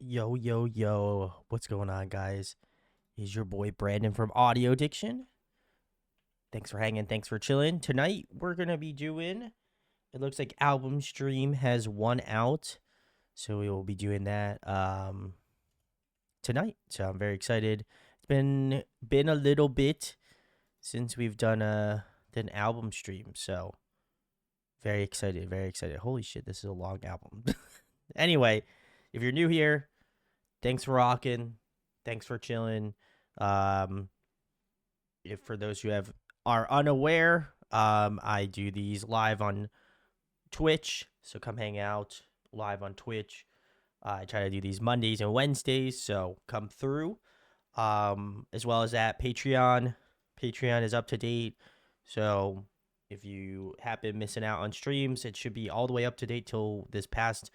Yo, yo, yo. What's going on, guys? Is your boy Brandon from Audio Addiction. Thanks for hanging. Thanks for chilling. Tonight, we're going to be doing, it looks like Album Stream has one out. So we will be doing that tonight. So I'm very excited. It's been a little bit since we've done an album stream. So very excited. Very excited. Holy shit, this is a long album. Anyway, if you're new here, thanks for rocking. Thanks for chilling. If for those who are unaware, I do these live on Twitch, so come hang out live on Twitch. I try to do these Mondays and Wednesdays, so come through. As well as that Patreon. Patreon is up to date, so if you have been missing out on streams, it should be all the way up to date till this past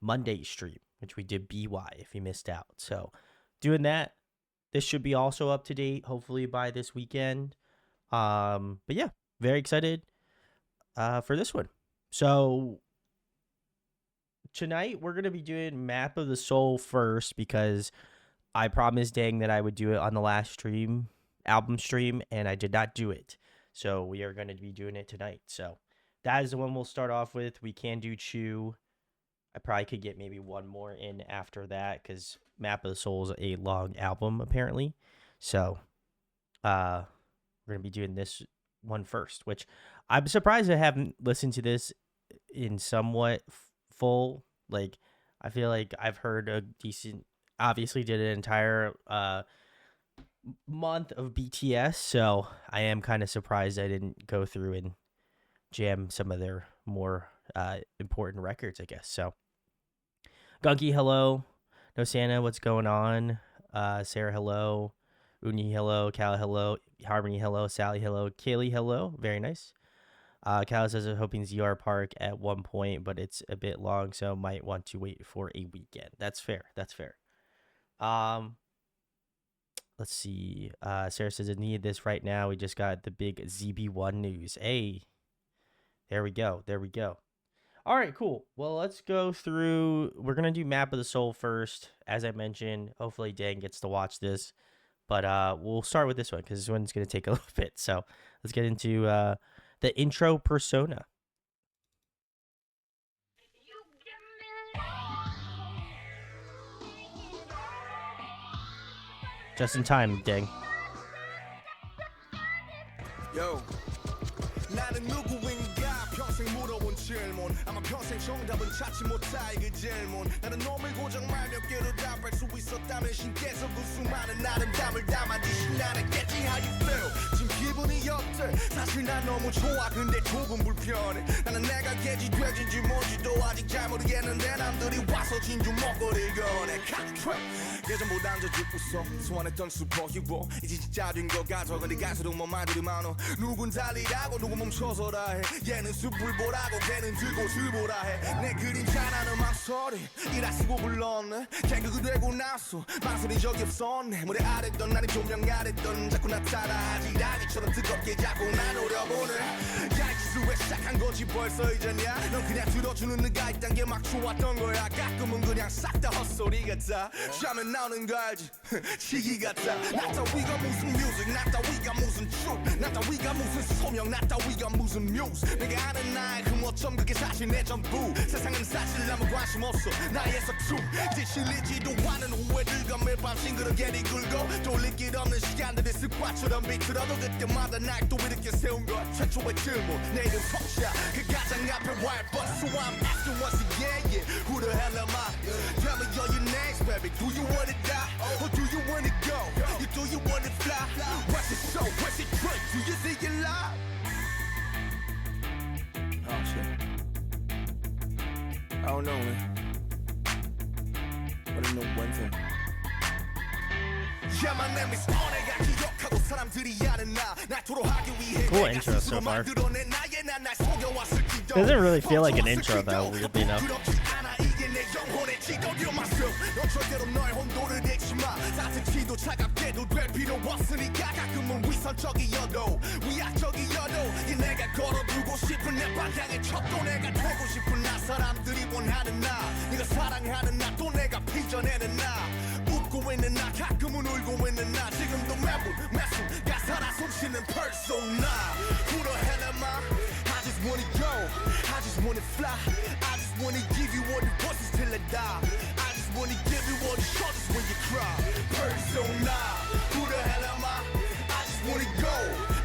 Monday stream, which we did BY if you missed out. So doing that, this should be also up to date, hopefully by this weekend. But yeah, very excited for this one. So tonight we're gonna be doing Map of the Soul first because I promised Dang that I would do it on the last stream, album stream, and I did not do it. So we are gonna be doing it tonight. So that is the one we'll start off with. We can do Chuu. I probably could get maybe one more in after that because Map of the Soul is a long album apparently. So we're gonna be doing this one first, which I'm surprised I haven't listened to this in somewhat full. Like I feel like I've heard a decent. Obviously, did an entire month of BTS, so I am kind of surprised I didn't go through and jam some of their more important records, I guess. So Gunky, hello. No Santa, what's going on? Sarah, hello. Uni, hello. Cal, hello. Harmony, hello. Sally, hello. Kaylee, hello. Very nice. Cal says I'm hoping ZR Park at one point, but it's a bit long, so might want to wait for a weekend. That's fair. That's fair. Let's see. Sarah says I need this right now. We just got the big ZB1 news. Hey, there we go. There we go. All right, cool. Well, let's go through. We're going to do Map of the Soul first. As I mentioned, hopefully Dan gets to watch this. But we'll start with this one because this one's going to take a little bit. So let's get into the intro persona. Just in time, Dang. Yo. 나는 누구인가 평생 물어본 질문 아마 평생 정답은 찾지 못할 그 질문 나는 놈을 고정 말 몇 개로 답할 수 있었다면 신께서 그 수많은 아름다움을 담아주신 나랬겠지 how you feel 지금 기분이 어때 사실 난 너무 좋아 근데 조금 불편해 나는 내가 개지 돼지인지 뭔지도 아직 잘 모르겠는데 남들이 와서 진주 먹거리 거네 예전보단 더 웃어 소원했던 슈퍼히로 이제 진짜 된 것 같아 근데 갈수록 뭐 말들이 많어 누군 달리라고 누군 멈춰서라 해 얘는 숲을 보라고 걔는 들곳을 보라 해내 그림자라는 망설이 이라 쓰고 불렀네 개그가 되고 나서 망설인 적이 없었네 무대 아랬던 나는 조명 아랬던 자꾸 나타나 아지라기처럼 뜨겁게 자꾸 날 노려보네 야 이짓을 왜 시작한 거지 벌써 이제냐 넌 그냥 들어주는 네가 있단 게 막 좋았던 거야 가끔은 그냥 싹 다 헛소리 같아 쉬면 나오는 거 알지 시기 같아 나 따위가 무슨 뮤직 나 따위가 무슨 춤 나 따위가 무슨 소명 나 따위가 무슨 뮤즈 내가 아는 나의 그 뭐점 그게 사실 내 전부 세상은 사실 아무 관심 없어 나의 서춤 이제 실리지도 않은 후회들과 매일 밤 싱그럽게 뒤굴고 돌릴 길 없는 시간들이 습관처럼 비틀어도 그때마다 날 또 이렇게 세운 것 최초의 질문 내 이름 펑샤 그 가장 앞에 white bus so I'm asking once again yeah who the hell am I tell me all your names baby do you wanna die or do you wanna go you do you wanna fly what's it show what's it drink do you see it live oh shit I don't know man but I know one thing Cool intro so far. Doesn't really feel like an intro though, weirdly enough. 사람들이 원하는 나 네가 사랑하는 나 또 내가 피 전에는 나 웃고 있는 나 가끔은 울고 있는 나 지금도 매순가 살아 숨쉬는 persona. Who the hell am I? I just wanna go, I just wanna fly, I just wanna give you all the voices till I die. I just wanna give you all the shoulders when you cry. Persona. Who the hell am I? I just wanna go,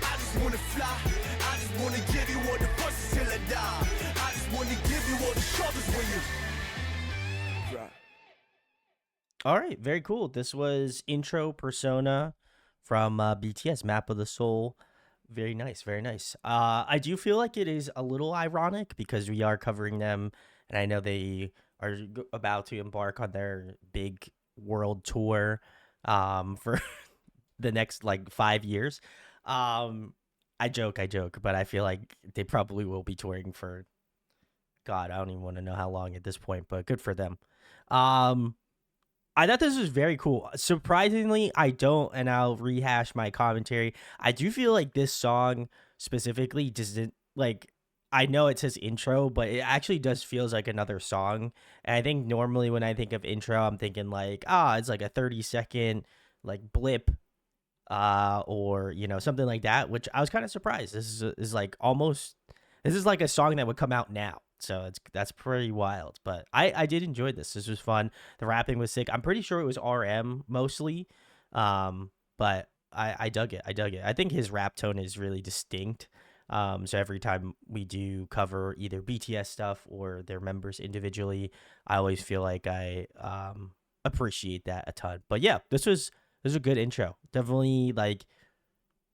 I just wanna fly, I just wanna give you all the voices till I die. I just wanna give you all the shoulders when you cry. All right, very cool. This was Intro Persona from BTS, Map of the Soul. Very nice, very nice. I do feel like it is a little ironic because we are covering them, and I know they are about to embark on their big world tour for the next like 5 years. I joke, but I feel like they probably will be touring for God, I don't even want to know how long at this point, but good for them. I thought this was very cool. Surprisingly, I don't, and I'll rehash my commentary. I do feel like this song specifically doesn't like. I know it says intro, but it actually does feels like another song. And I think normally when I think of intro, I'm thinking like, it's like a 30-second like blip, or something like that. Which I was kind of surprised. Is like almost. This is like a song that would come out now. So that's pretty wild, but I did enjoy this. This was fun. The rapping was sick. I'm pretty sure it was RM mostly, but I dug it. I think his rap tone is really distinct. So every time we do cover either BTS stuff or their members individually, I always feel like I appreciate that a ton. But yeah, this was a good intro. Definitely like.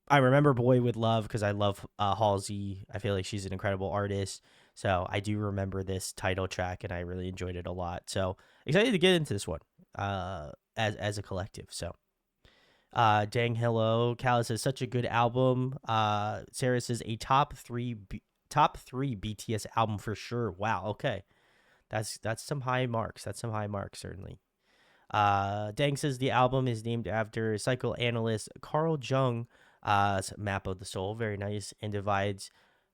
I remember Boy With Love because I love Halsey. I feel like she's an incredible artist. So I do remember this title track, and I really enjoyed it a lot. So excited to get into this one as a collective. So Dang Hello, Cal says such a good album. Sarah says a top three BTS album for sure. Wow, okay, that's some high marks. That's some high marks certainly. Dang says the album is named after psychoanalyst Carl Jung. Map of the Soul, very nice, and divides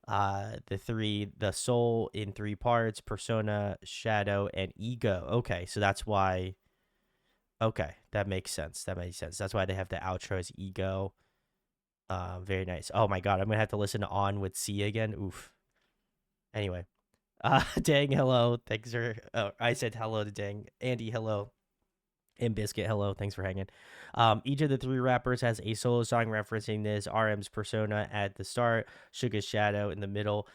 the soul in three parts: persona, shadow, and ego. Okay, so that's why. Okay, that makes sense. That's why they have the outro as ego. Very nice. Oh my god, I'm gonna have to listen to On with C again. Oof. Anyway, Dang, hello. Thanks for. Oh, I said hello to Dang. Andy, hello. And Biscuit, hello, thanks for hanging. Each of the three rappers has a solo song referencing this. RM's Persona at the start, Suga's Shadow in the middle,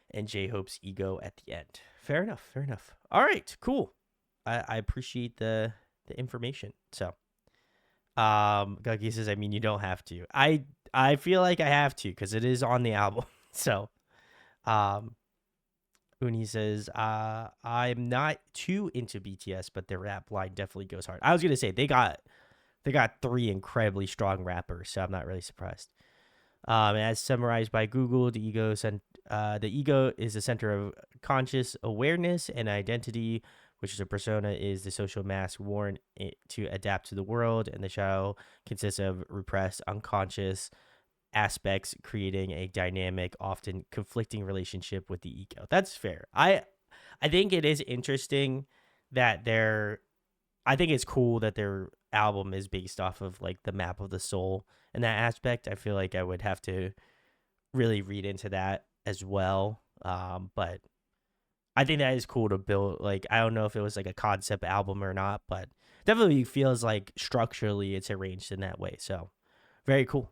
and J-Hope's Ego at the end. Fair enough. All right, cool. I appreciate the information. So, Guggy says, I mean, you don't have to. I feel like I have to because it is on the album. So, Uni says, I'm not too into BTS, but their rap line definitely goes hard. I was gonna say they got three incredibly strong rappers, so I'm not really surprised. As summarized by Google, the ego is the center of conscious awareness and identity, which is a persona is the social mask worn to adapt to the world, and the shadow consists of repressed unconscious aspects, creating a dynamic, often conflicting relationship with the ego. That's fair. I think it is interesting that I think it's cool that their album is based off of like the Map of the Soul in that aspect. I feel like I would have to really read into that as well. But I think that is cool to build. Like, I don't know if it was like a concept album or not, but definitely feels like structurally it's arranged in that way. So very cool.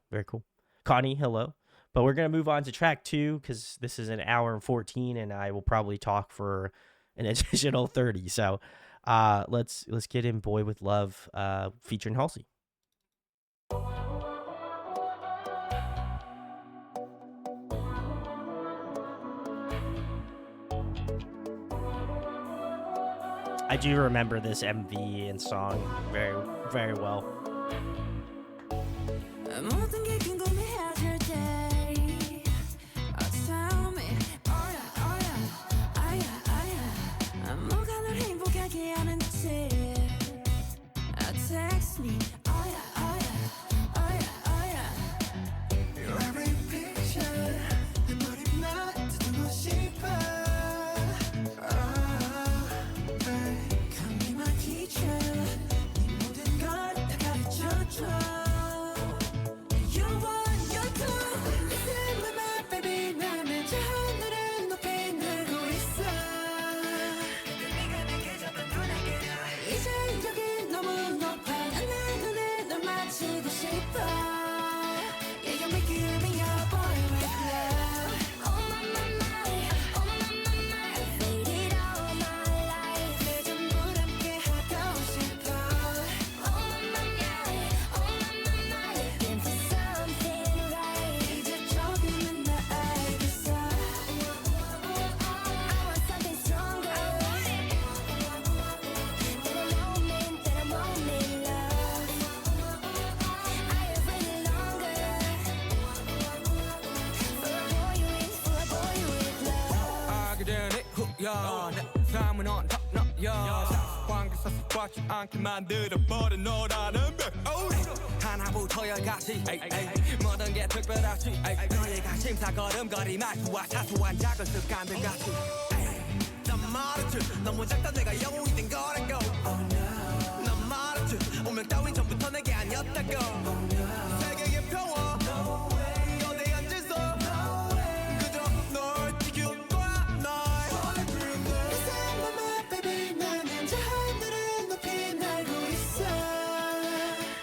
Connie, hello. But we're going to move on to track 2 because this is an hour and 14, and I will probably talk for an additional 30. So let's get in Boy With Love featuring Halsey. I do remember this MV and song very, very well. 하지 않게 만들어버린 너라는 백 하나부터 열까지 모든 게 특별하지 너의 관심사 걸음걸이 말투와 사소한 작은 습관들 같이 난 말했지 너무 작다 내가 영웅이 된 거라고 난 말했지 운명 따윈 전부터 내게 아니었다고 세계의 평화 거대한 질서 그저 널 지킬 거야 날 baby 나는 저 하늘을 높이 날고 있어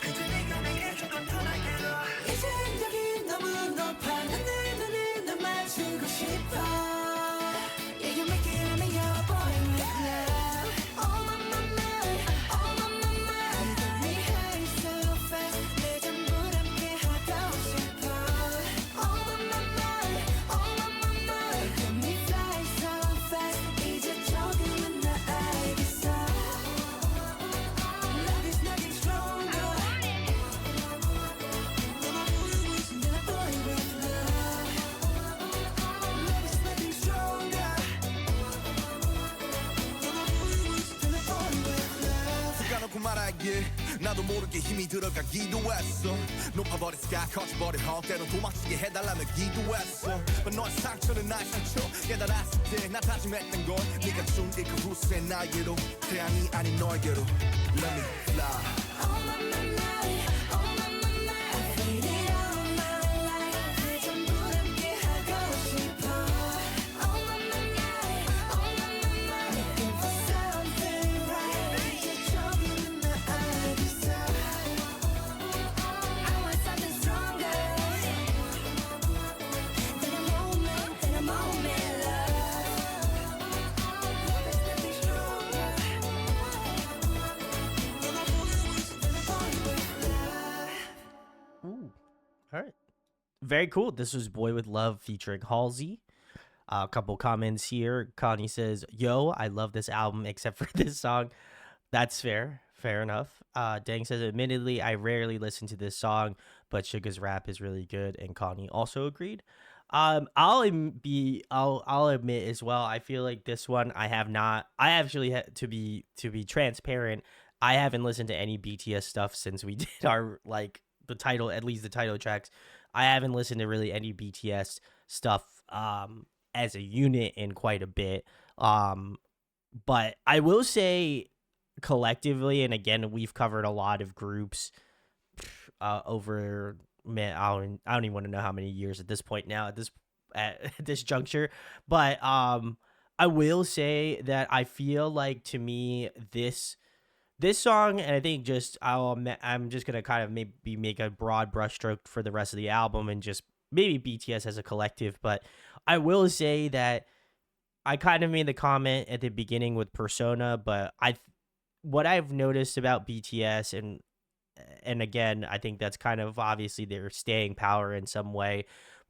이제 네가 내게 조금 더 날개로 이제 여기 너무 높아 난 내 눈을 널 맞추고 싶어 Yeah you make it me your boy with love Oh my my my Oh my my my You get me high so fast 내 전부를 함께 하고 싶어 Oh my my my Oh my my my You get me fly so fast 이제 조금은 나 알겠어 Love is nothing stronger Then I boy with love Love is nothing stronger 습관놓고 말하길 나도 모르게 힘이 들어가기도 했어 높아버린 스카 커져버린 헉 때론 도망치게 해달라며 기도했어 But 너의 상처는 나의 상처 깨달았을 때 나 다짐했던 건 네가 준 이 그 후세 나에게로 태양이 아닌 너에게로 Let me fly Oh my my my Oh my my my I feel it all my life 내 전부를 함께 하고 싶어 Oh my my my Oh my my my Looking for something right 이제 조금은 나 알겠어 I want something stronger than a moment love Love is nothing stronger than a boy with love Ooh, all right. Very cool. This was Boy with Love featuring Halsey. A couple comments here. Connie says, "Yo, I love this album except for this song." That's fair. Fair enough. Dang says, "Admittedly, I rarely listen to this song, but Suga's rap is really good." And Connie also agreed. I'll admit as well. I feel like this one I have not. I actually had to be transparent. I haven't listened to any BTS stuff since we did our the title, at least the title tracks. I haven't listened to really any BTS stuff as a unit in quite a bit. But I will say collectively, and again, we've covered a lot of groups over man, I don't even want to know how many years at this point now at this juncture. But I will say that I feel like to me this song, and I think I'm just gonna kind of maybe make a broad brushstroke for the rest of the album and just maybe BTS as a collective. But I will say that I kind of made the comment at the beginning with Persona, but what I've noticed about BTS and again, I think that's kind of obviously their staying power in some way.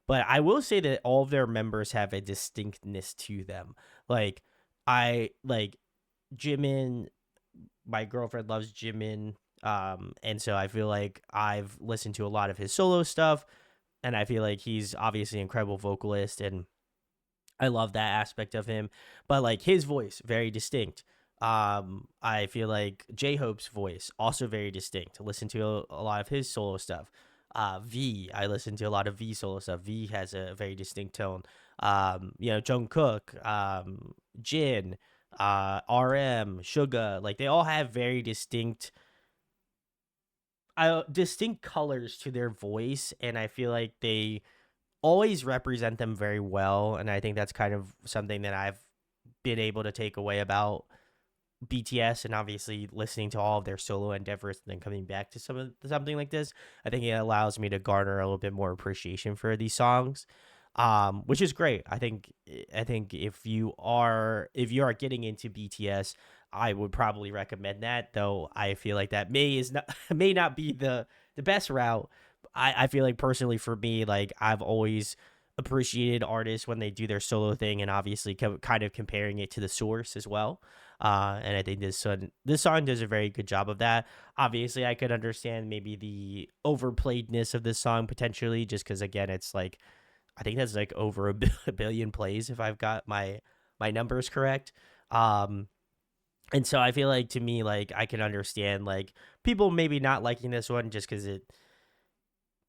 But I will say that all of their members have a distinctness to them. Like Jimin, my girlfriend loves Jimin. And so I feel like I've listened to a lot of his solo stuff, and I feel like he's obviously an incredible vocalist, and I love that aspect of him. But like his voice, very distinct. I feel like J-Hope's voice also very distinct. Listen to a lot of his solo stuff. I listen to a lot of V solo stuff. V has a very distinct tone. Jungkook, Jin, RM, Suga, like they all have very distinct colors to their voice, and I feel like they always represent them very well, and I think that's kind of something that I've been able to take away about BTS, and obviously listening to all of their solo endeavors and then coming back to something like this. I think it allows me to garner a little bit more appreciation for these songs, which is great. I think if you are getting into BTS, I would probably recommend that, though I feel like that may not be the best route. I feel like personally for me, like I've always appreciated artists when they do their solo thing, and obviously kind of comparing it to the source as well. And I think this song does a very good job of that. Obviously, I could understand maybe the overplayedness of this song potentially, just because again, it's like I think that's like over a billion plays if I've got my numbers correct. And so I feel like, to me, like, I can understand, like, people maybe not liking this one just because it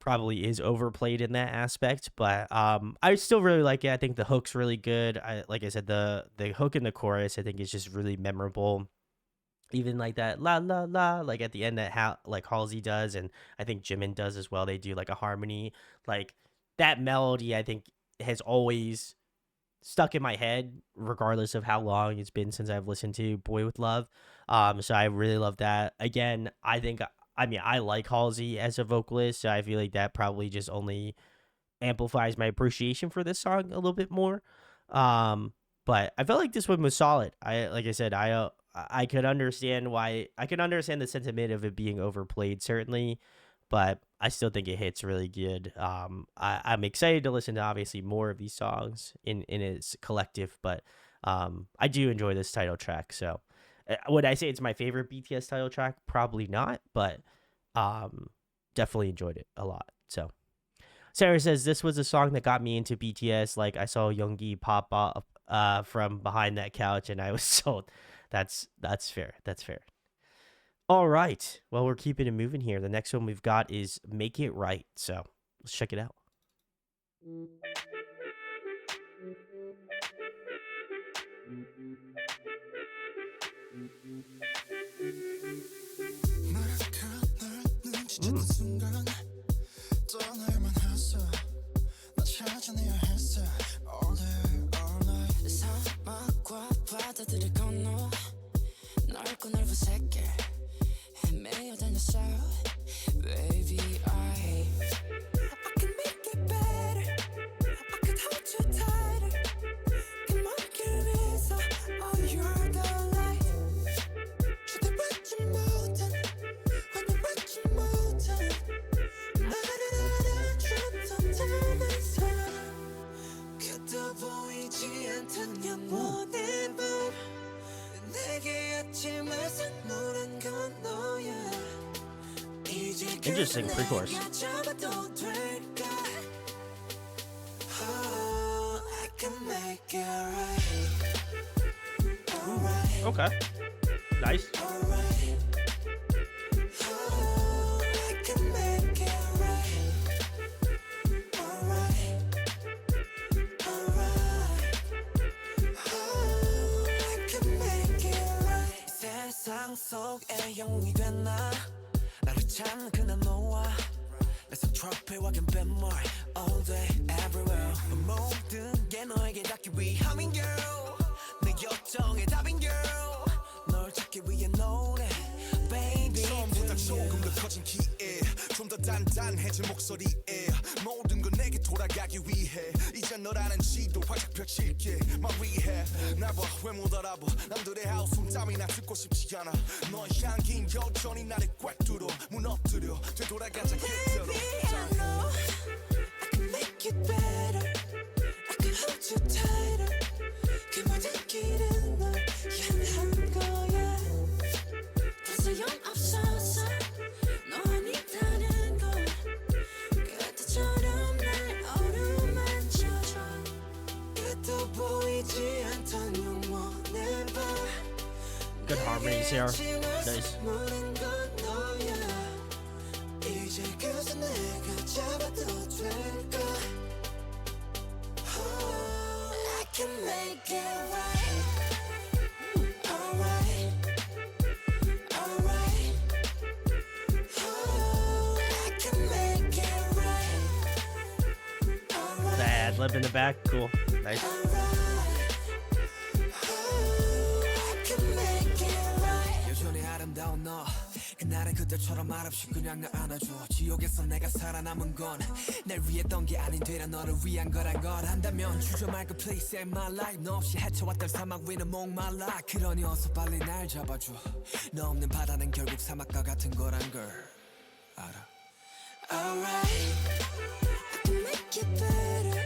probably is overplayed in that aspect, but I still really like it. I think the hook's really good. I Like I said, the hook in the chorus I think is just really memorable. Even like that la la la, like at the end, that like Halsey does, and I think Jimin does as well. They do like a harmony. Like, that melody I think has always stuck in my head, regardless of how long it's been since I've listened to Boy with Love. So I really love that. Again, I mean, I like Halsey as a vocalist, so I feel like that probably just only amplifies my appreciation for this song a little bit more. Um, but I felt like this one was solid. Like I said, I could understand why I could understand the sentiment of it being overplayed, certainly, but I still think it hits really good. I'm excited to listen to, obviously, more of these songs in its collective, but I do enjoy this title track. So would I say it's my favorite BTS title track? Probably not, but um, definitely enjoyed it a lot. So Sarah says this was a song that got me into BTS. Like, I saw Yoongi pop up from behind that couch, and I was sold. That's fair. That's fair. All right. Well, we're keeping it moving here. The next one we've got is "Make It Right." So let's check it out. Interesting pre-chorus. Okay. Nice. 좀더 단단해진 목소리에 모든 건 내게 돌아가기 위해 이제 너라는 지도 활짝 펼칠게 My rehab 날 봐 왜 못 알아봐 남들의 하우스 땀이나 듣고 싶지 않아 너의 향긴 여전히 나를 꽉 뚫어 무너뜨려 되돌아가자 그대로 Baby I know I can make it better I can hold you tighter 그 모든 길은 널 향한 거야 더 소용없어서 넌 있다는 걸 그때처럼 날 어루만져줘 끝도 보이지 않던 영원의 밤 Good harmonies here. Nice. 이제 그저 내가 잡아도 될까 I can make it right Alright Alright I can make it right Alright The ad lib in the back. Cool. Nice. 그날은 그때처럼 말없이 그냥 날 안아줘 지옥에서 내가 살아남은 건 날 위했던 게 아닌 되려 너를 위한 거란 걸 안다면 주저 말고 please save my life 너 없이 헤쳐왔던 사막 위는 목말라 그러니 어서 빨리 날 잡아줘 너 없는 바다는 결국 사막과 같은 거란 걸 알아 Alright I can make it better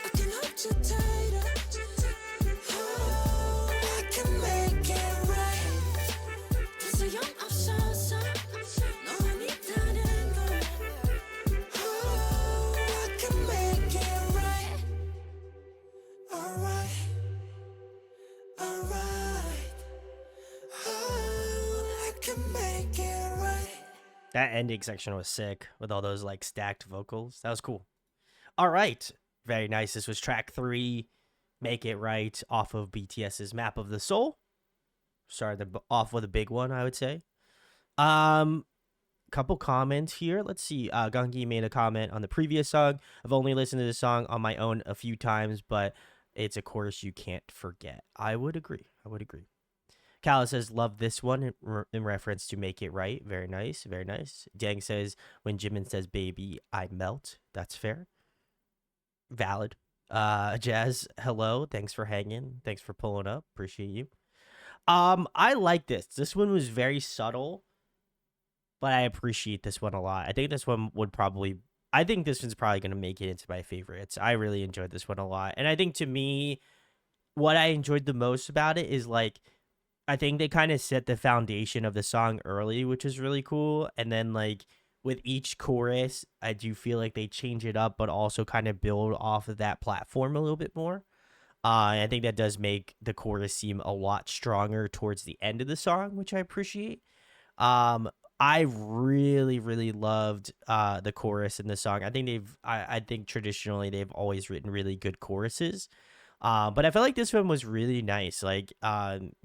I can hold you tighter I can make it right 더 소용없어서 넌 있다는 걸 I can make it right Alright Alright can make it right. That ending section was sick with all those like stacked vocals. That was cool. All right. Very nice. This was track 3, Make It Right, off of BTS's Map of the Soul. Started off with a big one, I would say. Couple comments here. Let's see. Gungi made a comment on the previous song. I've only listened to this song on my own a few times, but it's a chorus you can't forget. I would agree. Kala says, love this one in reference to Make It Right. Very nice. Very nice. Dang says, when Jimin says baby, I melt. That's fair. Valid. Jazz, hello. Thanks for hanging. Thanks for pulling up. Appreciate you. I like this. This one was very subtle, but I appreciate this one a lot. I think this one I think this one's probably going to make it into my favorites. I really enjoyed this one a lot. And I think to me, what I enjoyed the most about it is like, I think they kind of set the foundation of the song early, which is really cool. And then like with each chorus, I do feel like they change it up, but also kind of build off of that platform a little bit more. I think that does make the chorus seem a lot stronger towards the end of the song, which I appreciate. Um, I really, really loved the chorus in the song. I think I think traditionally they've always written really good choruses. But I felt like this one was really nice. Like,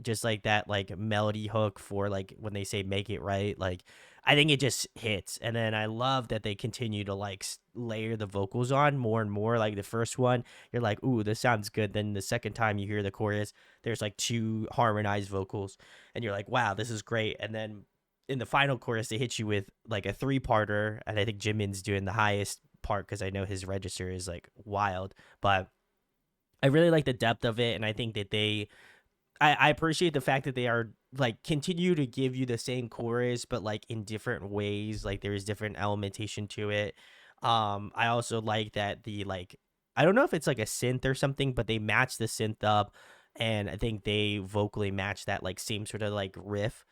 just like that, like melody hook for like when they say "make it right." Like, I think it just hits. And then I love that they continue to like layer the vocals on more and more. Like the first one, you're like, "Ooh, this sounds good." Then the second time you hear the chorus, there's like 2 harmonized vocals, and you're like, "Wow, this is great." And then in the final chorus, they hit you with like a 3-parter, and I think Jimin's doing the highest part because I know his register is like wild, but I really like the depth of it, and I think that I appreciate the fact that they are like continue to give you the same chorus, but like in different ways. Like there is different elementation to it. I also like that the like I don't know if it's like a synth or something, but they match the synth up, and I think they vocally match that like same sort of like riff,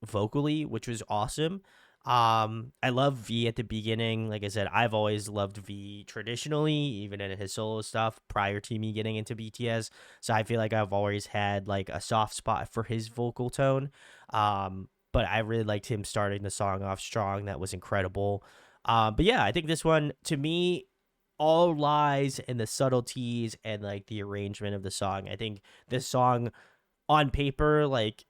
vocally, which was awesome. I love V at the beginning. Like I said, I've always loved V traditionally, even in his solo stuff prior to me getting into BTS. So I feel like I've always had like a soft spot for his vocal tone. But I really liked him starting the song off strong. That was incredible. But yeah, I think this one to me all lies in the subtleties and like the arrangement of the song. I think this song on paper, like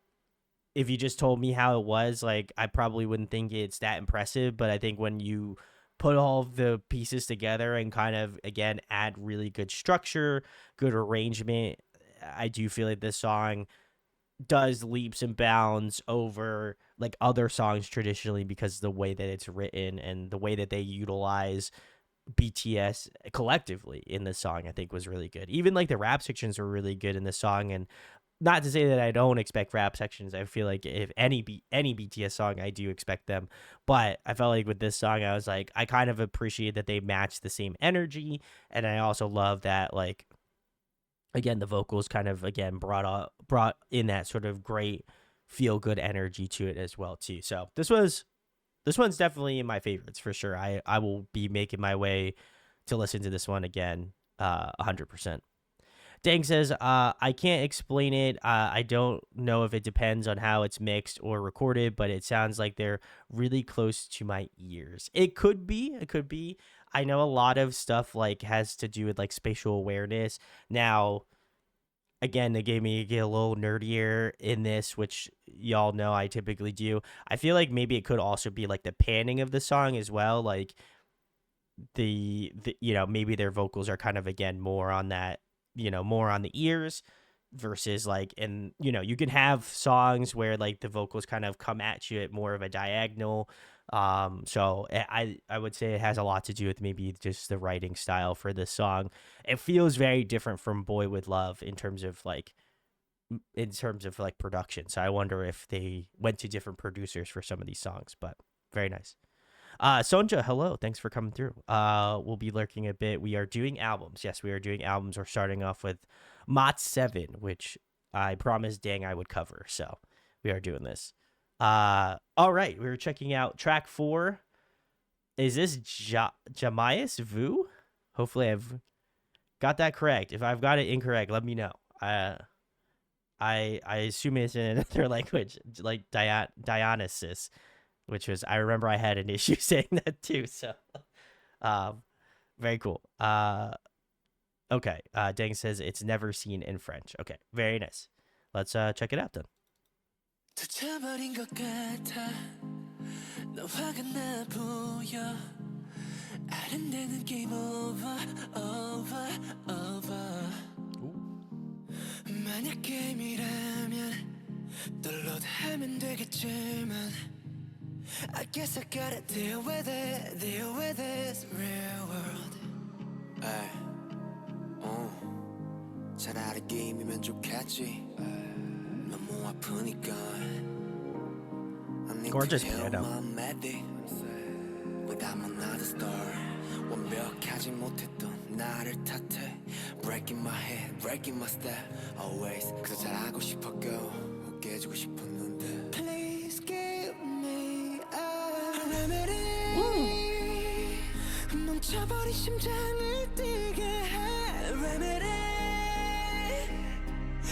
if you just told me how it was, like I probably wouldn't think it's that impressive. But I think when you put all of the pieces together and kind of again add really good structure, good arrangement, I do feel like this song does leaps and bounds over like other songs traditionally because of the way that it's written and the way that they utilize BTS collectively in the song. I think was really good. Even like the rap sections were really good in the song, and not to say that I don't expect rap sections. I feel like if any BTS song, I do expect them. But I felt like with this song, I was like, I kind of appreciate that they match the same energy, and I also love that like again the vocals kind of again brought in that sort of great feel good energy to it as well too. So this one's definitely in my favorites for sure. I will be making my way to listen to this one again, 100%. Dang says, I can't explain it. I don't know if it depends on how it's mixed or recorded, but it sounds like they're really close to my ears. It could be. It could be. I know a lot of stuff like has to do with like spatial awareness. Now, again, they gave me get a little nerdier in this, which y'all know I typically do. I feel like maybe it could also be like the panning of the song as well. Like the maybe their vocals are kind of again more on that more on the ears versus like and you can have songs where like the vocals kind of come at you at more of a diagonal. So I would say it has a lot to do with maybe just the writing style for this song. It feels very different from Boy With Love in terms of like production, so I wonder if they went to different producers for some of these songs, but very nice. Sonja, hello. Thanks for coming through. We'll be lurking a bit. We are doing albums. Yes, we are doing albums. We're starting off with Mott 7, which I promised Dang I would cover. So we are doing this. All right. We were checking out track 4. Is this Jamias Vu? Hopefully I've got that correct. If I've got it incorrect, let me know. I assume it's in another language, like Dionysus, which was I remember I had an issue saying that too. So, um, very cool. Okay. Dang says it's never seen in French. Okay, very nice. Let's check it out then. 지쳐버린 것 같아 너 화가 나 보여 아른대는 게임 over over over 만약 게임이라면 또 로드하면 되겠지만 I guess I gotta deal with it deal with this real world 에이 차라리 게임이면 좋겠지 너무 아프니까 Gorgeous piano. But I'm another star 완벽하지 못했던 나를 탓해 Breaking my head, breaking my step Always 그저 잘하고 싶었고 웃게 해주고 싶었는데 Please give me a remedy 멈춰버린 심장을 뛰게 해 Remedy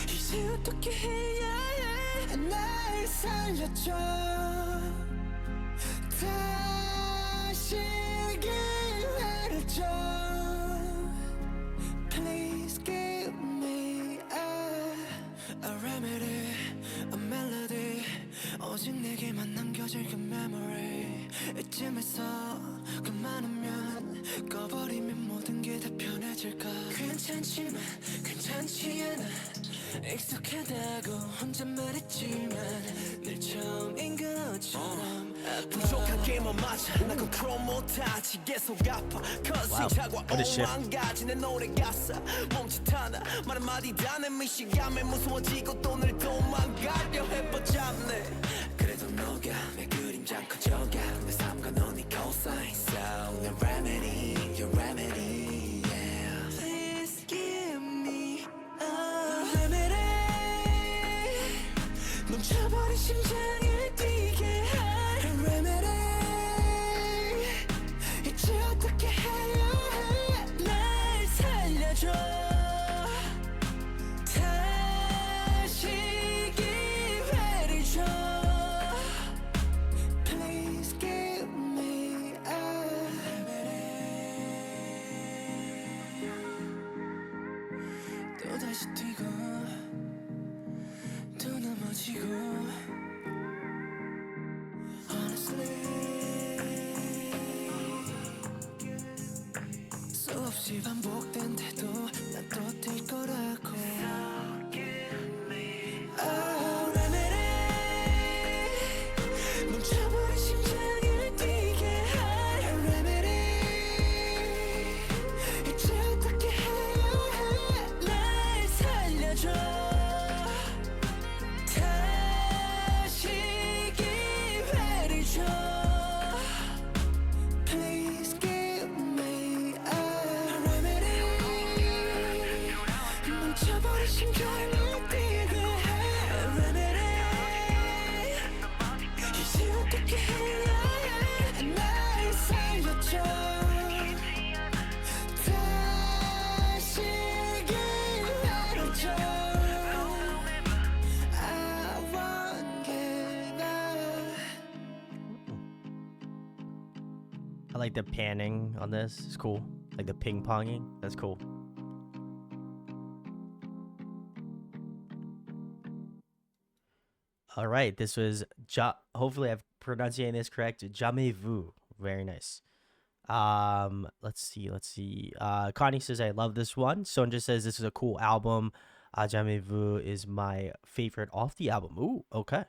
이제 어떻게 해야 해 날 살려줘 다시 기회를 줘 Please give me a remedy a melody 오직 내게만 남겨질 그 memory 이쯤에서 그만하면 꺼버리면 모든 게 다 편해질까 괜찮지만 괜찮지 않아 익숙하다고 혼자 말했지만 늘 처음인 것처럼 부족하게만 맞아 나 컨트롤 못하지 계속 아파 컨시작과 오만가지 내 노래 가사 멈칫하나 말 한마디 다 내 미시감에 무서워지고 또 늘 도망가려 해보자네 그래도 너가 내 그림자 커져가 내 삶과 넌 네 cosign So 내 remedy your remedy yeah Please give me a remedy 멈춰버린 심장을 뛰게 할 remedy 이제 어떻게 해야 해 날 살려줘 다시 기회를 줘 Please give me a remedy 또다시 뛰고 또 넘어지고 Honestly 수없이 반복된 태도 난 또 뛸 거라고 Oh remedy 멈춰버린 심장을 뛰게 할 remedy 이제 어떻게 해야 해 날 살려줘 다시 기회를 줘 Please give me a remedy 멈춰버린 심장을 뛰게 해 remedy 이제 어떻게 해야 해 날 살려줘 다시 기회를 줘 I won't give up I like the panning on this. It's cool. Like the ping ponging. That's cool. All right. This was hopefully I've pronouncing this correct. Jamais vu. Very nice. Let's see. Connie says I love this one. Sonja says this is a cool album. Jamais vu is my favorite off the album. Ooh, okay.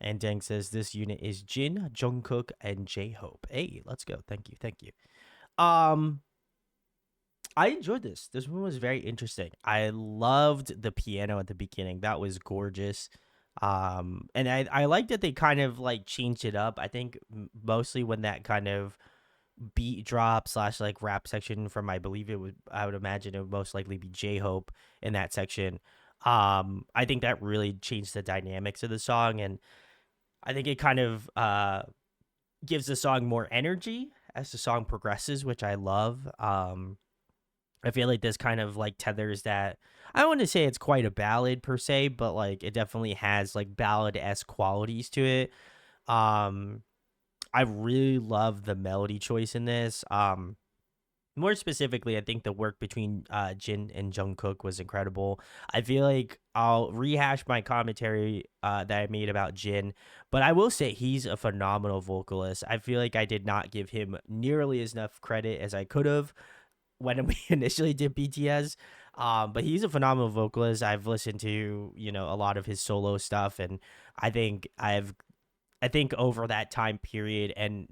And Dang says this unit is Jin, Jungkook, and J-Hope. Hey, let's go. Thank you. I enjoyed this. This one was very interesting. I loved the piano at the beginning. That was gorgeous. And I like that they kind of like changed it up. I think mostly when that kind of beat drop / like rap section from I would imagine it would most likely be J-Hope in that section. I think that really changed the dynamics of the song, and I think it kind of gives the song more energy as the song progresses, which I love. I feel like this kind of like tethers that. I don't want to say it's quite a ballad per se, but like it definitely has like ballad-esque qualities to it. Um, I really love the melody choice in this. More specifically, I think the work between Jin and Jungkook was incredible. I feel like I'll rehash my commentary that I made about Jin, but I will say he's a phenomenal vocalist. I feel like I did not give him nearly as enough credit as I could have when we initially did BTS. But he's a phenomenal vocalist. I've listened to a lot of his solo stuff, and I think over that time period and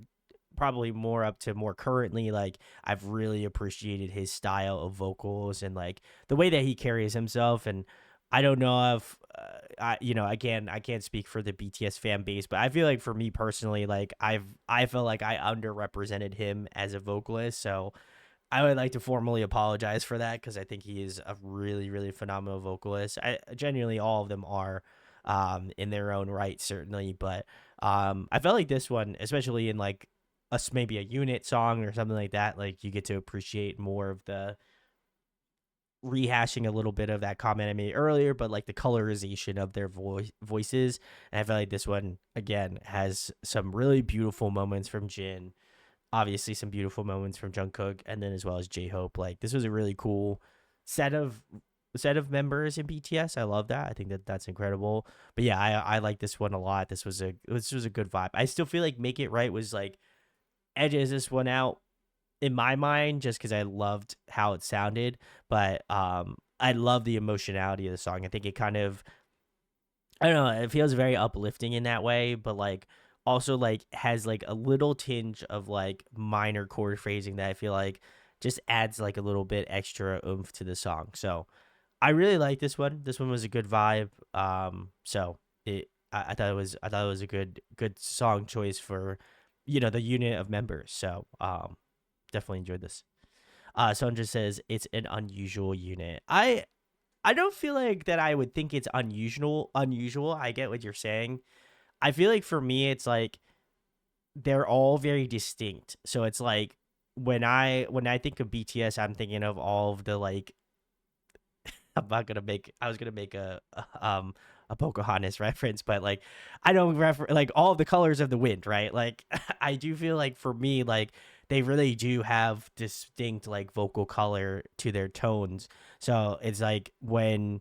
probably more up to more currently, like I've really appreciated his style of vocals and like the way that he carries himself. And I don't know if again, I can't speak for the BTS fan base, but I feel like for me personally, like I felt like I underrepresented him as a vocalist. So I would like to formally apologize for that because I think he is a really, really phenomenal vocalist. Genuinely, all of them are in their own right, certainly. But I felt like this one, especially in like maybe a unit song or something like that, like you get to appreciate more of the rehashing a little bit of that comment I made earlier, but like the colorization of their voices. And I feel like this one, again, has some really beautiful moments from Jin, obviously some beautiful moments from Jungkook, and then as well as J-Hope. Like this was a really cool set of members in BTS. I love that. I think that that's incredible. But yeah, I like this one a lot. This was a good vibe. I still feel like Make It Right was like edges this one out in my mind just because I loved how it sounded. But I love the emotionality of the song. I think it kind of, I don't know, it feels very uplifting in that way, but like also like has like a little tinge of like minor chord phrasing that I feel like just adds like a little bit extra oomph to the song. So I really like this one. This one was a good vibe. So I thought it was a good song choice for the unit of members. So definitely enjoyed this. Someone says it's an unusual unit. I don't feel like that I would think it's unusual. I get what you're saying. I feel like for me it's like they're all very distinct. So it's like when I think of BTS, I'm thinking of all of the like I was gonna make a Pocahontas reference, but like I don't refer like all of the colors of the wind, right? Like I do feel like for me, like they really do have distinct like vocal color to their tones. So it's like when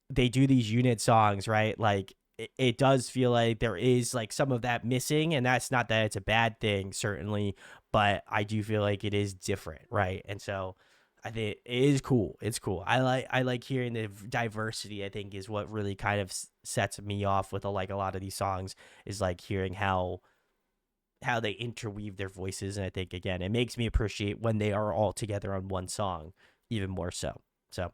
they do these unit songs, right? Like it does feel like there is like some of that missing, and that's not that it's a bad thing, certainly, but I do feel like it is different, right? And so I think it is cool. It's cool. I like hearing the diversity. I think is what really kind of sets me off with like a lot of these songs is like hearing how they interweave their voices, and I think again it makes me appreciate when they are all together on one song even more so. So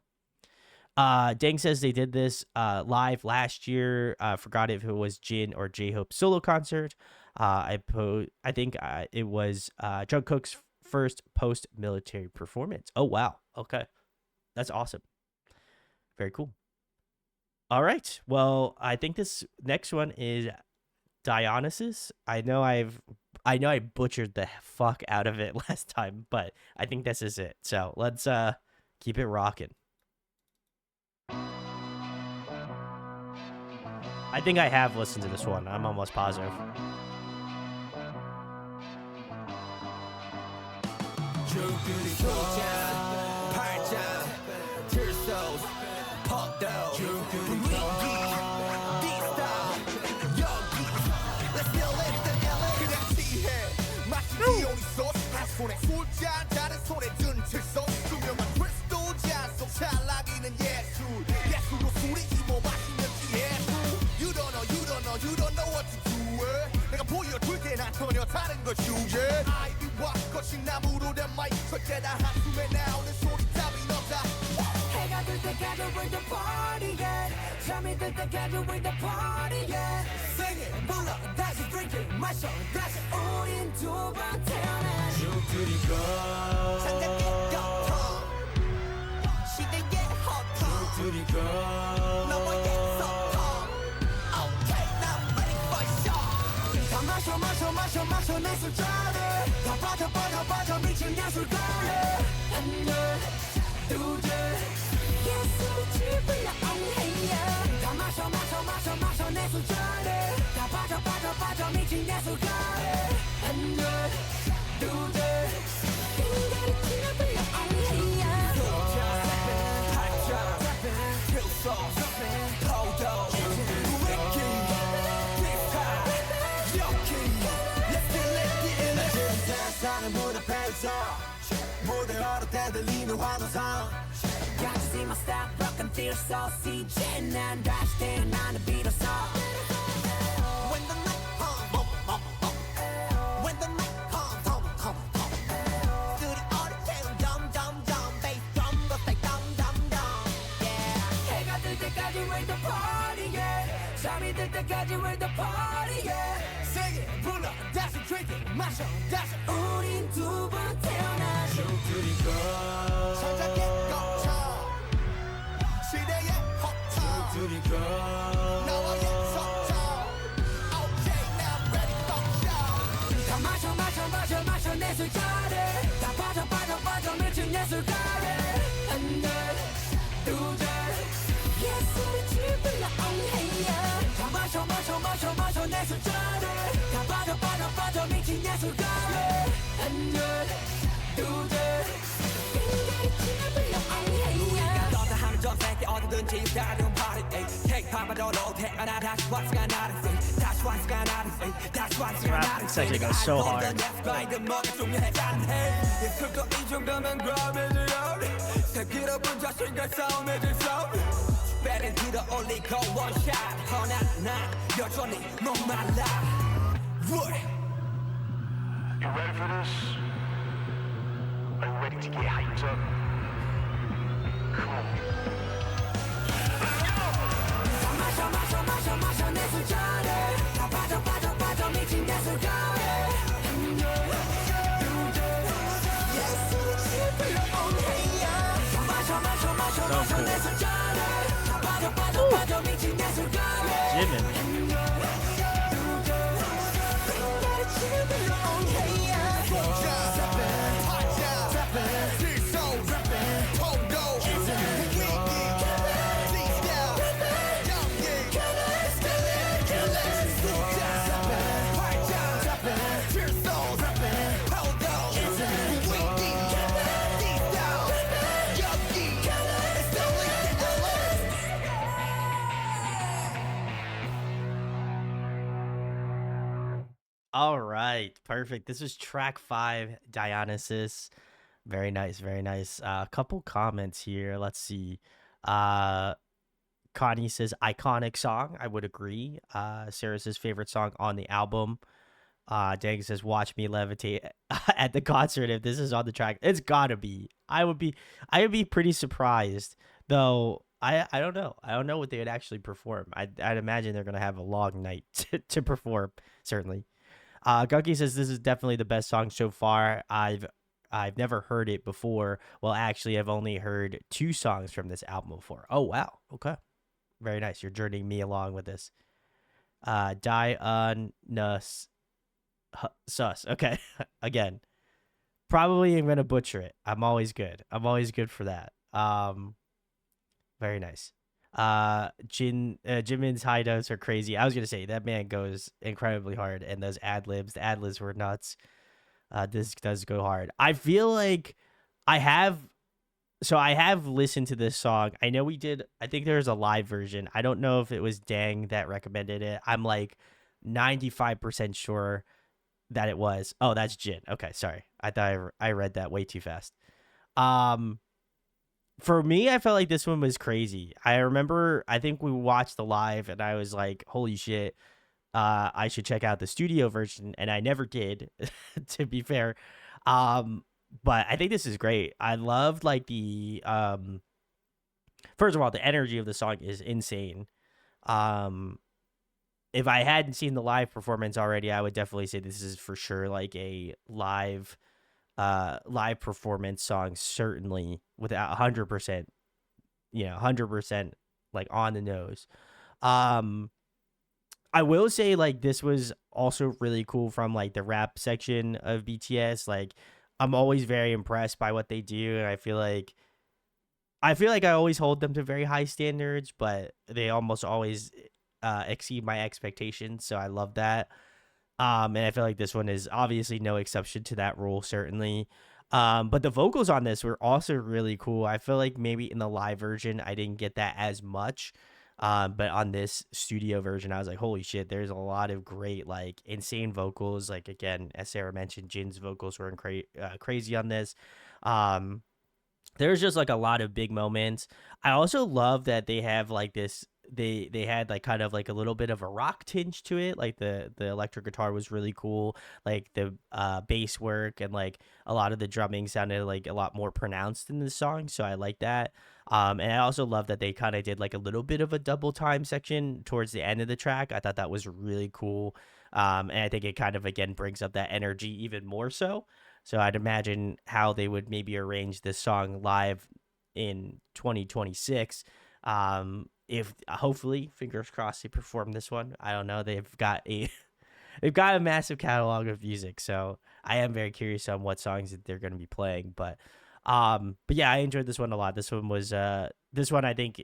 Dang says they did this live last year. Forgot if it was Jin or J-Hope solo concert. I think it was Jungkook's first post-military performance. Oh wow. Okay. That's awesome. Very cool. All right. Well, I think this next one is Dionysus. I know I butchered the fuck out of it last time, but I think this is it. So let's keep it rocking. I think I have listened to this one. I'm almost positive. You don't know what to do. 내가 보여줄 때나 전혀 다른 걸 주제. 아이비와 거친 나무로 된 마이크 절대 다 한숨에 나오는 소리 따윈 없다. 해가 들 때까지 with the party yeah. 잠이 들 때까지 with the party yeah. Sing it 불러 다시 drink it 마셔 다시 우린 두 번 태어나. 죽들이고 장작의 고통 시대의 허통 죽들이고 너와의 마셔 내 술자리 다 빠져 빠져 빠져 미친 예술가래 하나 둘셋 예술의 집을 엉해야 다 마셔 마셔 마셔 마셔 내 술자래 다 빠져 빠져 빠져 미친 예술가래 하나 둘셋 인간의 집을 엉해야 소자 팔자 필소 포도 위키 힙합 여기 Let's get it 나 지금 세상의 무대에서 무대로 대들리는 환호성 Got to see my style, rock and feel so CJ 난 다시 태어나는 비로소 When the night comes, when the night comes, 스튜디오를 채운 덤덤덤 bass drum goes like 덤덤덤 yeah 해가 뜰 때까지 we're the party yeah 잠이 들 때까지 we're the party yeah 세게 불러 다시 drink it 마셔 다시 우린 두 번 태어나 춤추니까 천장에 걷혀 시대의 허터 춤추니까 나와의 서터 Okay now I'm ready for show 다 마셔 마셔 마셔 마셔 내 술자래 다 빠져 빠져 빠져 미친 예술가래 하나 둘셋 예술의 집을 엉해야 다 마셔 마셔 마셔 마셔 내 술자래 다 빠져 빠져 빠져 미친 예술가래 하나 둘셋 인간의 집을 엉해야 너다 하는 전 세계 어디든지 다른 party K-팝으로 태어나 다시 왔으가 나를 free 다시 왔으가 나를 free 다시 왔으가 나를 This actually goes so hard. 예술도 이 정도면 그러면 새끼로분 자신과 싸움해질 싸움 배를 들어 올리고 원샷 허나 나 여전히 목말라 You ready for this? Are you ready to get hyped up? Come on. 다 마셔 마셔 마셔 마셔 내 술자래 다 빠져 빠져 빠져 미친 예술가래 예술의 집을 엉해야 다 마셔 마셔 마셔 마셔 내 술자래 다 빠져 빠져 빠져 미친 예술가래 Jimin. 인간의 집을 엉해야 All right, perfect. This is track 5, Dionysus. Very nice, very nice. A couple comments here. Let's see. Connie says iconic song. I would agree. Sarah says favorite song on the album. Dang says watch me levitate at the concert if this is on the track. It's gotta be. I would be pretty surprised though. I don't know. I don't know what they would actually perform. I'd imagine they're gonna have a long night to perform. Certainly. Gunky says this is definitely the best song so far. I've never heard it before. Well, actually, I've only heard 2 songs from this album before. Oh wow. Okay. Very nice. You're journeying me along with this. Dionysus. Okay. Again. Probably I'm gonna butcher it. I'm always good. I'm always good for that. Very nice. Jimin's high notes are crazy. I was gonna say that man goes incredibly hard, and those ad libs, the ad libs were nuts. This does go hard. I feel like I have listened to this song. I know we did. I think there's a live version. I don't know if it was Dang that recommended it. I'm like 95% sure that it was. Oh, that's Jin. Okay, sorry. I thought I read that way too fast. For me, I felt like this one was crazy. I remember, I think we watched the live and I was like, holy shit, I should check out the studio version. And I never did, to be fair. But I think this is great. I loved like the, first of all, the energy of the song is insane. If I hadn't seen the live performance already, I would definitely say this is for sure like a live performance song, certainly without 100%, 100% like on the nose. I will say like this was also really cool from like the rap section of BTS. Like I'm always very impressed by what they do, and I feel like I always hold them to very high standards, but they almost always exceed my expectations. So I love that. And I feel like this one is obviously no exception to that rule, certainly. But the vocals on this were also really cool. I feel like maybe in the live version I didn't get that as much. But on this studio version, I was like, holy shit, there's a lot of great, like, insane vocals. Like, again, as Sarah mentioned, Jin's vocals were crazy on this. Um, there's just like a lot of big moments. I also love that they have like this they had like kind of like a little bit of a rock tinge to it. Like the electric guitar was really cool. Like the bass work and like a lot of the drumming sounded like a lot more pronounced in the song, so I like that. And I also love that they kind of did like a little bit of a double time section towards the end of the track. I thought that was really cool. And I think it kind of again brings up that energy even more so. So I'd imagine how they would maybe arrange this song live in 2026. If hopefully, fingers crossed, they perform this one. I don't know. They've got a massive catalog of music, so I am very curious on what songs that they're going to be playing. But yeah, I enjoyed this one a lot. This one I think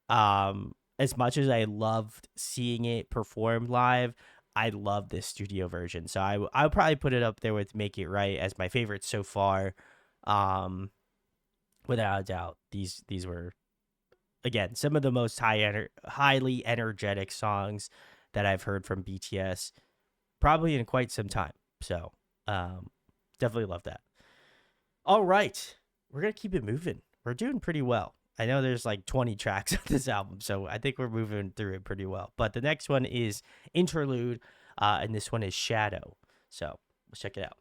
as much as I loved seeing it performed live, I love this studio version. So I'll probably put it up there with Make It Right as my favorite so far. Without a doubt, these were again some of the most highly energetic songs that I've heard from BTS probably in quite some time. So definitely love that. All right, we're gonna keep it moving. We're doing pretty well. I know there's like 20 tracks on this album, so I think we're moving through it pretty well. But the next one is Interlude, and this one is Shadow. So let's check it out.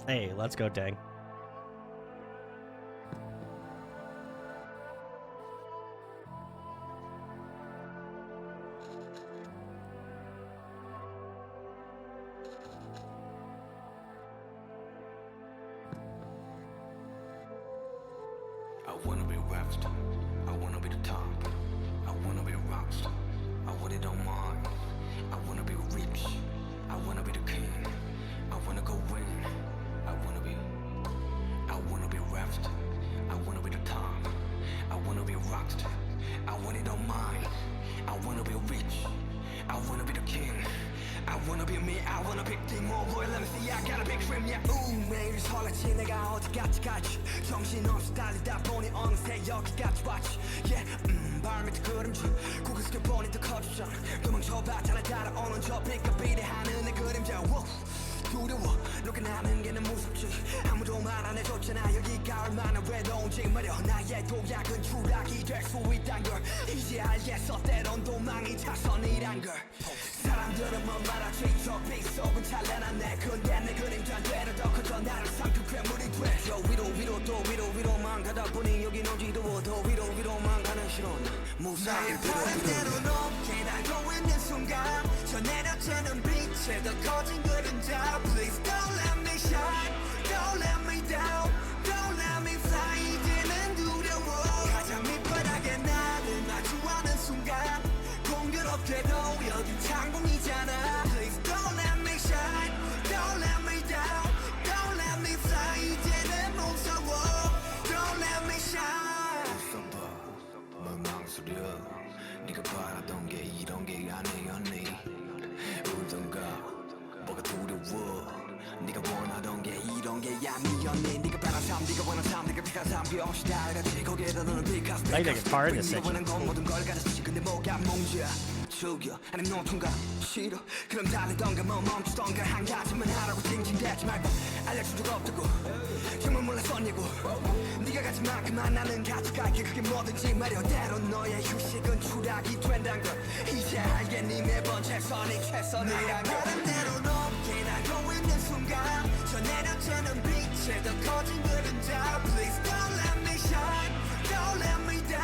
Hey, let's go, Dang. I wanna be rapped, I wanna be the top, I wanna be a rockstar, I want it on mine, I wanna be rich, I wanna be the king, I wanna go win, I wanna be rapped, I wanna be the top, I wanna be a rockstar, I want it on mine, I wanna be rich, I wanna be the king, I wanna be me, I wanna pick thing more boy, let me see, I got a big dream, yeah. 매일 설레지 내가 어디까지 갈지 정신없이 달리다 보니 어느새 여기까지 왔지 yeah. 발 밑에 그림자 고개 숙여 보니 더 커지잖아 도망쳐봤잖아 따라오는 저 빛과 비례하는 내 그림자 wow. 두려워 너가 나는 게 난 무섭지 아무도 말 안 해줬잖아 여기가 얼마나 외로운지 말여 나의 도약은 추락이 될 수 있단 걸 이제 알겠어 때론 도망이 차선이란 걸 사람들은 뭐 말하지 저 빛 속은 찬란한 내 근데 내 그림자 되려 더 커져 나를 삼킨 괴물이 돼저 위로 또 위로만 가다 보니 여긴 어디도 더 위로만 가는 실온 무사히 바람대로 높게 날고 있는 순간 저 내려치는 빛에 더 커진 그림자 Please don't let me shine Don't let me down Don't let me fly 이제는 두려워 가장 밑바닥에 나를 마주하는 순간 공교롭게도 여긴 창공이잖아 Please don't let me shine Don't let me down Don't let me fly 이제는 무서워 Don't let me shine 웃어봐 뭘 망설여 네가 바라던 게 이런 게 아니었니 울던가 뭐가 두려워 네가 원하던 게 이런 게 아니었니 네가 바란 삶 네가 원한 삶 네가 피한 삶 그 없이 다르지 거기에다 너는 비카스 I think it's part of this 네가 원한 건 section. 모든 걸 가졌지 근데 뭐가 문제야 죽여 아님 노통가 싫어 그럼 달리던가 뭐 멈추던가 한 가지만 하라고 징징대지 말고 알려준 적 없다고 정말 몰랐었냐고 네가 가진 만큼만 나는 가져갈게 그게 뭐든지 말여 때론 너의 휴식은 추락이 된단 걸 이제 알겠니 매번 최선이란 걸 바람대로 높게 날고 있는 순간 저 내려치는 빛에 더 커진 그림자 Please don't let me shine Don't let me down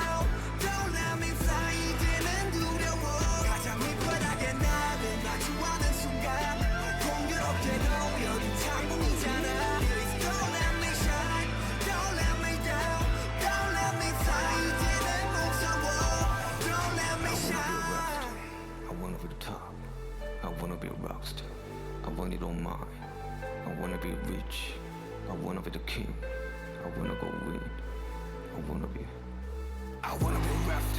be a rockstar. I want it on mine. I wanna be rich. I wanna be the king. I wanna go win. I wanna be left.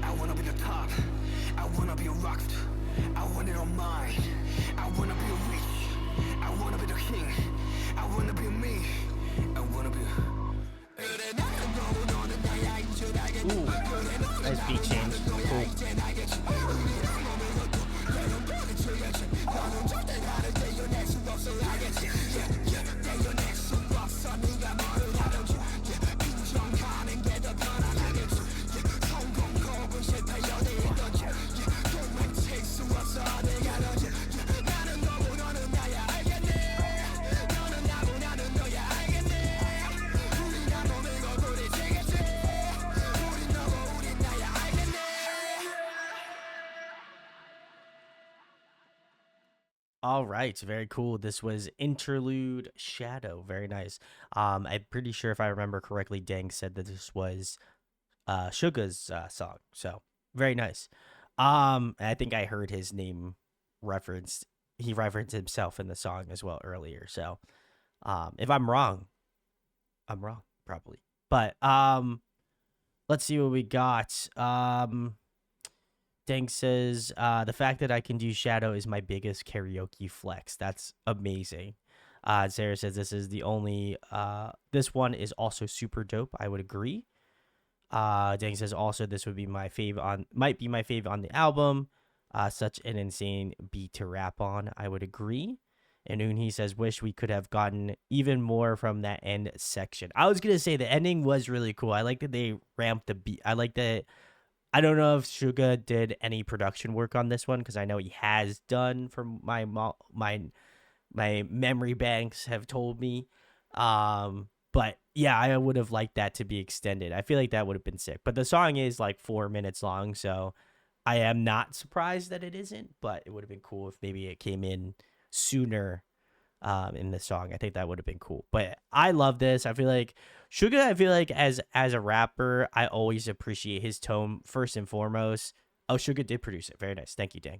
I wanna be the top. I wanna be a rockstar. I want it on mine. I wanna be rich. I wanna be the king. I wanna be me. I wanna be. Ooh, nice beat change. Cool. All right, very cool. This was Interlude Shadow. Very nice. I'm pretty sure if I remember correctly, Dang said that this was Suga's song. So very nice. I think I heard his name referenced. He referenced himself in the song as well earlier. So if I'm wrong, I'm wrong probably. But let's see what we got. Dang says, the fact that I can do Shadow is my biggest karaoke flex. That's amazing. Sarah says this is the only, this one is also super dope. I would agree. Dang says also this would be my fave on, might be my fave on the album. Such an insane beat to rap on. I would agree. And Unhi says, wish we could have gotten even more from that end section. I was going to say the ending was really cool. I like that they ramped the beat. I like that. I don't know if Suga did any production work on this one because I know he has done from my memory banks have told me. But yeah, I would have liked that to be extended. I feel like that would have been sick. But the song is like 4 minutes long, so I am not surprised that it isn't. But it would have been cool if maybe it came in sooner in the song. I think that would have been cool. But I love this. I feel like Suga, I feel like as a rapper, I always appreciate his tone first and foremost. Oh, Suga did produce it. Very nice. Thank you, Dang.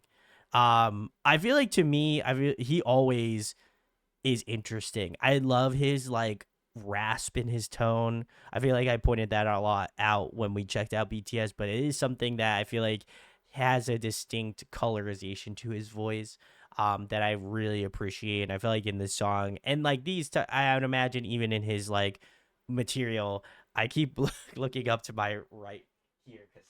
I feel like to me, he always is interesting. I love his like rasp in his tone. I feel like I pointed that a lot out when we checked out BTS, but it is something that I feel like has a distinct colorization to his voice that I really appreciate. And I feel like in this song and like I would imagine even in his like material, I keep looking up to my right here because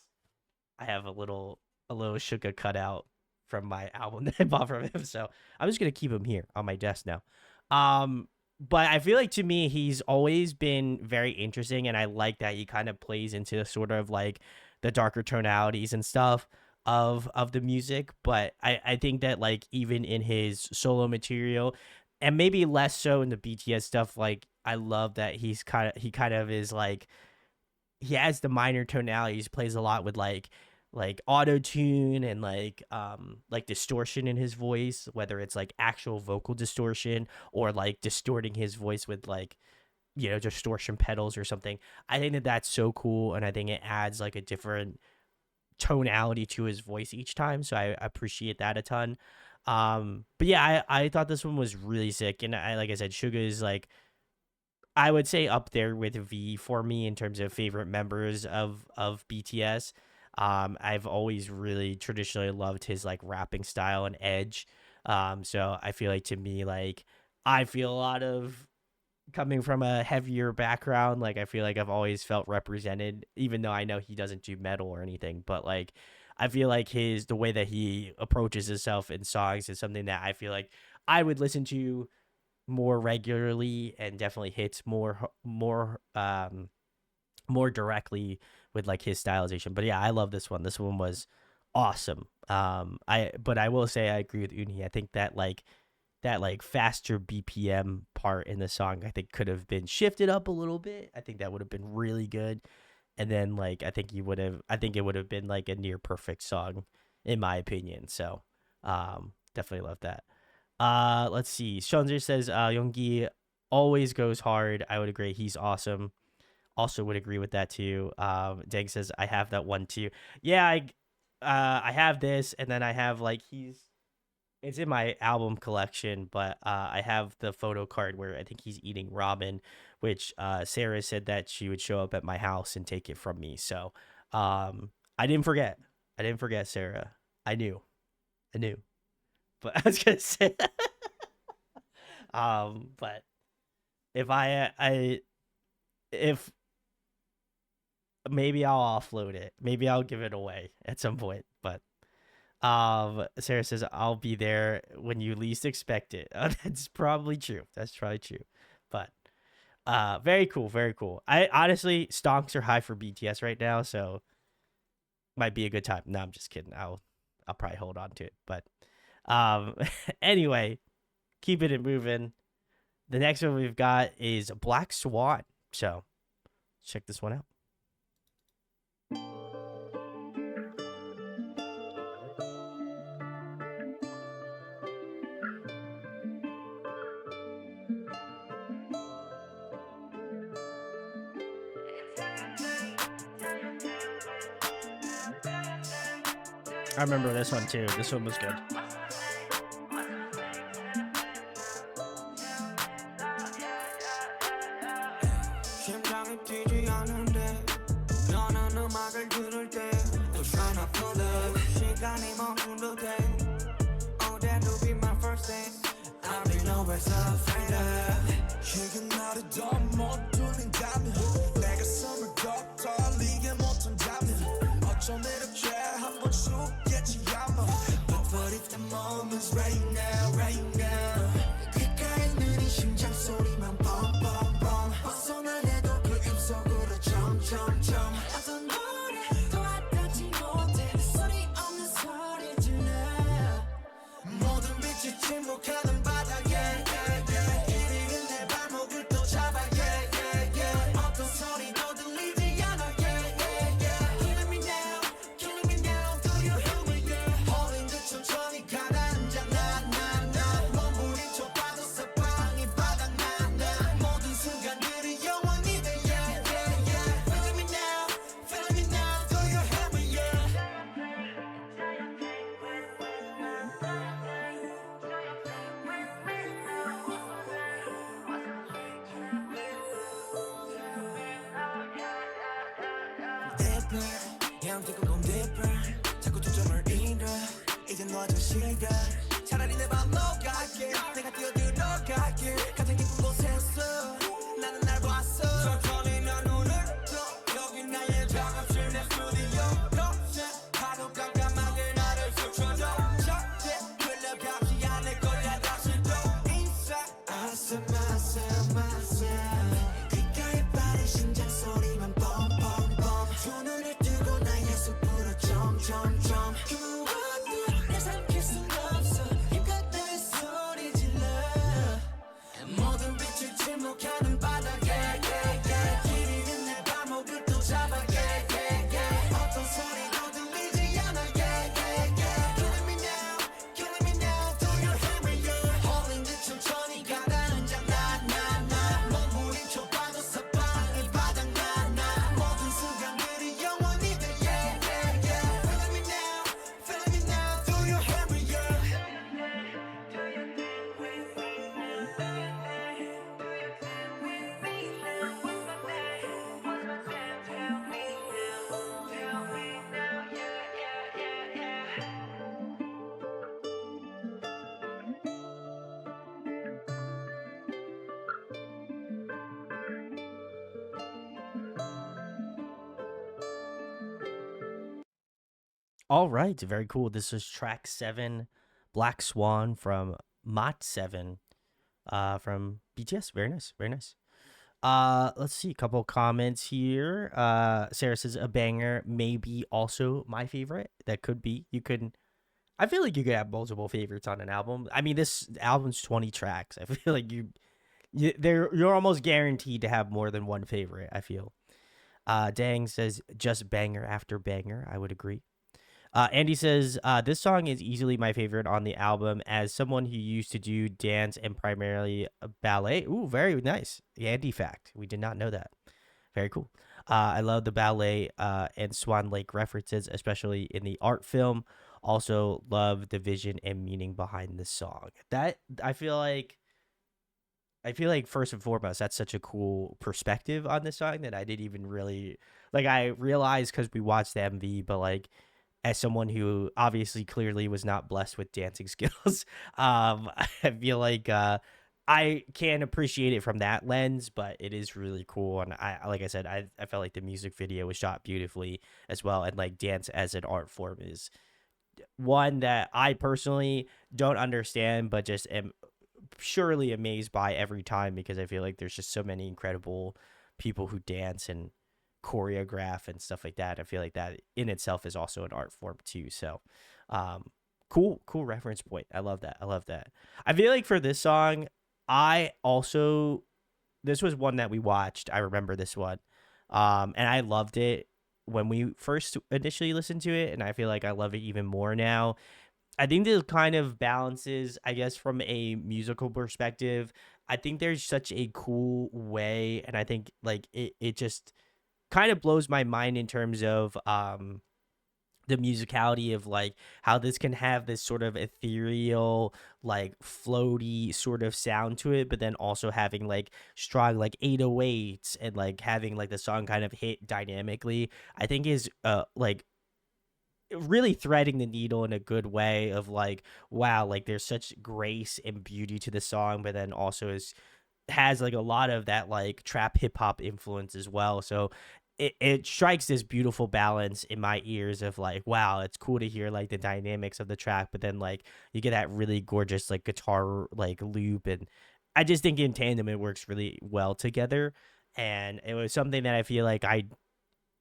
I have a little Suga cutout from my album that I bought from him. So I'm just gonna keep him here on my desk now. But I feel like to me he's always been very interesting, and I like that he kind of plays into sort of like the darker tonalities and stuff of the music. But I think that like even in his solo material, and maybe less so in the BTS stuff, like I love that he kind of is like he has the minor tonalities, plays a lot with like auto tune and like distortion in his voice, whether it's like actual vocal distortion or like distorting his voice with like distortion pedals or something. I think that that's so cool, and I think it adds like a different tonality to his voice each time, so I appreciate that a ton. But yeah, I thought this one was really sick, and I like I said, Suga is like I would say up there with V for me in terms of favorite members of BTS. I've always really traditionally loved his like rapping style and edge. So I feel like to me, like I feel a lot of coming from a heavier background. Like I feel like I've always felt represented, even though I know he doesn't do metal or anything. But like I feel like the way that he approaches himself in songs is something that I feel like I would listen to more regularly and definitely hits more directly with like his stylization. But yeah, I love this one. This one was awesome. But I will say I agree with Uni. I think that like faster BPM part in the song I think could have been shifted up a little bit. I think that would have been really good. And then like I think it would have been like a near perfect song in my opinion. So definitely love that. Let's see. Shonzer says Yoongi always goes hard. I would agree. He's awesome. Also would agree with that too. Dang says I have that one too. Yeah, I have this, and then I have like It's in my album collection, but I have the photo card where I think he's eating ramen, which Sarah said that she would show up at my house and take it from me. So I didn't forget. I didn't forget, Sarah. I knew. I knew. But I was gonna say, but if I if maybe I'll offload it. Maybe I'll give it away at some point. But Sarah says I'll be there when you least expect it. That's probably true. That's probably true. But very cool, very cool. I honestly stonks are high for BTS right now, so might be a good time. No, I'm just kidding. I'll probably hold on to it. But anyway, keeping it moving. The next one we've got is Black Swan. So check this one out. I remember this one too. This one was good. 심장이 뛰지 않는데 너는 음악을 들을 때또 tryna pull up 시간이 멈춘 듯해 Oh that will be my first dance I don't know where's the freedom 이게 나를 더 못 뚫린다면 내가 숨을 더 떨리게 못한다면 어쩜 이렇게 한번 죽겠지 아마 But what if the moment's right now right now 귓가에 있는 이 심장 소리만 뻥뻥뻥 벗어나려도 그 입속으로 점점점 어떤 노래도 와닿지 못해 소리 없는 소리 질러 모든 빛이 침묵하는 바닥에 이리는 내 발목을 또 잡아 어떤 소리도 들리지 않아 Killing me now killing me now do you hear me 홀린 듯 천천히 가라앉아 나 몸부림쳐 빠졌어 방이 바닥나 모든 순간들이 영원히 돼 Feeling me now do you hear me Different, yeah I'm thinking I'm different 자꾸 초점을 잃어 이제 놓아줄 시간 차라리 내 맘 녹아게 내가 뛰어들어가게 가장 깊은 곳에서 나는 날 봤어 천천히 난 눈을 떠 여기 나의 작업실 내 스튜디오 파도 깜깜하게 나를 스쳐줘 절대 끌려가지 않을 거야 다시 또 Inside 아슴아슴아슴 귓가에 빠른 심장 소리만 뻥뻥뻥 두 눈을 뜨고 나의 숲으로 점점점 그 무엇도 내 삼킬 순 없어 힘껏 내 소리 질러 모든 빛을 침묵하는 바닥에 길이는 내 발목을 또 잡아 어떤 소리도 들리지 않아 Killing me now do you hear me 홀린 듯 천천히 가라앉아 나 몸부림쳐 빠졌어 방이 바닥나 모든 순간들이 영원히 돼 Feeling me now do you hear me All right, very cool. This is track 7, Black Swan from Mot 7, from BTS. Very nice, very nice. Let's see a couple comments here. Sarah says a banger, maybe also my favorite. That could be. You could. I feel like you could have multiple favorites on an album. I mean, this album's 20 tracks. I feel like you're almost guaranteed to have more than one favorite. I feel. Dang says just banger after banger. I would agree. Andy says, this song is easily my favorite on the album as someone who used to do dance and primarily ballet. Ooh, very nice. Andy fact. We did not know that. Very cool. I love the ballet and Swan Lake references, especially in the art film. Also love the vision and meaning behind the song. That I feel like first and foremost, that's such a cool perspective on the song that I didn't even really like. I realized because we watched the MV, but like as someone who obviously clearly was not blessed with dancing skills, I feel like I can appreciate it from that lens, but it is really cool. And like I said, I felt like the music video was shot beautifully as well. And like dance as an art form is one that I personally don't understand, but just am surely amazed by every time because I feel like there's just so many incredible people who dance and choreograph and stuff like that. I feel like that in itself is also an art form too. So, cool reference point. I love that. I love that. I feel like for this song, I also this was one that we watched. I remember this one, and I loved it when we first initially listened to it, and I feel like I love it even more now. I think this kind of balances, I guess, from a musical perspective. I think there's such a cool way, and I think like it just kind of blows my mind in terms of the musicality of like how this can have this sort of ethereal, like floaty sort of sound to it, but then also having like strong like 808s and like having like the song kind of hit dynamically. I think is like really threading the needle in a good way of like wow, like there's such grace and beauty to the song, but then also is has like a lot of that like trap hip hop influence as well. So it strikes this beautiful balance in my ears of like wow, it's cool to hear like the dynamics of the track, but then like you get that really gorgeous like guitar like loop, and I just think in tandem it works really well together. And it was something that I feel like I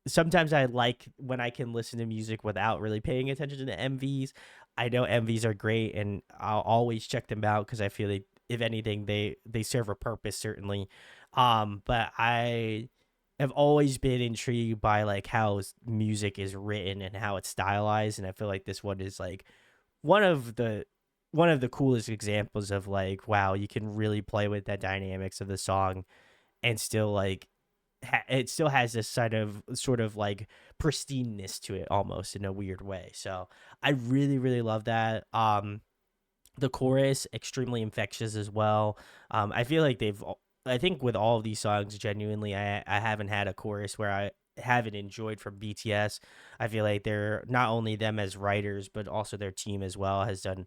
sometimes I like when I can listen to music without really paying attention to the MVs. I know MVs are great, and I'll always check them out because I feel like if anything, they serve a purpose certainly. But I have always been intrigued by like how music is written and how it's stylized, and I feel like this one is like one of the one of the coolest examples of like wow, you can really play with that dynamics of the song and still like it still has this sort of like pristineness to it almost in a weird way. So I really love that. The chorus extremely infectious as well. I feel like I think with all of these songs, genuinely, I haven't had a chorus where I haven't enjoyed from BTS. I feel like they're not only them as writers, but also their team as well has done,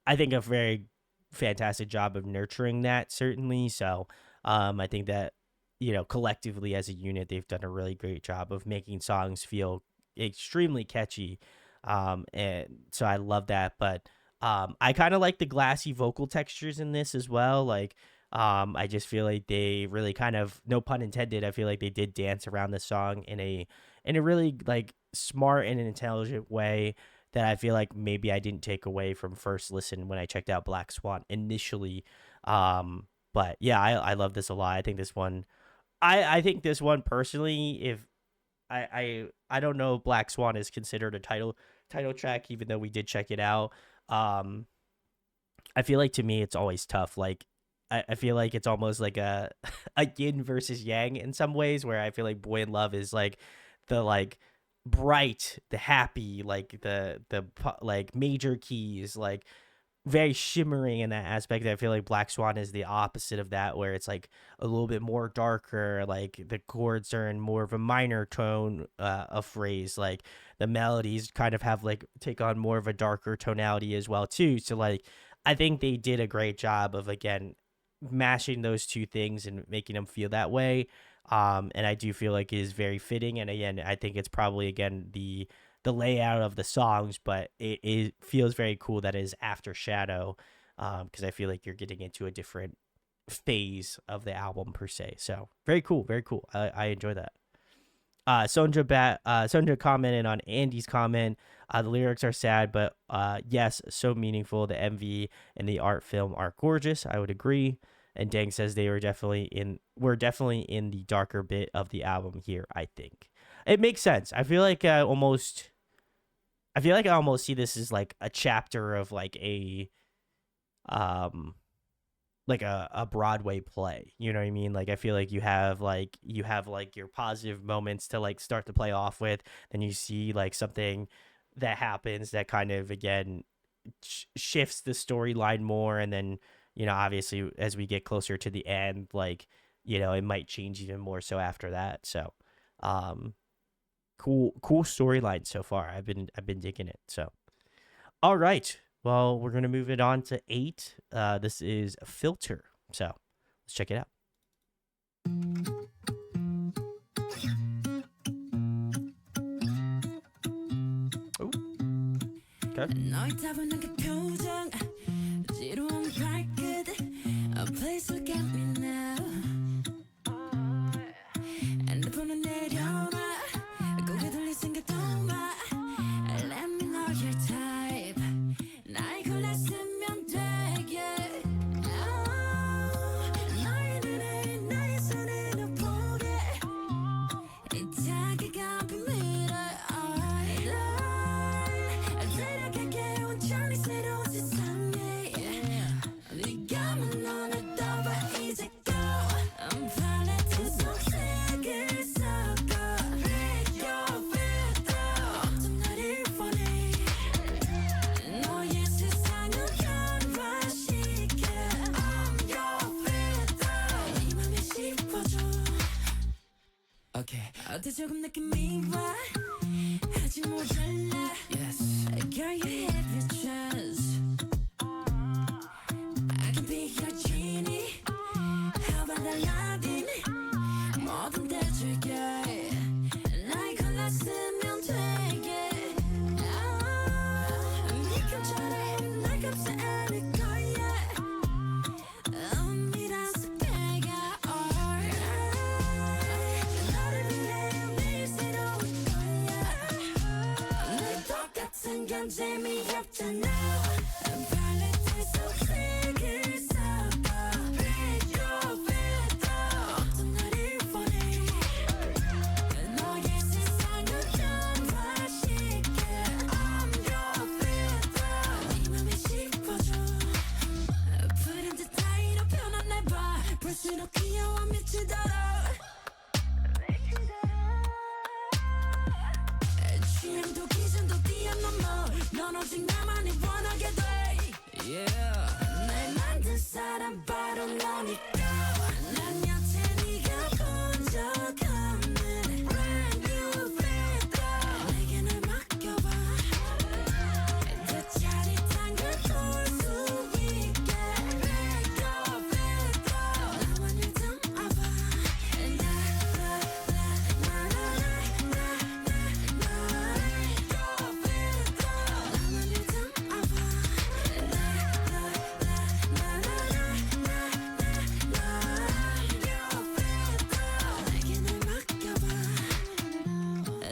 I think, a very fantastic job of nurturing that certainly. So, I think that collectively as a unit, they've done a really great job of making songs feel extremely catchy. And so I love that. But I kind of like the glassy vocal textures in this as well. Like, I just feel like they really kind of, no pun intended, I feel like they did dance around the song in a really like smart and an intelligent way that I feel like maybe I didn't take away from first listen when I checked out Black Swan initially. But yeah, I love this a lot. I think this one, I think this one personally, if I don't know if Black Swan is considered a title track, even though we did check it out. Um, I feel like to me it's always tough. Like I feel like it's almost like a a yin versus yang in some ways, where I feel like Boy in Love is like the like bright, the happy, like like major keys, like very shimmering in that aspect. I feel like Black Swan is the opposite of that, where it's like a little bit more darker, like the chords are in more of a minor tone of phrase, like the melodies kind of have like take on more of a darker tonality as well too. So like I think they did a great job of again mashing those two things and making them feel that way. And I do feel like it is very fitting, and again I think it's probably again the layout of the songs, but it feels very cool that it is after Shadow, because I feel like you're getting into a different phase of the album per se. So very cool, very cool. I enjoy that. Sonja commented on Andy's comment. The lyrics are sad, but yes, so meaningful. The MV and the art film are gorgeous. I would agree. And Dang says we're definitely in the darker bit of the album here. I think it makes sense. I feel like I almost see this as like a chapter of like a like a Broadway play. You know what I mean? Like I feel like you have like your positive moments to like start to play off with, then you see like something that happens that kind of again shifts the storyline more, and then obviously as we get closer to the end, like it might change even more so after that. So um cool storyline so far. I've been digging it. So all right, well, we're gonna move it on to 8. This is Filter, so let's check it out. Oh, okay. 너의 따분하게 표정 지루한 발끝 Please look at me now 핸드폰은 내려놔 고개 돌릴 생각도 마 Let me know your type 날 골랐으면 돼 yeah. 너의 눈에 나의 손에 너 보게 이 자기가 비밀을 데려갈게 온전히 새로운 세상에 네가 만 너를 떠봐 이제 go I'm 팔레트 속색을 섞어 Pick your filter 어떤 나를 원해 너의 세상을 변화시켜 I'm your filter 네 맘에 씹어줘 Okay. 어때 조금 느낌이 와 아직 모자라 Yes Girl you have your chance I can be your genie How about Aladdin 뭐든 대줄게 날 골랐으면 되게 네 감처럼 날 감싸 안을 거야 미라서 배가 너를 위해 매일 새로울 거야 늘 똑같은 건 재미없잖아 팔레트 속색을 섞어 Pick your filter 어떤 나를 원해 너의 세상을 변화시켜 I'm your filter 네 맘에 씹어줘 푸른 듯 따위로 편안해봐 볼수록 귀여워 미치도록 취향도 기준도 뛰어넘어 넌 오직 나만이 원하게 돼 yeah. 날 만든 사람 바로 너니까 난 여태 네가 본 적 없는 brand new filter 내게 날 맡겨봐 더 짜릿한 걸 볼 수 있게 Pick your filter 나만을 담아봐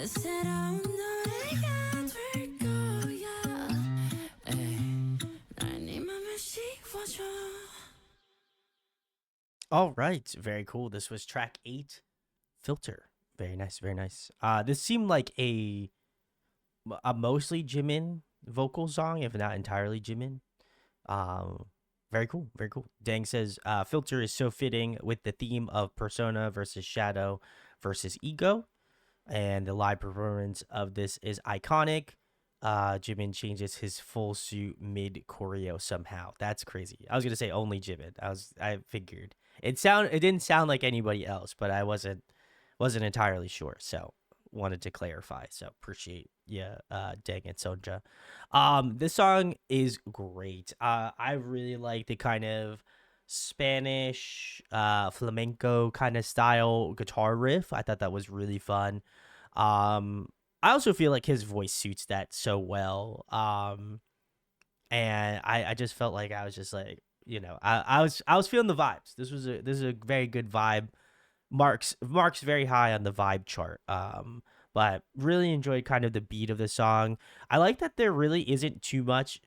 새로운 노래가 될 거야 날 네 맘에 씹어줘 All right, very cool. This was track 8, Filter. Very nice, very nice. This seemed like a mostly Jimin vocal song, if not entirely Jimin. Very cool, very cool. Dang says, Filter is so fitting with the theme of Persona versus Shadow versus Ego, and the live performance of this is iconic. Jimin changes his full suit mid choreo somehow. That's crazy. I was gonna say only Jimin. I figured it didn't sound like anybody else, but I wasn't entirely sure. So wanted to clarify. So appreciate dang it, Sonja. This song is great. I really like the kind of Spanish flamenco kind of style guitar riff. I thought that was really fun. I also feel like his voice suits that so well. And I just felt like I was just like, I was feeling the vibes. This is a very good vibe. Mark's very high on the vibe chart. But really enjoyed kind of the beat of the song. I like that there really isn't too much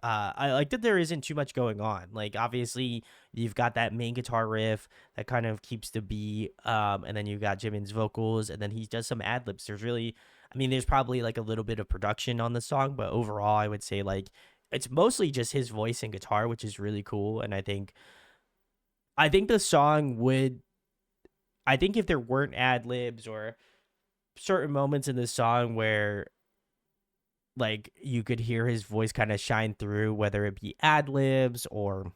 I like that there isn't too much going on. Like obviously you've got that main guitar riff that kind of keeps the beat, and then you've got Jimin's vocals, and then he does some ad libs. There's probably like a little bit of production on the song, but overall I would say like it's mostly just his voice and guitar, which is really cool. And I think the song would, I think if there weren't ad libs or certain moments in the song where like you could hear his voice kind of shine through, whether it be ad libs or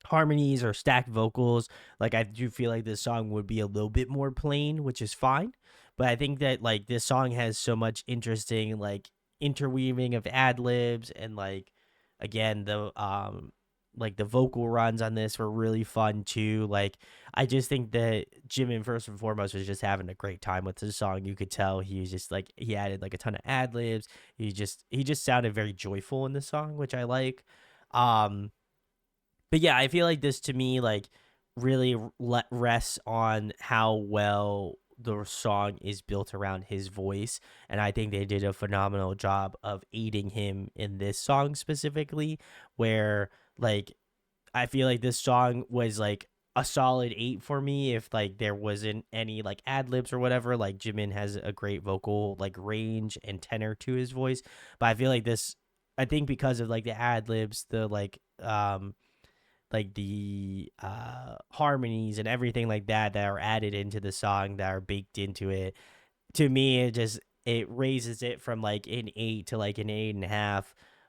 harmonies or stacked vocals, like I do feel like this song would be a little bit more plain, which is fine. But I think that like this song has so much interesting like interweaving of ad libs, and like again the vocal runs on this were really fun too. Like I just think that Jimin first and foremost was just having a great time with this song. You could tell he was just like he added like a ton of ad libs. He just sounded very joyful in the song, which I like. Um but yeah, I feel like this to me like really rests on how well the song is built around his voice, and I think they did a phenomenal job of aiding him in this song specifically, where like I feel like this song was like a solid 8 for me if like there wasn't any like ad libs or whatever. Like Jimin has a great vocal like range and tenor to his voice, but I feel like this, I think because of like the ad libs, the like the harmonies and everything like that are added into the song, that are baked into it, to me it raises it from like an 8 to like an 8.5,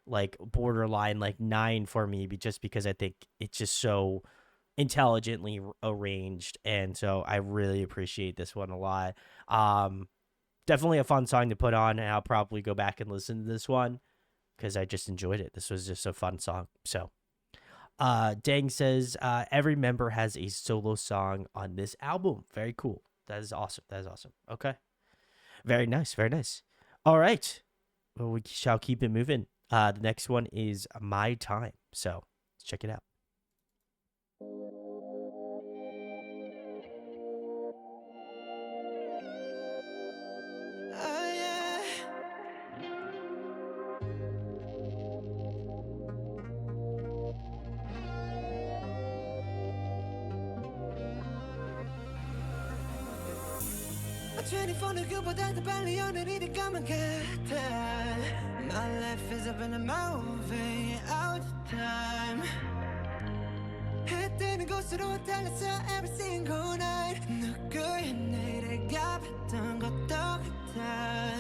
like borderline like 9 for me, just because I think it's just so intelligently arranged, and so I really appreciate this one a lot. Definitely a fun song to put on, and I'll probably go back and listen to this one because I just enjoyed it. This was just a fun song. So Dang says every member has a solo song on this album. Very cool. That is awesome. That is awesome. Okay. Very nice. Very nice. All right. Well, we shall keep it moving. The next one is My Time. So let's check it out. My life is up in a movie all the time. 해뜨는 곳으로 달렸어 every single night. 누구의 내가 봤던 것도 같아.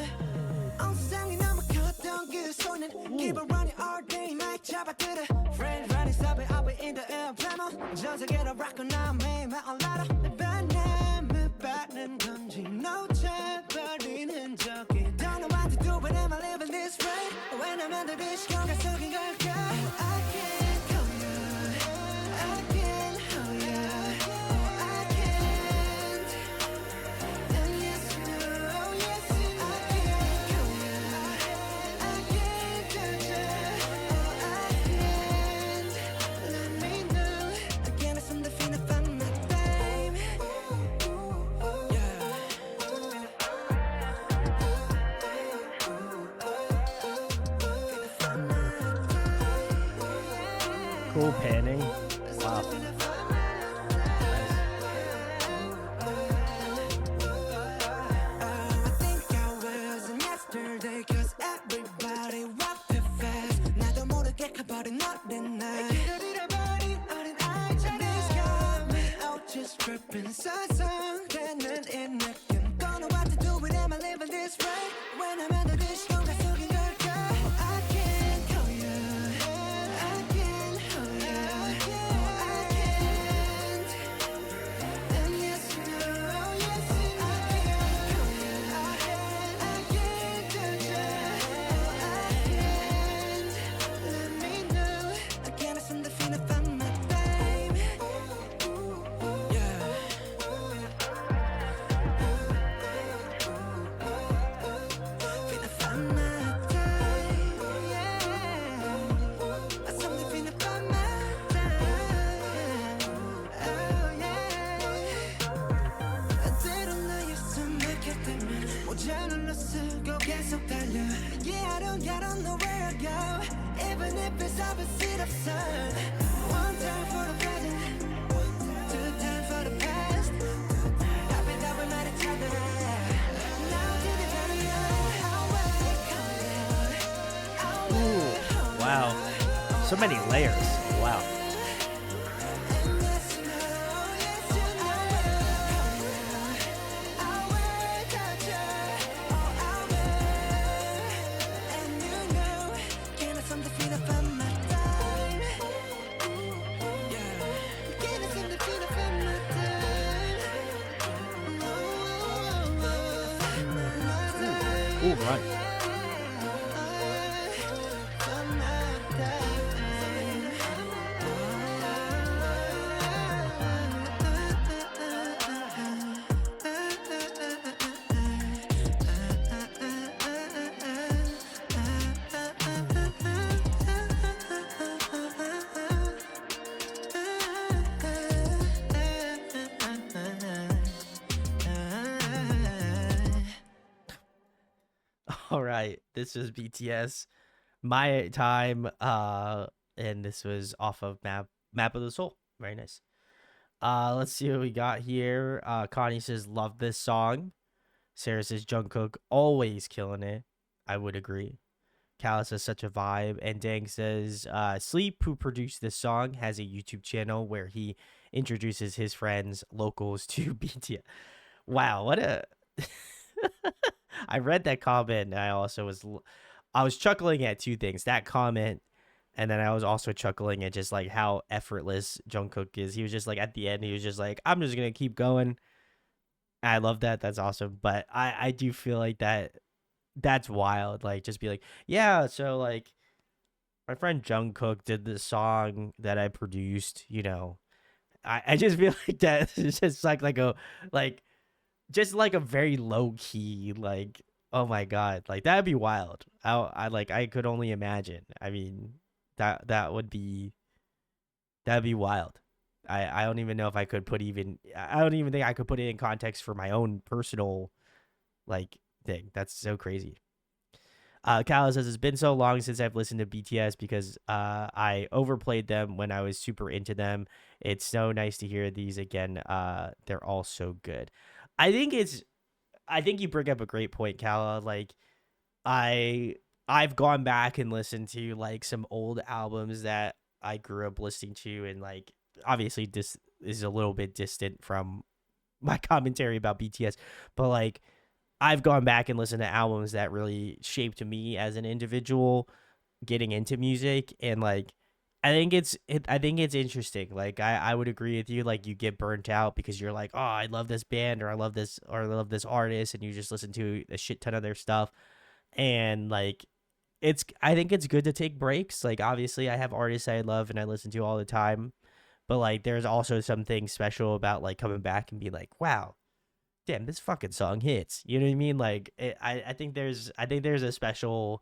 온 세상이 너무 컸던 그 손은 keep on running all day night 잡아들어. Friends running stop it, I'll be in the air plamo. 전 세계로 rock on now 매일매일 올라라. 내 바람을 받는 건지 놓쳐버린 흔적이. Don't know what to do but am I living this way? When I'm under this 시간가 속인 걸까? I can't go you. I can't hold you. Oh I can't. And yes you do. Oh yes you do. I can't go you. I can't judge you. Oh I can't. Let me know. Again it's on the feeling of my time. Cool panning. Wow. I think I was in yesterday cause everybody walked too fast 나도 모르게 가버린 어린 날 길을 잃어버린 어린 아이처럼 This got me out just tripping 서성되는 이 느낌 Don't know what to do with am I living this way When I'm under this 공간 속인 걸까 I can't call you I can't hold you Oh I can't And yes you do Oh yes you do I can't call you I can't judge you Oh I can't Let me know Again it's on the feeling of my time Yeah Feeling of my time Yeah I suddenly feeling of my time Oh yeah 때론 나의 숨 막혔다면 모자를 쓰고 계속 달려 Yeah I don't know where I go Even if it's opposite of sun One time for the present Two time for the past I've been down with each other Now to the very end How I call you How I hold Wow. So many layers. Wow. Ooh, run. All right. This was BTS. My time. And this was off of Map of the Soul. Very nice. Let's see what we got here. Connie says, love this song. Sarah says, Jungkook always killing it. I would agree. Callus says, such a vibe. And Dang says, Sleep, who produced this song, has a YouTube channel where he introduces his friends, locals, to BTS. Wow, what a... I read that comment, and I was chuckling at two things. That comment, and then I was also chuckling at just like how effortless Jungkook is. He was just like, at the end, he was just like, I'm just gonna keep going. I love that. That's awesome. But I do feel like that's wild. Like, just be like, yeah, so like my friend Jungkook did this song that I produced, you know. I just feel like that is just like just like a very low key, like, oh my god, like that'd be wild. I could only imagine. I mean, that'd be wild. I don't even know if I could I don't even think I could put it in context for my own personal like thing. That's so crazy. Kala says, it's been so long since I've listened to BTS because I overplayed them when I was super into them. It's so nice to hear these again. They're all so good. I think you bring up a great point, Kala. Like, I've gone back and listened to like some old albums that I grew up listening to, and like obviously this is a little bit distant from my commentary about BTS, but like I've gone back and listened to albums that really shaped me as an individual getting into music, and like I think it's interesting. Like I would agree with you, like you get burnt out because you're like, oh, I love this band, or I love this artist, and you just listen to a shit ton of their stuff. And like I think it's good to take breaks. Like obviously I have artists I love and I listen to all the time, but like there's also something special about like coming back and being like, wow, damn, this fucking song hits. You know what I mean? Like I think there's a special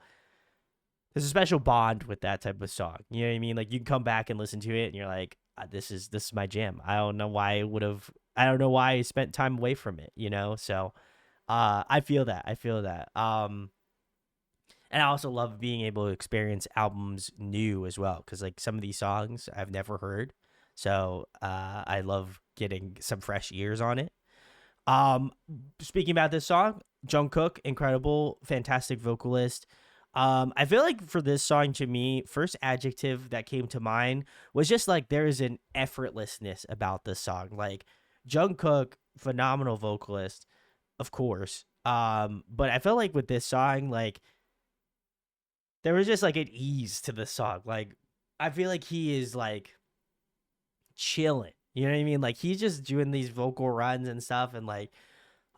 bond with that type of song. You know what I mean? Like you can come back and listen to it and you're like, this is my jam. I don't know why I spent time away from it, you know? So I feel that. And I also love being able to experience albums new as well, because like some of these songs I've never heard. So I love getting some fresh ears on it. Um, Speaking about this song, Jungkook, incredible, fantastic vocalist. I feel like for this song, to me, first adjective that came to mind was just like there is an effortlessness about this song. Like Jungkook, phenomenal vocalist, of course. But I felt like with this song, like there was just like an ease to the song. Like I feel like he is like chilling. You know what I mean? Like he's just doing these vocal runs and stuff, and like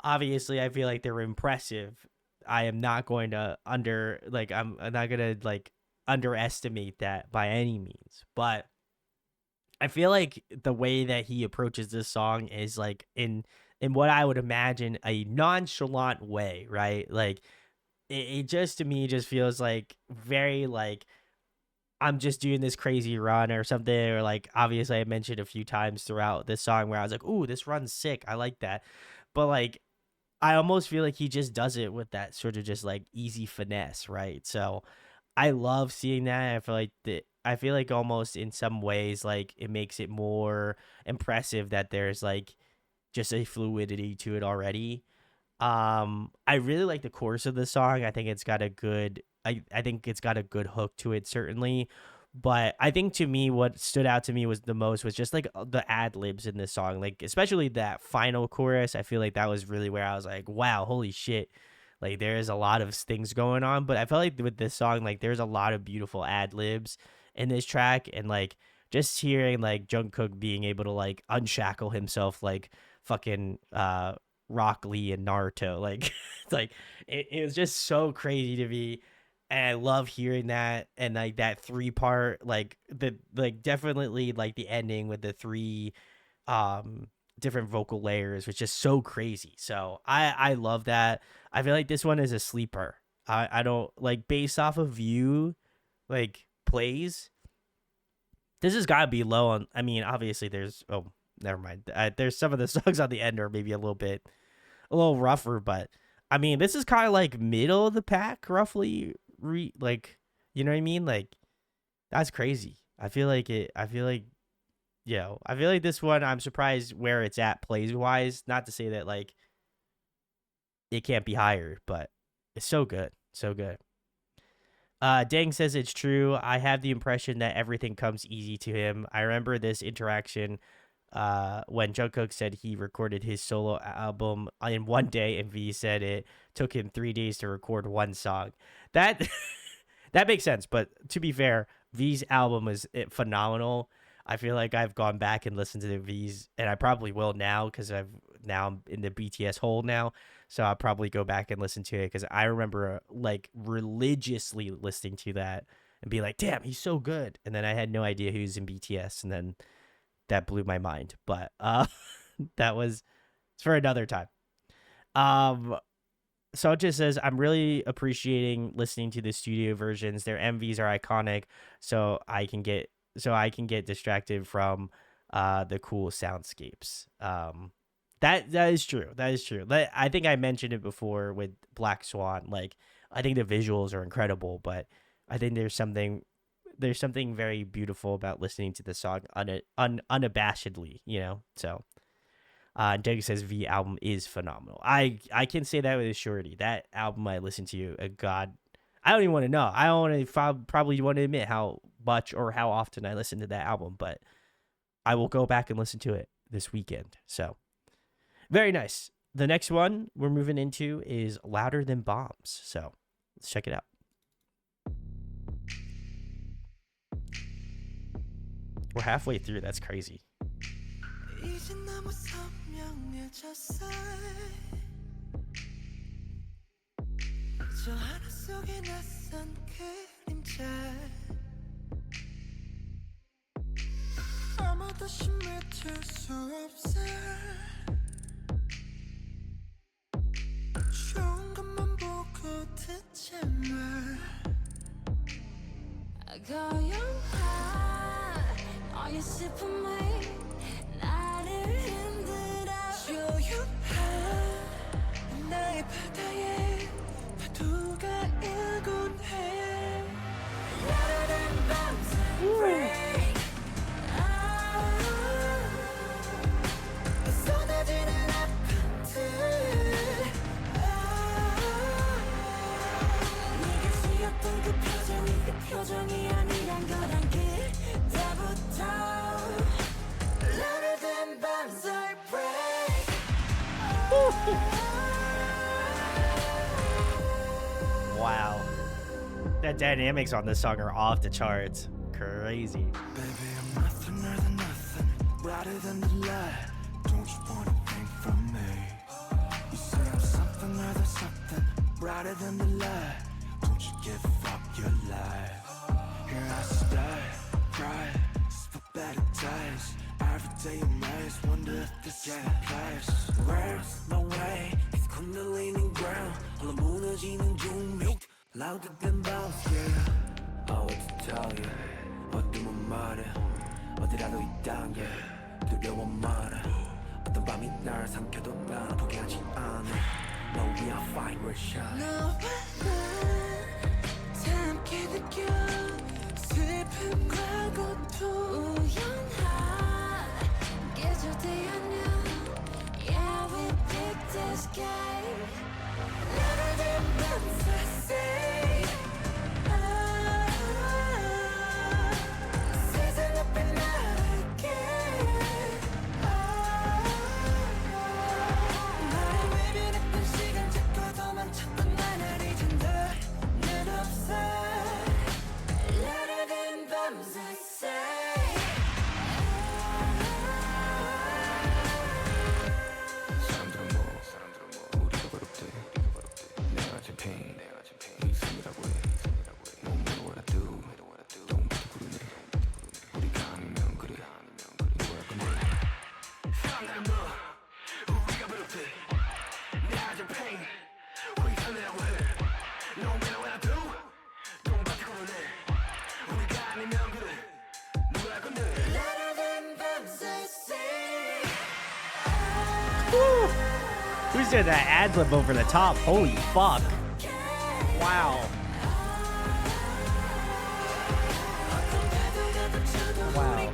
obviously I feel like they're impressive. I am not going to I'm not gonna like underestimate that by any means. But I feel like the way that he approaches this song is like in what I would imagine a nonchalant way, right? Like it just to me just feels like very like I'm just doing this crazy run or something, or like obviously I mentioned a few times throughout this song where I was like, "Ooh, this run's sick. I like that." But like I almost feel like he just does it with that sort of just like easy finesse, right? So I love seeing that. I feel like almost in some ways like it makes it more impressive that there's like just a fluidity to it already. I really like the chorus of the song. I think it's got a good I think it's got a good hook to it, certainly. But I think to me, what stood out to me was the most was just like the ad libs in this song, like especially that final chorus. I feel like that was really where I was like, wow, holy shit. Like there's a lot of things going on, but I felt like with this song, like there's a lot of beautiful ad libs in this track, and like just hearing like Jungkook being able to like unshackle himself, like fucking Rock Lee and Naruto, like it's like it was just so crazy to me, and I love hearing that, and like that 3 part, like the like definitely like the ending with the 3 different vocal layers was just so crazy. So I love that. I feel like this one is a sleeper. I don't like, based off of View like plays, this has got to be low on. I mean, obviously there's, oh, never mind. There's some of the songs on the end are maybe a little rougher, but I mean, this is kind of like middle of the pack roughly. Like, you know what I mean? Like, that's crazy. I feel like I feel like this one, I'm surprised where it's at plays wise. Not to say that like it can't be higher, but it's so good. So good. Dang says it's true. I have the impression that everything comes easy to him. I remember this interaction when Jungkook said he recorded his solo album in one day, and V said it took him 3 days to record one song. That that makes sense, but to be fair, V's album is phenomenal. I feel like I've gone back and listened to the V's, and I probably will now because I'm in the BTS hole now. So I'll probably go back and listen to it because I remember like religiously listening to that and be like, damn, he's so good. And then I had no idea he was in BTS, and then that blew my mind. But that was, it's for another time. So it just says, I'm really appreciating listening to the studio versions. Their MVs are iconic, so I can get distracted from the cool soundscapes. That is true. That is true. I think I mentioned it before with Black Swan. Like, I think the visuals are incredible, but I think there's something very beautiful about listening to the song unabashedly, you know. So Doug says V album is phenomenal. I can say that with a surety. That album I listened to, God, I don't even want to know. I don't want to probably want to admit how much or how often I listen to that album, but I will go back and listen to it this weekend. So very nice. The next one we're moving into is Louder Than Bombs. So let's check it out. We're halfway through. That's crazy. 이젠 너무 선명해졌어. 저 하늘 속에 낯선 그림자. 아무도 심해질 수 없어. 좋은 것만 보고 듣지마. 고요한 너의 슬픔이 나를 흔들어. 조용한 나의 바다에 파도가 일곤 해. Louder than bombs break. 쏟아지는 아픔들. 네가 지었던 그 표정이 아니란 걸 알게 때부터. Louder than bombs I break. Wow. The dynamics on this song are off the charts. Crazy. Baby, I'm nothing other than nothing, brighter than the light. Don't you want a thing from me? You say I'm something other something, brighter than the light. Don't you give up your life? Here I stay, cry, for better days. Every day your minds wonder if this is my place. Where's my way? It's 흔들리는 ground, 홀로 무너지는 중력. Louder than bombs, yeah. Oh, what to tell you? 어둠은 말해, 어디라도 이 땅에 두려워 말해. 어떤 밤이 날 삼켜도 난 포기하지 않아. No, we are fine, we're shine. 너와 나 함께 느껴 슬픔과 고통. 우연한 계절대 아니야. Yeah, we pick the sky. Louder than bombs I say. Who's doing that ad lib over the top? Holy fuck. Wow. Wow.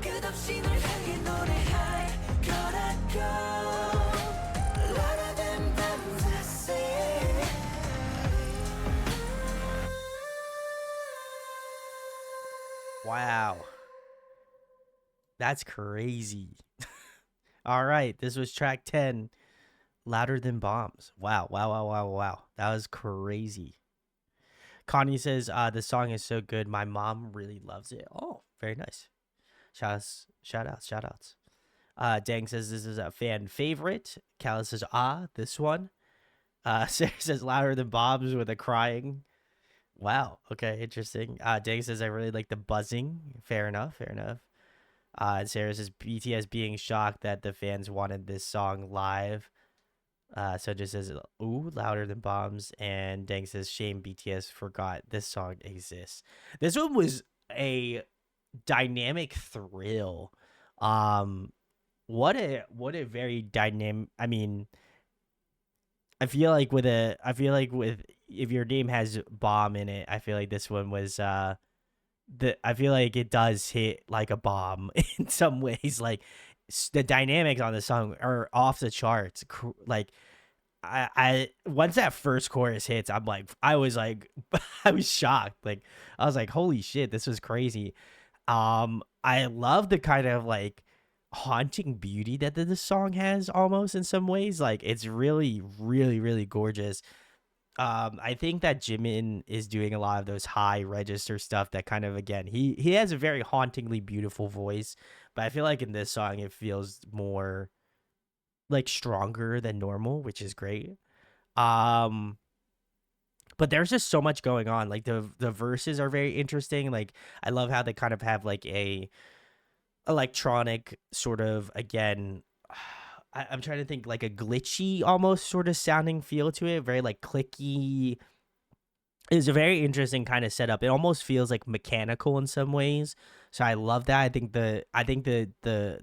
Wow. That's crazy. All right. This was track 10, Louder Than Bombs. Wow. Wow. Wow. Wow. Wow. That was crazy. Connie says, the song is so good. My mom really loves it. Oh, very nice. Shout outs. Dang says this is a fan favorite. Callus says, this one. Sarah says louder than Bob's with a crying. Wow. Okay, interesting. Dang says I really like the buzzing. Fair enough. And Sarah says BTS being shocked that the fans wanted this song live. So just says ooh louder than bombs. And Dang says shame BTS forgot this song exists. This one was a dynamic thrill. What a very dynamic. I mean, I feel like with if your name has bomb in it, I feel like this one was I feel like it does hit like a bomb in some ways. Like the dynamics on the song are off the charts. Like I once that first chorus hits, I was shocked. Like I was like, holy shit, this was crazy. I love the kind of like haunting beauty that the song has almost in some ways. Like it's really, really, really gorgeous. I think that Jimin is doing a lot of those high register stuff that kind of, again, he has a very hauntingly beautiful voice, but I feel like in this song it feels more like stronger than normal, which is great. But there's just so much going on. Like the verses are very interesting. Like I love how they kind of have like a electronic sort of, again, I'm trying to think, like a glitchy almost sort of sounding feel to it, very like clicky. It's a very interesting kind of setup. It almost feels like mechanical in some ways. So I love that. I think the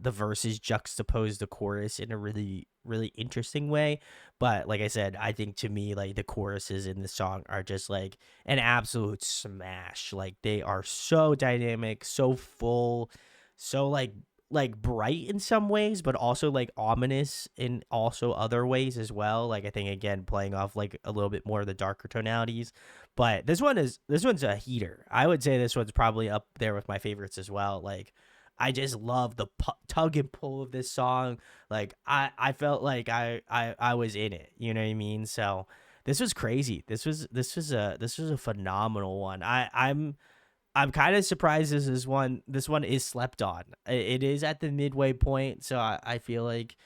verses juxtapose the chorus in a really, really interesting way. But like I said, I think to me, like the choruses in the song are just like an absolute smash. Like they are so dynamic, so full, so like bright in some ways, but also like ominous in also other ways as well. Like I think, again, playing off like a little bit more of the darker tonalities. But this one's a heater. I would say this one's probably up there with my favorites as well. Like I just love the tug and pull of this song. Like I felt like I was in it. You know what I mean? So this was crazy. This was a phenomenal one. I'm kind of surprised this one is slept on. It is at the midway point, so I feel like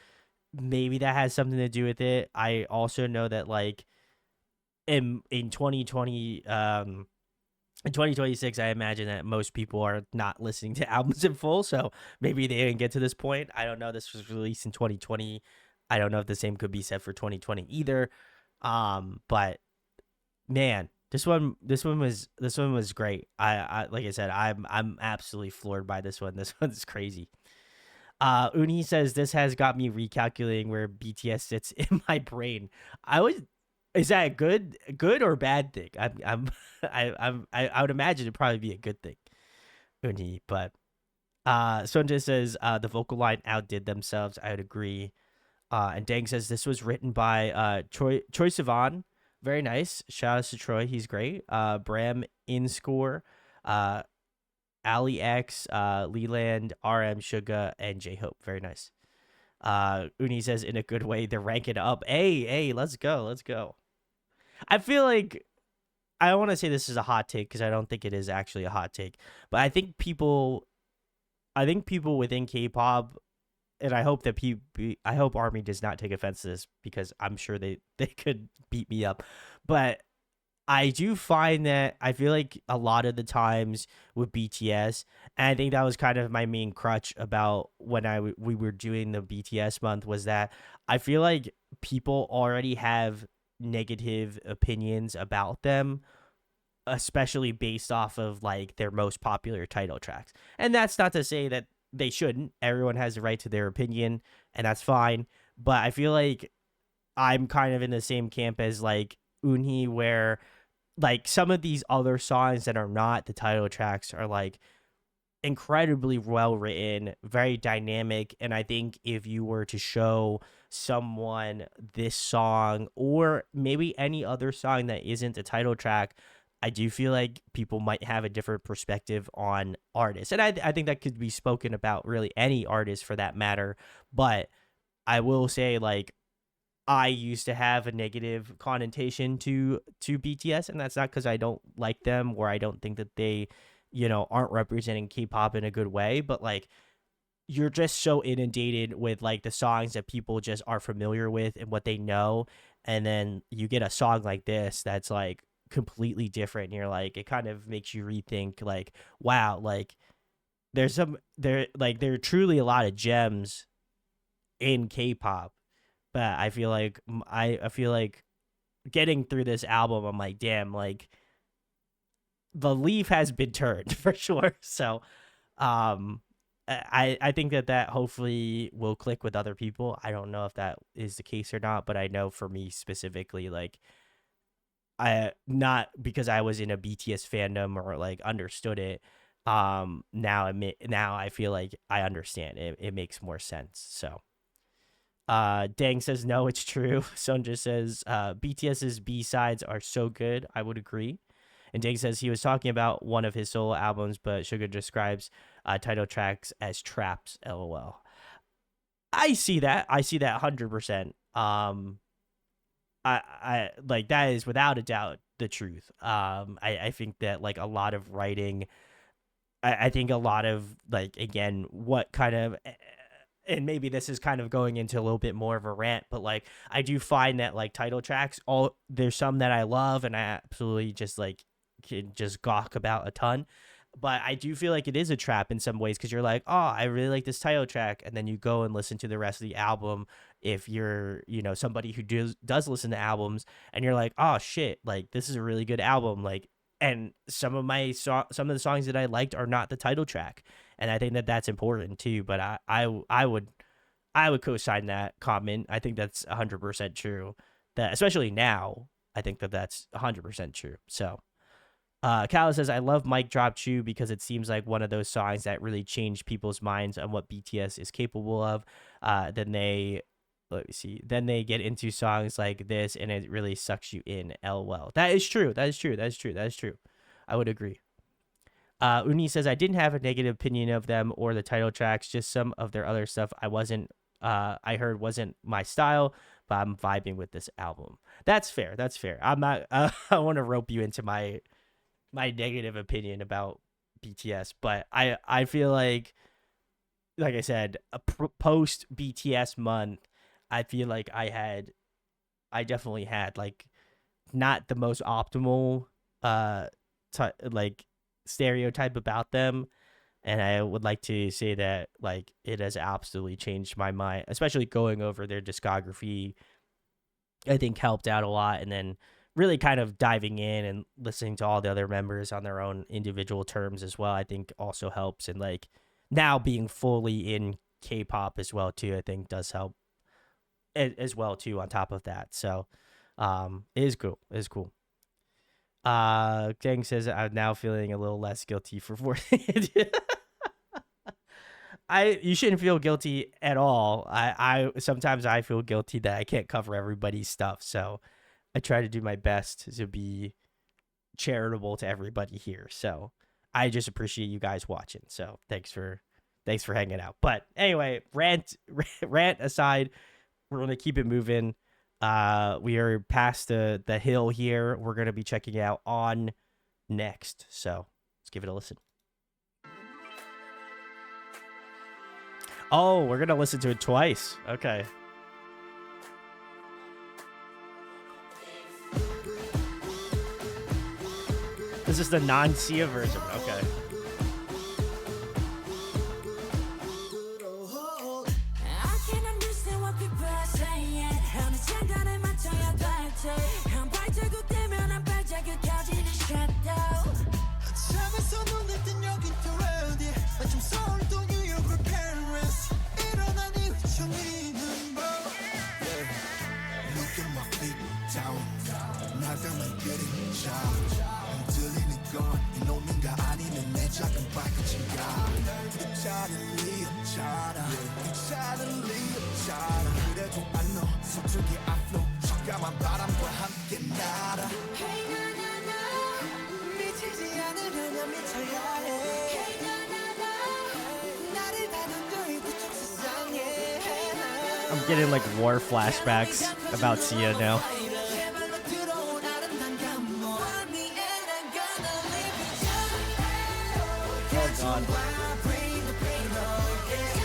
maybe that has something to do with it. I also know that like in 2020 in 2026, I imagine that most people are not listening to albums in full, so maybe they didn't get to this point. I don't know. This was released in 2020. I don't know if the same could be said for 2020 either. But man, this one was great. I like I said, I'm absolutely floored by this one. This one's crazy. Uni says this has got me recalculating where BTS sits in my brain. Is that a good or bad thing? I would imagine it'd probably be a good thing. Uni, but Sonja says the vocal line outdid themselves. I would agree. And Dang says this was written by Troy Sivan. Very nice. Shout out to Troy. He's great. Bram InScore, Ali X, Leland, RM Suga, and J Hope. Very nice. Uni says in a good way, they're ranking up. Hey, let's go. I feel like I don't want to say this is a hot take because I don't think it is actually a hot take, but I think people within K-pop, and I hope that I hope Army does not take offense to this because I'm sure they could beat me up, but I do find that I feel like a lot of the times with BTS, and I think that was kind of my main crutch about when we were doing the BTS month, was that I feel like people already have negative opinions about them, especially based off of like their most popular title tracks. And that's not to say that they shouldn't. Everyone has the right to their opinion, and that's fine. but I feel like I'm kind of in the same camp as like Unhee, where like some of these other songs that are not the title tracks are like incredibly well written, very dynamic. And I think if you were to show someone this song or maybe any other song that isn't a title track, I do feel like people might have a different perspective on artists. And I think that could be spoken about really any artist for that matter. But I will say, like, I used to have a negative connotation to BTS, and that's not because I don't like them or I don't think that they, aren't representing K-pop in a good way, but like you're just so inundated with like the songs that people just are familiar with and what they know, and then you get a song like this that's like completely different, and you're like, it kind of makes you rethink like, wow, like there are truly a lot of gems in K-pop. But I feel like I feel like getting through this album, I'm like, damn, like the leaf has been turned for sure. So, I think that hopefully will click with other people. I don't know if that is the case or not, but I know for me specifically, like I not because I was in a BTS fandom or like understood it. Now I feel like I understand it. It makes more sense. So. Dang says no, it's true. Sonja says BTS's B-sides are so good. I would agree. And Dang says he was talking about one of his solo albums, but Sugar describes title tracks as traps. LOL. I see that. 100%. I like that is without a doubt the truth. I think that like a lot of writing. I think a lot of like again what kind of. And maybe this is kind of going into a little bit more of a rant, but like I do find that like title tracks, there's some that I love and I absolutely just like can just gawk about a ton, but I do feel like it is a trap in some ways because you're like, oh, I really like this title track, and then you go and listen to the rest of the album if you're somebody who does listen to albums, and you're like, oh shit, like this is a really good album, like, and some of the songs that I liked are not the title track. And I think that that's important too. But I would co-sign that comment. I think that's 100% true. That especially now, I think that that's 100% true. So, Kala says I love Mic Drop Chuu because it seems like one of those songs that really changed people's minds on what BTS is capable of. Then they get into songs like this, and it really sucks you in. LOL. That is true. I would agree. Uni says I didn't have a negative opinion of them or the title tracks, just some of their other stuff I heard wasn't my style, but I'm vibing with this album. That's fair. I'm not I want to rope you into my negative opinion about BTS, but I feel like I said, a post BTS month, I feel like I definitely had like not the most optimal like stereotype about them, and I would like to say that like it has absolutely changed my mind, especially going over their discography. I think helped out a lot, and then really kind of diving in and listening to all the other members on their own individual terms as well, I think also helps, and like now being fully in K-pop as well too, I think does help as well too on top of that. So it is cool. Gang says I'm now feeling a little less guilty for forcing it. You shouldn't feel guilty at all. I sometimes I feel guilty that I can't cover everybody's stuff, so I try to do my best to be charitable to everybody here. So I just appreciate you guys watching. So thanks for hanging out. But anyway, rant aside, we're gonna keep it moving. We are past the hill here. We're gonna be checking out On next. So let's give it a listen. Oh, we're gonna listen to it twice. Okay. This is the non-Sia version. Okay. 괜찮을 리 없잖아 괜찮을 리 없잖아 그래도 I know 서툴게 I flow 적감한 바람과 함께 날아 Hey 나나나 미치지 않으려면 미쳐야 해 Hey 나나나 나를 다듬고 이 부족 세상에 I'm getting like war flashbacks about Sia now. 제발로 들어온 아름다운 감목 위에는 gonna leave it Oh god. Bring the pain on, yeah.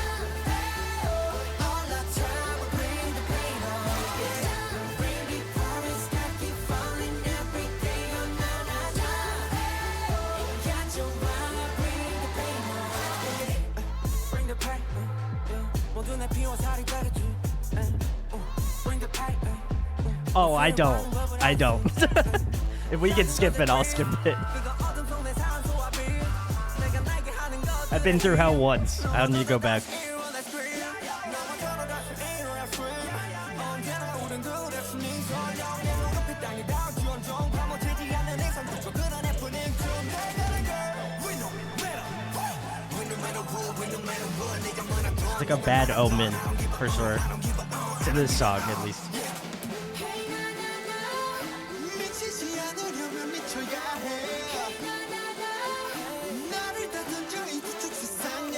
All the time, bring the pain on, yeah. Bring the promise, I keep falling every day. Oh, na na na. Got your vibe, bring the pain on, yeah. Bring the pain, yeah. 모두 내 피와 살이 되겠지. Bring the pain, Oh, I don't. If we can skip it, I'll skip it. I've been through hell once. I don't need to go back. It's like a bad omen, for sure. To this song, at least. 미치지 않으려면 미쳐야 해 나를 다듬죠 이 부족 세상에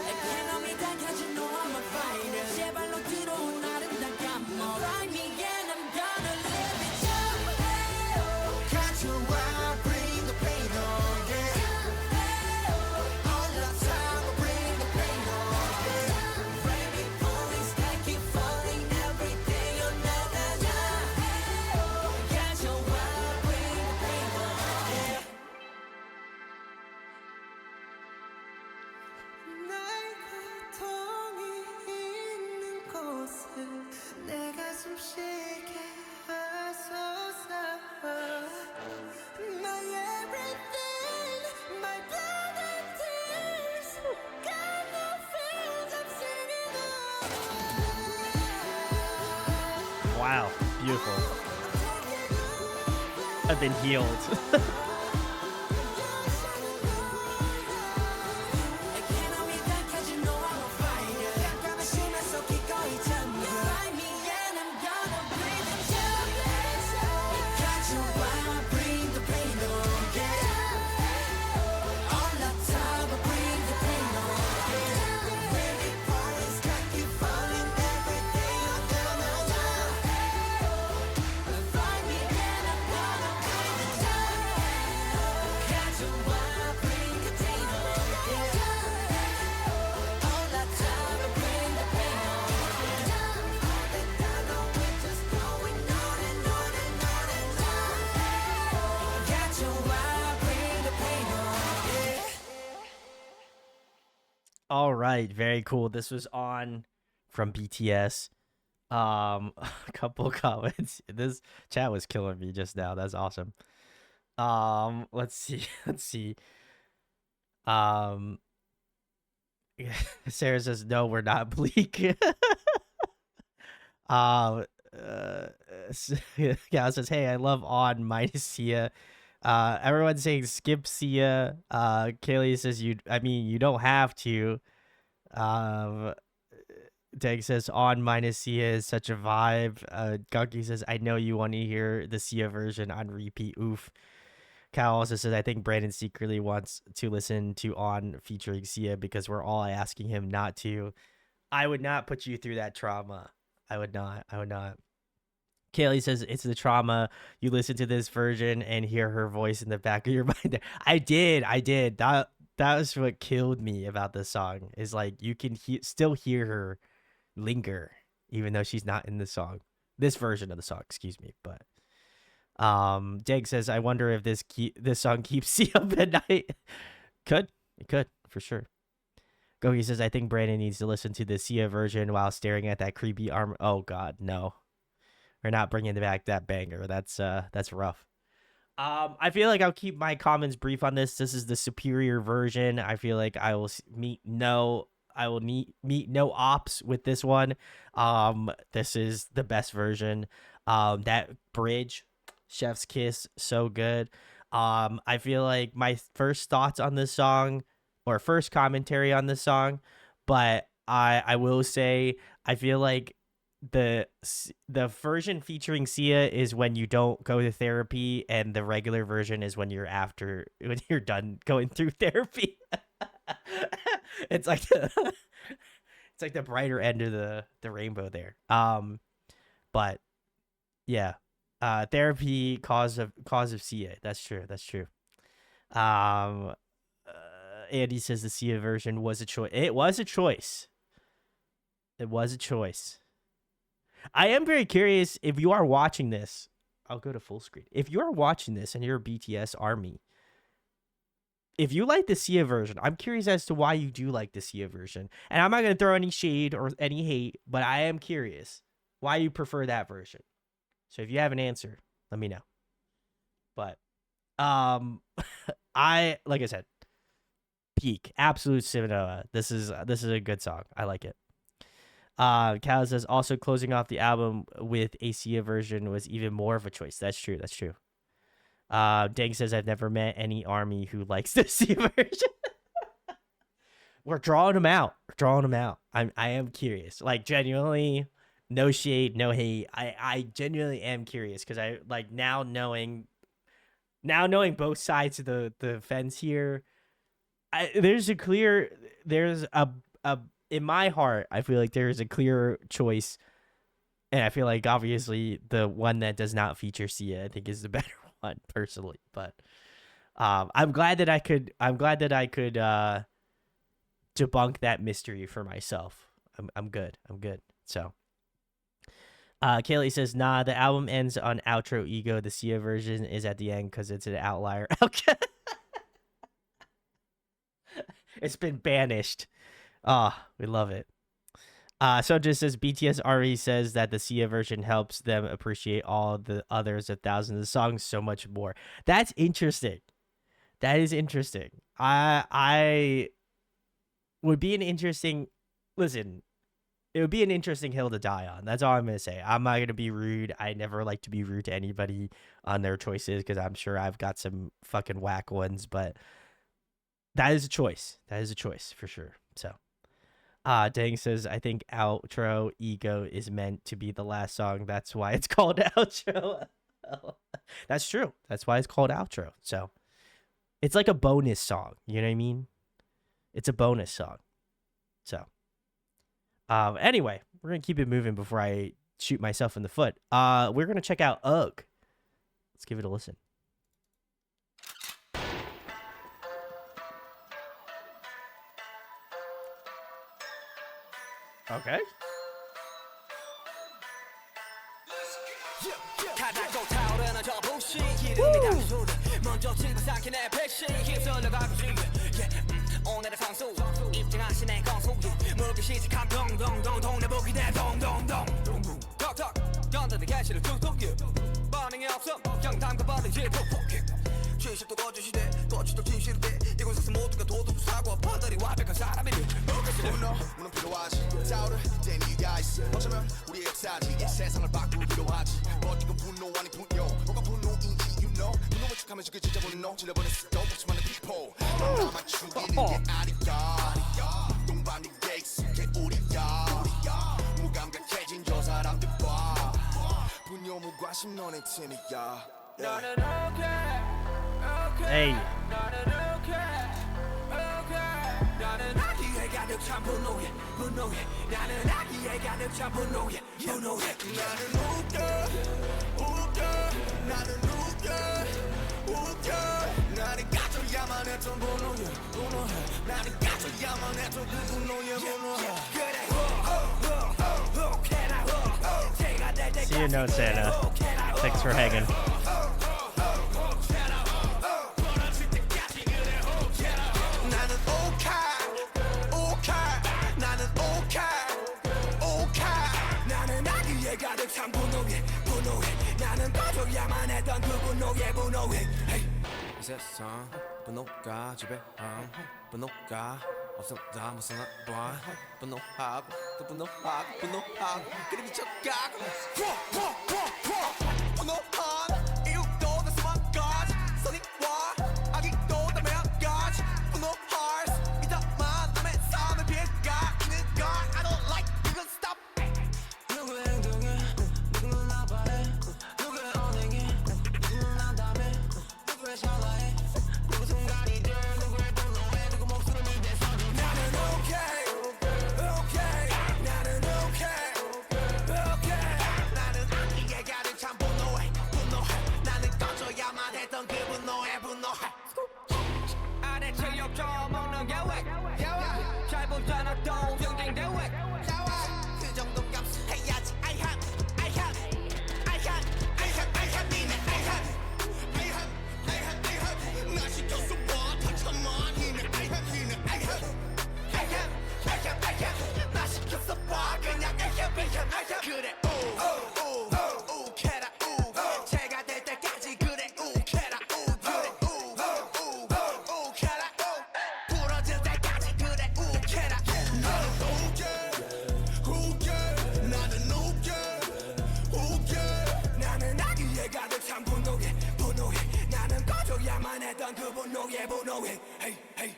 에코노미 당겨진 No I'm a fighter 제발로 들어온 아름다운 감목 Find me and I'm gonna live it up 가져와 bring the pain on yeah all the time bring the pain on yeah Baby please I keep falling every day oh na na na 가져와 bring the pain on yeah 나의 고통이 있는 곳에 내 가슴 쉬게 하소서 My everything, my blood and tears got no feels, I'm singing Wow, beautiful. I've been healed. 에코노미 당겨진 No I'm a fighter 약간은 심해서 기꺼이 잠겨 Find me and I'm gonna bring the joy 가져와 bring the pain on yeah all the time bring the pain on yeah Baby please I keep falling every day oh na na na Find me and I'm gonna bring the joy 가져와 bring the pain on yeah all the time bring the pain on yeah all the time we're just going on and on and on and on 가져와 bring the pain on yeah All right, very cool. This was on from BTS. A couple comments. This chat was killing me just now. That's awesome. Let's see. Let's see. Sarah says no, we're not bleak. Gal says, hey, I love on minus Sia. Everyone's saying skip Sia. Kaylee says you don't have to. Dag says on minus Sia is such a vibe. Gunky says I know you want to hear the Sia version on repeat. Oof. Cal also says I think Brandon secretly wants to listen to on featuring Sia because we're all asking him not to. I would not put you through that trauma. I would not. Kaylee says it's the trauma. You listen to this version and hear her voice in the back of your mind. I did. That was what killed me about this song. Is like you can still hear her linger, even though she's not in the song. This version of the song, excuse me. But Dag says, I wonder if this song keeps you up at night. It could for sure. Gogi says, I think Brandon needs to listen to the Sia version while staring at that creepy arm. Oh God, no. We're not bringing back that banger. That's rough. I feel like I'll keep my comments brief on this. This is the superior version. I feel like I will meet no ops with this one. This is the best version. That bridge, Chef's Kiss, so good. I feel like my first thoughts on this song, or first commentary on this song, but I will say I feel like the version featuring Sia is when you don't go to therapy, and the regular version is when you're done going through therapy. It's like it's like the brighter end of the rainbow there. But yeah, therapy cause of Sia. That's true. That's true. Andy says the Sia version was a choice. It was a choice. It was a choice. I am very curious if you are watching this. I'll go to full screen. If you are watching this and you're a BTS army, if you like the Sia version, I'm curious as to why you do like the Sia version. And I'm not going to throw any shade or any hate, but I am curious why you prefer that version. So if you have an answer, let me know. But like I said, peak, absolute cinema. This is a good song. I like it. Cal says also closing off the album with a Sia version was even more of a choice. That's true. That's true. Dang says I've never met any army who likes the Sia version. We're drawing them out. I am curious. Like, genuinely, no shade, no hate. I genuinely am curious because I like now knowing both sides of the fence here. There's a in my heart, I feel like there's a clear choice, and I feel like obviously the one that does not feature Sia, I think, is the better one personally. But I'm glad that I could debunk that mystery for myself. I'm good. So Kaylee says, nah, the album ends on outro ego. The Sia version is at the end because it's an outlier. Okay. It's been banished. We love it. So just says BTS already says that the Sia version helps them appreciate all the others of thousands of songs so much more. That's interesting. That is interesting. I would be an interesting listen. It would be an interesting hill to die on. That's all I'm gonna say. I'm not gonna be rude. I never like to be rude to anybody on their choices because I'm sure I've got some fucking whack ones, but that is a choice. That is a choice for sure. So Dang says, I think outro ego is meant to be the last song. That's why it's called outro. That's true. That's why it's called outro. So it's like a bonus song. You know what I mean? It's a bonus song. So anyway, we're going to keep it moving before I shoot myself in the foot. We're going to check out Ugh. Let's give it a listen. Okay. 진실도 거짓이돼 거짓도 진실이돼 이곳에서 모두가 도둑 사고 파다리 완벽한 사람이니 문은 필요하지 싸우를 땐 이유가 있어 어쩌면 우리의 역사지 이 세상을 바꾸기로 하지 버티고 분노 아니 분노 뭐가 분노인지 you know 분노를 축하면서 그 진짜 분노 질러버린 수도 없이 많은 people 나만 죽이는 게 아니야 동반이 게 익숙해 우리야 무감각해진 저 사람들 봐 분노 무관심 너네 팀이야 너는 okay Hey. See you, no Santa. Thanks for hanging. 이 세상 분노가 지배함 분노가 없어 다 무슨 봐 분노하고 또 분노하고 그리 미쳐가고 분노한 이유도 다 수만까지 선의와 악의도 다 매한까지 분노할 했던 그 분노해 아래 체력 좀 먹는 계획 잘 보잖아 또 경쟁 대회 그 정도 값을 해야지 I have 니네 I have 나 시켰어 뭐 다참아 니네 I have 나 시켰어 봐 그냥 I have 그래 우 캐라 우 제가 될 때까지 그래 우 캐라 우 그래 우 캐라 우 부러질 때까지 그래 우 캐라 나는 우게 나는 우게 나는 아기에 가득 찬 분노해 나는 꺼줘야만 했던 그 분노해 hey hey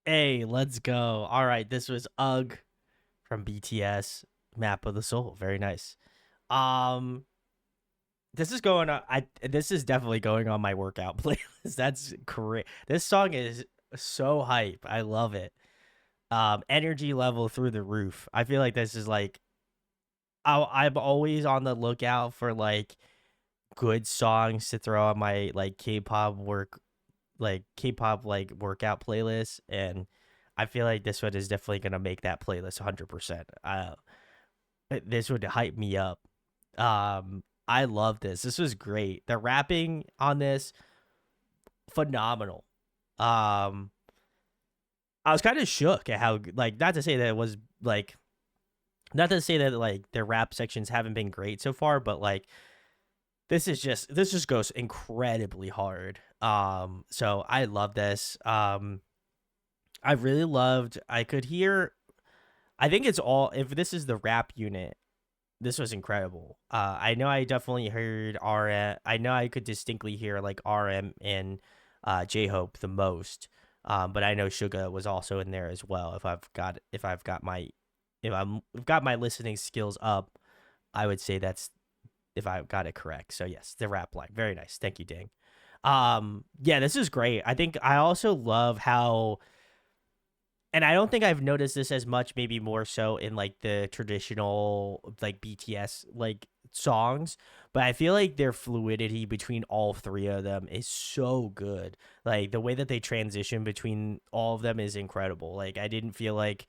Hey, let's go. All right, this was UGG from BTS, Map of the Soul. Very nice. This is going on. This is definitely going on my workout playlist. That's great. This song is so hype. I love it. Energy level through the roof. I feel like this is like I'm always on the lookout for like good songs to throw on my like K-pop workout playlist, and I feel like this one is definitely gonna make that playlist 100%. This would hype me up. I love this. This was great. The rapping on this, phenomenal. I was kind of shook at how like not to say that it was like not to say that like their rap sections haven't been great so far, but like this just goes incredibly hard. So I love this. I really loved. I could hear. I think it's all. If this is the rap unit, this was incredible. I know I definitely heard RM. I know I could distinctly hear like RM and J-Hope the most. But I know Suga was also in there as well. If I've got my listening skills up, I would say that's if I got it correct. So yes, the rap line, very nice. Thank you, Ding. Yeah, this is great. I think I also love how, and I don't think I've noticed this as much, maybe more so in like the traditional like BTS like songs, but I feel like their fluidity between all three of them is so good. Like the way that they transition between all of them is incredible. Like I didn't feel like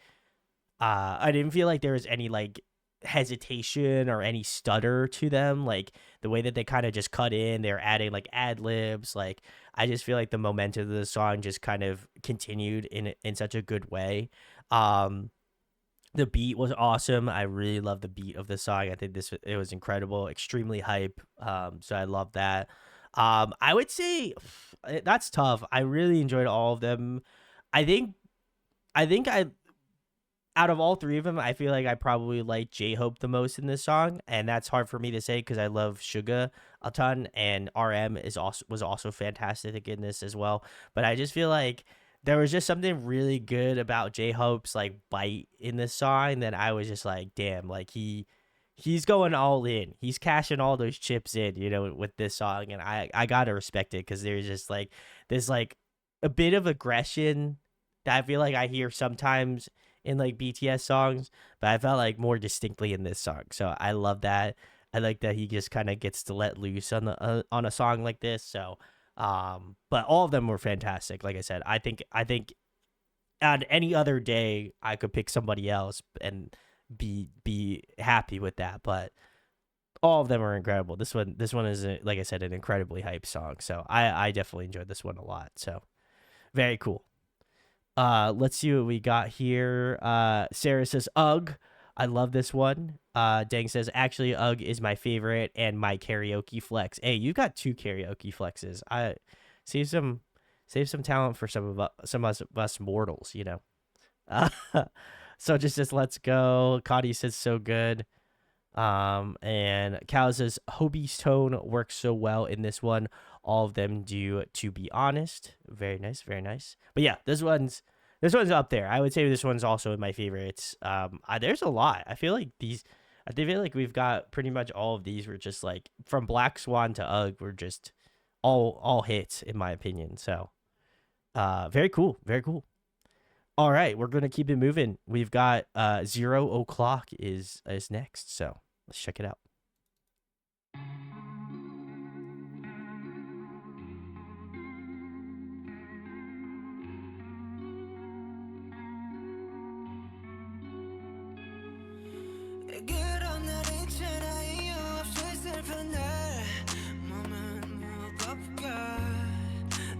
there was any like hesitation or any stutter to them. Like the way that they kind of just cut in, they're adding like ad libs. Like I just feel like the momentum of the song just kind of continued in such a good way. The beat was awesome. I really love the beat of the song. I think it was incredible, extremely hype. So I love that. I would say that's tough. I really enjoyed all of them. I think I out of all three of them, I feel like I probably like J-Hope the most in this song, and that's hard for me to say because I love Suga a ton, and RM was also fantastic in this as well. But I just feel like there was just something really good about J-Hope's like bite in this song that I was just like, damn, like he's going all in. He's cashing all those chips in, with this song, and I gotta respect it because there's just like this like a bit of aggression that I feel like I hear sometimes in like BTS songs, but I felt like more distinctly in this song. So I love that. I like that he just kind of gets to let loose on a song like this. So, but all of them were fantastic. Like I said, I think on any other day I could pick somebody else and be happy with that. But all of them are incredible. This one is like I said, an incredibly hype song. So I definitely enjoyed this one a lot. So very cool. Let's see what we got here. Sarah says, "Ugh, I love this one." Dang says, "Actually, Ugh is my favorite and my karaoke flex." Hey, you got two karaoke flexes. I save some talent for some of us mortals, So just let's go. Connie says, "So good." And Cal says, "Hobie's tone works so well in this one. All of them do, to be honest." Very nice, very nice. But yeah, this one's This one's up there. I would say this one's also in my favorites. There's a lot. I feel like these. I feel like we've got pretty much all of these. Were just like from Black Swan to Ugg. Were just all hits in my opinion. So, very cool. Very cool. All right, we're gonna keep it moving. We've got 0 o'clock is next. So let's check it out. 그런 날 있잖아 이유 없이 슬픈 날 몸은 무겁고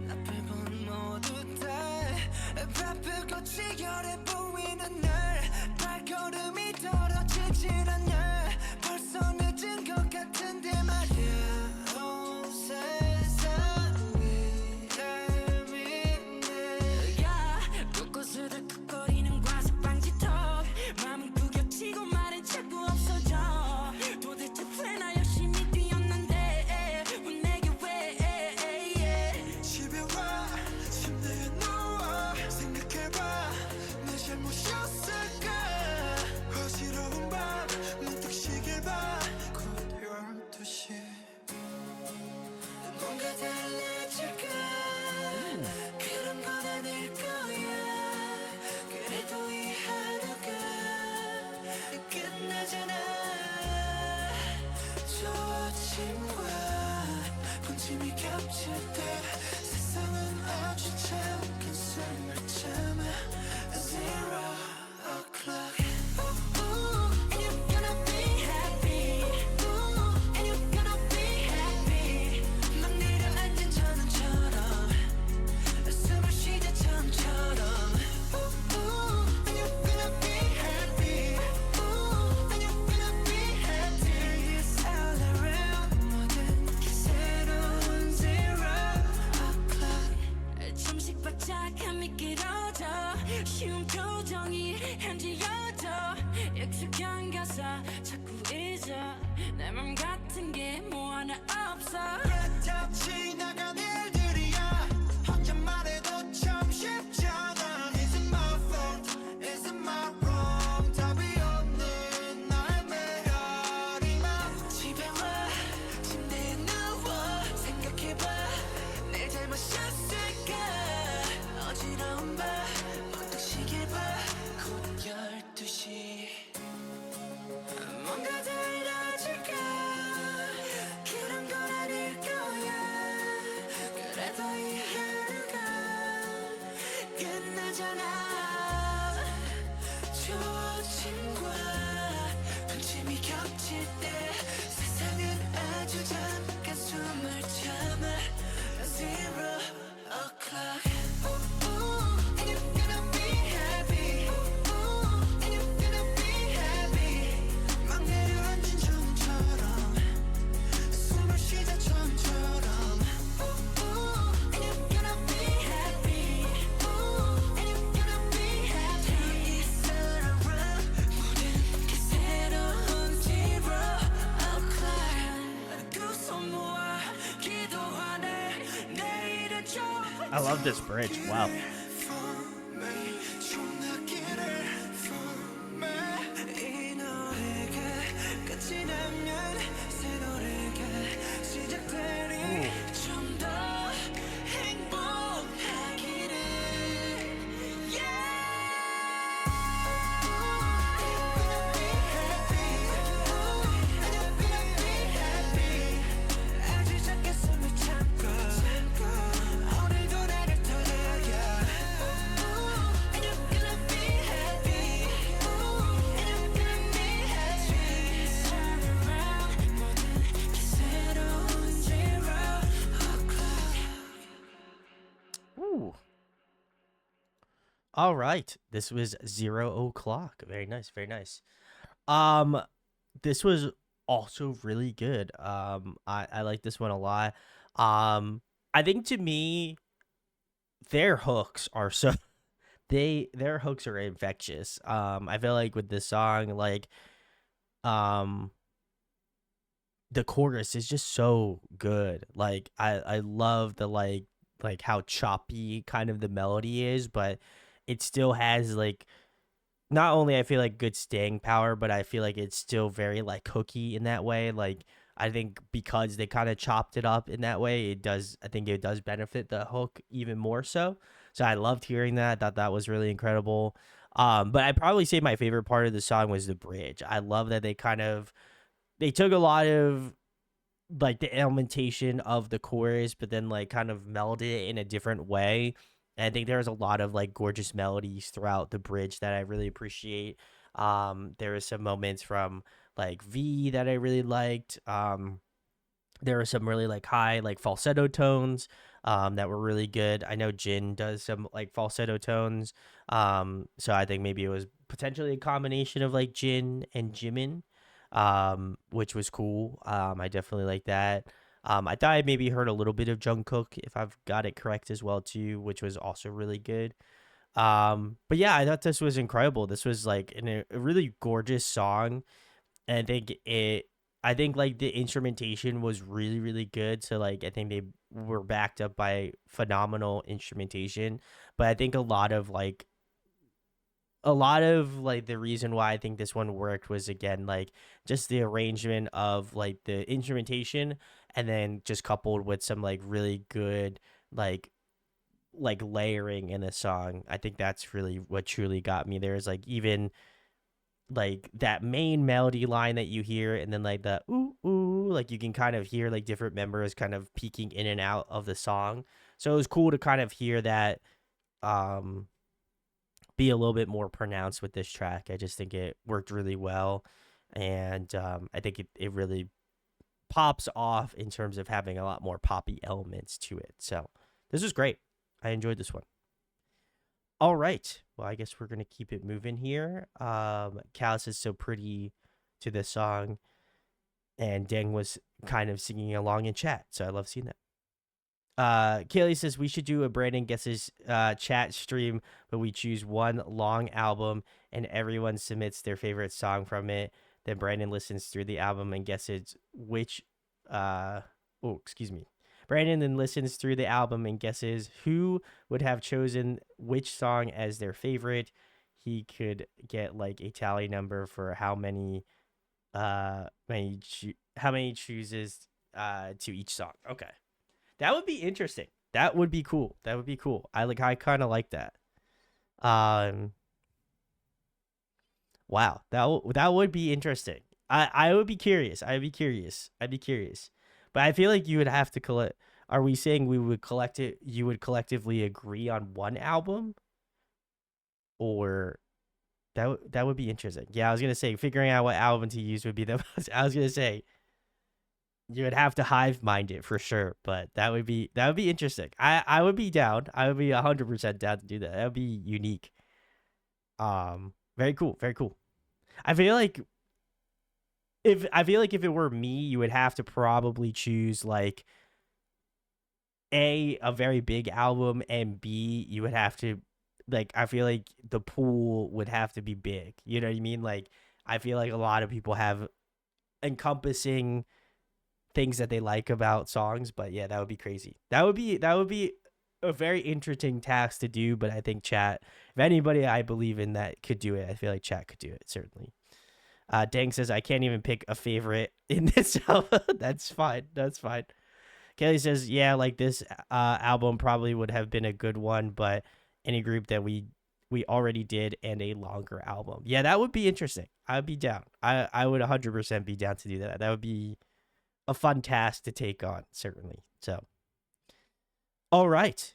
나쁠 건 모두 다 바쁘고 치열해 보이는 날 발걸음이 떨어지질 않아 벌써 늦은 것 같은데 말야 온 세상이 얄밉네 야 곳곳으로 툭거리는 과속 방지턱 마음은 구겨지고 말은 자꾸 없어져 도대체 왜 나 열심히 뛰었는데 왜 내게 왜 집에 와 침대에 누워 생각해봐 내 잘못이었을까 어지러운 밤 문득 시계 봐곧 12시 뭔가 달라질까 그런 건 아닐 거야 그래도 이 하루가 끝나잖아 조짐과 분짐이 겹칠 때 세상은 아주 잠깐 숨을 참아 0 o'clock And you're gonna be happy And you're gonna be happy 막 내려앉은 전원처럼 숨을 쉬자 처음처럼 And you're gonna be happy And you're gonna be happy It's all around 모든 게 새로운 0 o'clock 잠시 바짝함이 길어져 쉬운 표정이 현지여져 익숙한 가사 자꾸 잊어 내 맘 같은 게 뭐 하나 없어 다 지나간 일들이야 혼자 말해도 참 쉽잖아 Is it my fault? Is it my wrong? 답이 없는 나의 메아리만 집에 와 침대에 누워 생각해봐 내 잘못이었을까 어지러운 밤 문득 시계 봐곧 12시 뭔가 달라질까 그런 건 아닐 거야 그래도 이 하루가 끝나잖아 조짐과 분침이 겹칠 때 세상은 아주 잠깐 숨을 참아 0 o'clock And you're gonna be happy And you're gonna be happy 막 내려앉은 전처럼 숨을 쉬자 처음처럼 And you're gonna be happy And you're gonna be happy It's all around 모든 게 새로운 0 o'clock 두 손 모아 기도하네 내일은 좀 I love this bridge. Wow. Ooh. All right. This was 0 o'clock. Very nice. Very nice. This was also really good. I like this one a lot. I think to me, their hooks are so their hooks are infectious. I feel like with this song, like, the chorus is just so good. Like I love the like how choppy kind of the melody is, but it still has like, not only I feel like good staying power, but I feel like it's still very like hooky in that way. Like I think because they kind of chopped it up in that way, it does. I think it does benefit the hook even more so. So I loved hearing that. I thought that was really incredible. But I'd probably say my favorite part of the song was the bridge. I love that they took a lot of like the implementation of the chorus, but then like kind of melded it in a different way. And I think there's a lot of like gorgeous melodies throughout the bridge that I really appreciate. There are some moments from like V that I really liked. There are some really like high like falsetto tones that were really good. I know Jin does some like falsetto tones. So I think maybe it was potentially a combination of like Jin and Jimin, which was cool. I definitely like that. I thought I maybe heard a little bit of Jungkook if I've got it correct as well too, which was also really good. But yeah, I thought this was incredible. This was like a really gorgeous song. And I think like the instrumentation was really, really good. So like, I think they were backed up by phenomenal instrumentation. But I think a lot of the reason why I think this one worked was again like just the arrangement of like the instrumentation, and then just coupled with some like really good like layering in the song. I think that's really what truly got me. There's like even like that main melody line that you hear, and then like the ooh ooh, like you can kind of hear like different members kind of peeking in and out of the song. So it was cool to kind of hear that um be a little bit more pronounced with this track. I just think it worked really well, and I think it really pops off in terms of having a lot more poppy elements to it. So this was great. I enjoyed this one. All right. Well, I guess we're gonna keep it moving here. Callus is so pretty to this song, and Deng was kind of singing along in chat, so I love seeing that. Kaylee says we should do a Brandon guesses chat stream, but we choose one long album and everyone submits their favorite song from it. Then Brandon listens through the album and guesses which excuse me. Brandon then listens through the album and guesses who would have chosen which song as their favorite. He could get like a tally number for how many how many chooses to each song. Okay. That would be interesting. That would be cool. That would be cool. I kind of like that. Wow. That would be interesting. I would be curious. I'd be curious. But I feel like you would have to collect. Are we saying we would collect it? You would collectively agree on one album, or that would be interesting. Yeah, I was gonna say figuring out what album to use would be the most. I was gonna say you would have to hive mind it for sure, but that would be interesting. I would be down. I would be 100% down to do that. That would be unique. Very cool. Very cool. I feel like if it were me, you would have to probably choose like a very big album, and B, you would have to like, I feel like the pool would have to be big. You know what I mean? Like I feel like a lot of people have encompassing things that they like about songs, but yeah, that would be crazy. That would be a very interesting task to do, but I think chat, if anybody I believe in that could do it, I feel like chat could do it, certainly. Dang says I can't even pick a favorite in this album. That's fine. Kelly says, yeah, like this album probably would have been a good one, but any group that we already did, and a longer album. Yeah, that would be interesting. I'd be down. I would 100% be down to do that. That would be a fun task to take on, certainly. So, all right.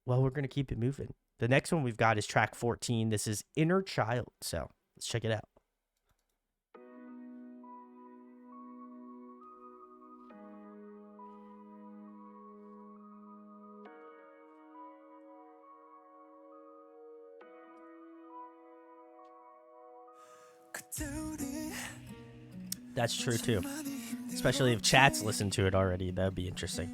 Well, we're going to keep it moving. The next one we've got is track 14. This is Inner Child. So let's check it out. That's true too. Especially if chat's listened to it already. That would be interesting.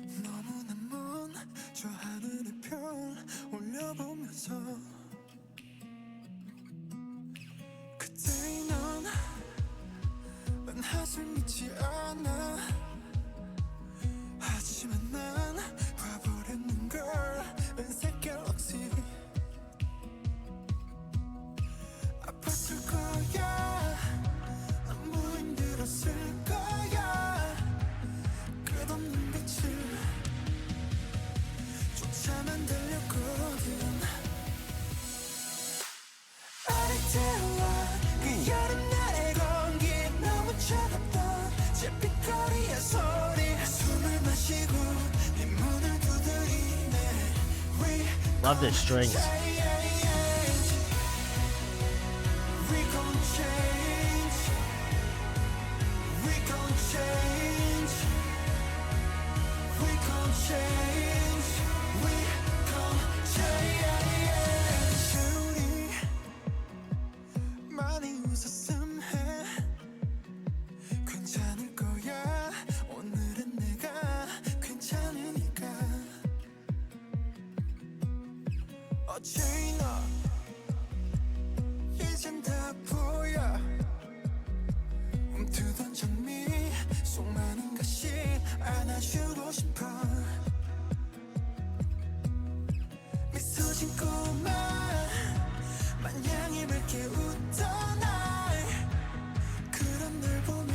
Love the strings. We gon' change. We gon' change. We gon' change. We gon' change. 우리 많이 웃었음 해. 괜찮을 거야. 오늘은 내가 괜찮으니까. 어찌나 이젠 다 보여. 움트던 장미 속 많은 것이 안아주고 싶어. 미소 짓고만 마냥 입을게 웃던 날. 그런 널 보면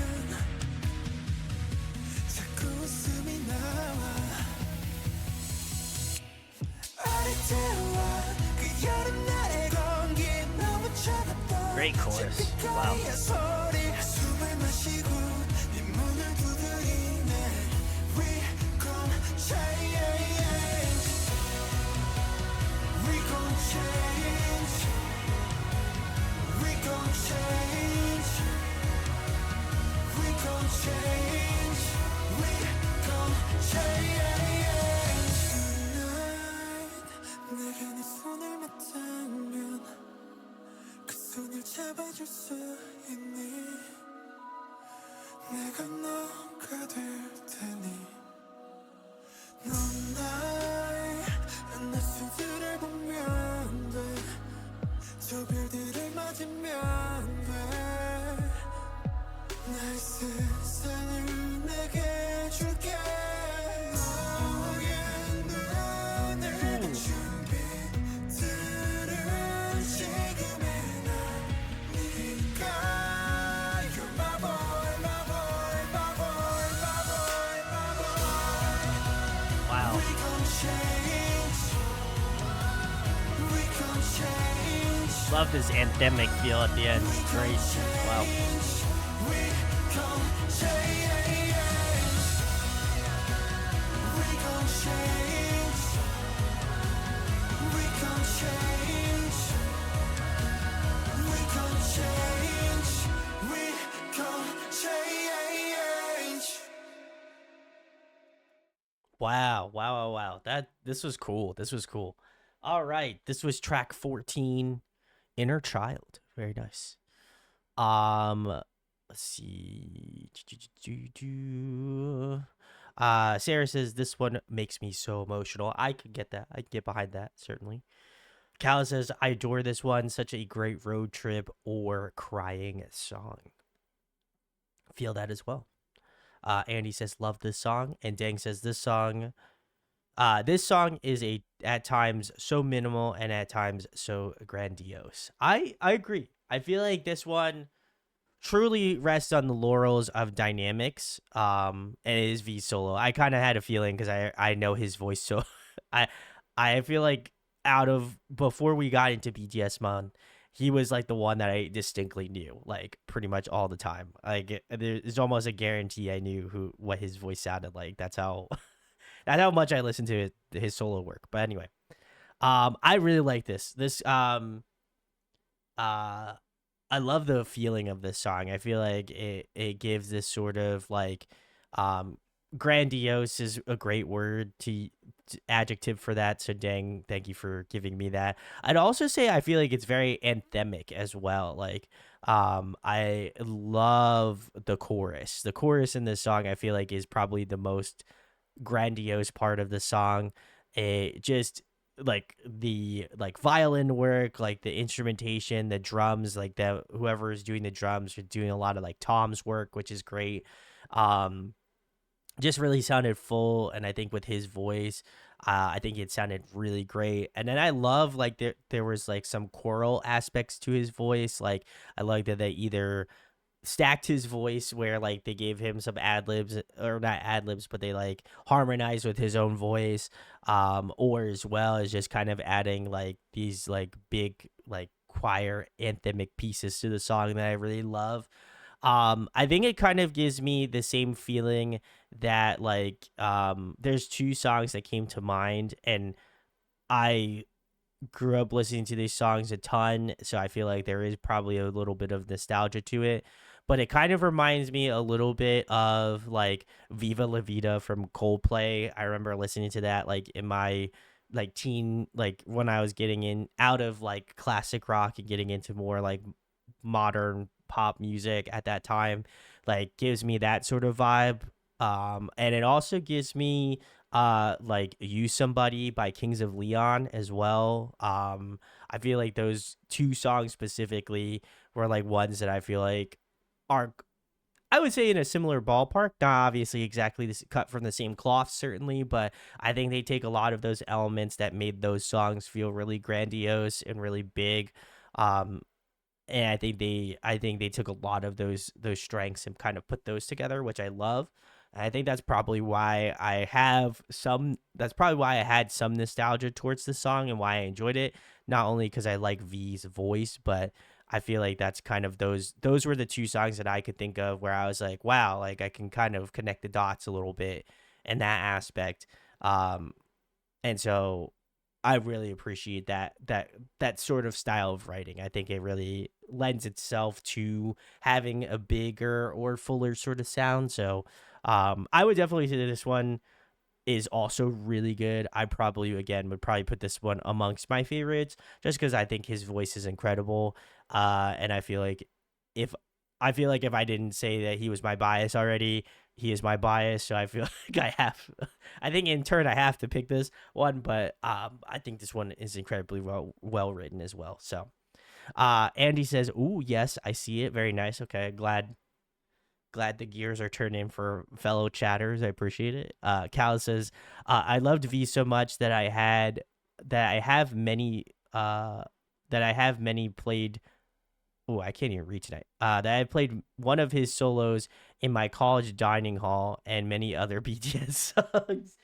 자꾸 웃음이 나와. 아리따워 그 여름날의 공기 너무 차갑다. Great chorus. Wow. 숨을 마시고 네 문을 두드리네. We gon' change. We gon' change. We gon' change. We gon' change. We gon' change. Tonight 내게 네 손을 맞대면 그 손을 잡아줄 수 있니? 내가 너가 될 테니. 넌 나의 낯설들을 보면 돼. 저 별들을 맞으면 돼. 나의 세상을 내게 줄게. 너의 눈을 비춘 빛들은 지금의 나. 네가 You're my boy, my boy, my boy, my boy, my boy. Wow. We gon' change. We gon' change. Love this anthemic feel at the end. It's great. Wow. We gon' change. We gon' change. We gon' change. We gon' change. We gon' change. Wow. This was cool. All right. This was track 14, Inner Child. Very nice. Let's see. Sarah says this one makes me so emotional. I could get that. I can get behind that, certainly. Cal says, I adore this one. Such a great road trip or crying song. Feel that as well. Andy says, love this song. And Dang says, this song is at times so minimal and at times so grandiose. I agree. I feel like this one truly rests on the laurels of Dynamics. And it is V solo. I kind of had a feeling because I know his voice, so I feel like before we got into BTS Mon, he was like the one that I distinctly knew, like pretty much all the time. Like there's almost a guarantee I knew what his voice sounded like. That's how much I listened to his solo work. But anyway, I really like this. I love the feeling of this song. I feel like it gives this sort of like grandiose is a great word to adjective for that. So Dang, thank you for giving me that. I'd also say I feel like it's very anthemic as well. Like I love the chorus. The chorus in this song I feel like is probably the most grandiose part of the song. It just like the violin work, like the instrumentation, the drums, like that whoever is doing the drums are doing a lot of like Tom's work, which is great. Just really sounded full, and I think with his voice, I think it sounded really great. And then I love like there was like some choral aspects to his voice. Like I like that they either stacked his voice where like they gave him some ad libs, or not ad libs, but they like harmonized with his own voice, or as well as just kind of adding like these like big like choir anthemic pieces to the song that I really love. I think it kind of gives me the same feeling that like there's two songs that came to mind, and I grew up listening to these songs a ton, so I feel like there is probably a little bit of nostalgia to it. But it kind of reminds me a little bit of like Viva La Vida from Coldplay. I remember listening to that like in my like teen, like when I was getting in out of like classic rock and getting into more like modern pop music at that time. Like gives me that sort of vibe. And it also gives me like You Somebody by Kings of Leon as well. I feel like those two songs specifically were like ones that I feel like are, I would say, in a similar ballpark. Not obviously exactly this cut from the same cloth, certainly, but I think they take a lot of those elements that made those songs feel really grandiose and really big. Um, and I think they took a lot of those strengths and kind of put those together, which I love. And I think that's probably why I have some. That's probably why I had some nostalgia towards the song and why I enjoyed it. Not only because I like V's voice, but I feel like that's kind of those were the two songs that I could think of where I was like, wow, like I can kind of connect the dots a little bit in that aspect. Um, and so I really appreciate that sort of style of writing. I think it really lends itself to having a bigger or fuller sort of sound. So I would definitely say that this one is also really good. I probably again would probably put this one amongst my favorites just because I think his voice is incredible. And if I feel like if I didn't say that he was my bias already, he is my bias. So I feel like I have, I think in turn I have to pick this one, but I think this one is incredibly well written as well. So Andy says, "Ooh, yes, I see it. Very nice. Okay, glad the gears are turning for fellow chatters. I appreciate it." Cal says, "I loved V so much that I have many played. Oh, I can't even read tonight. That I played one of his solos in my college dining hall and many other BTS songs."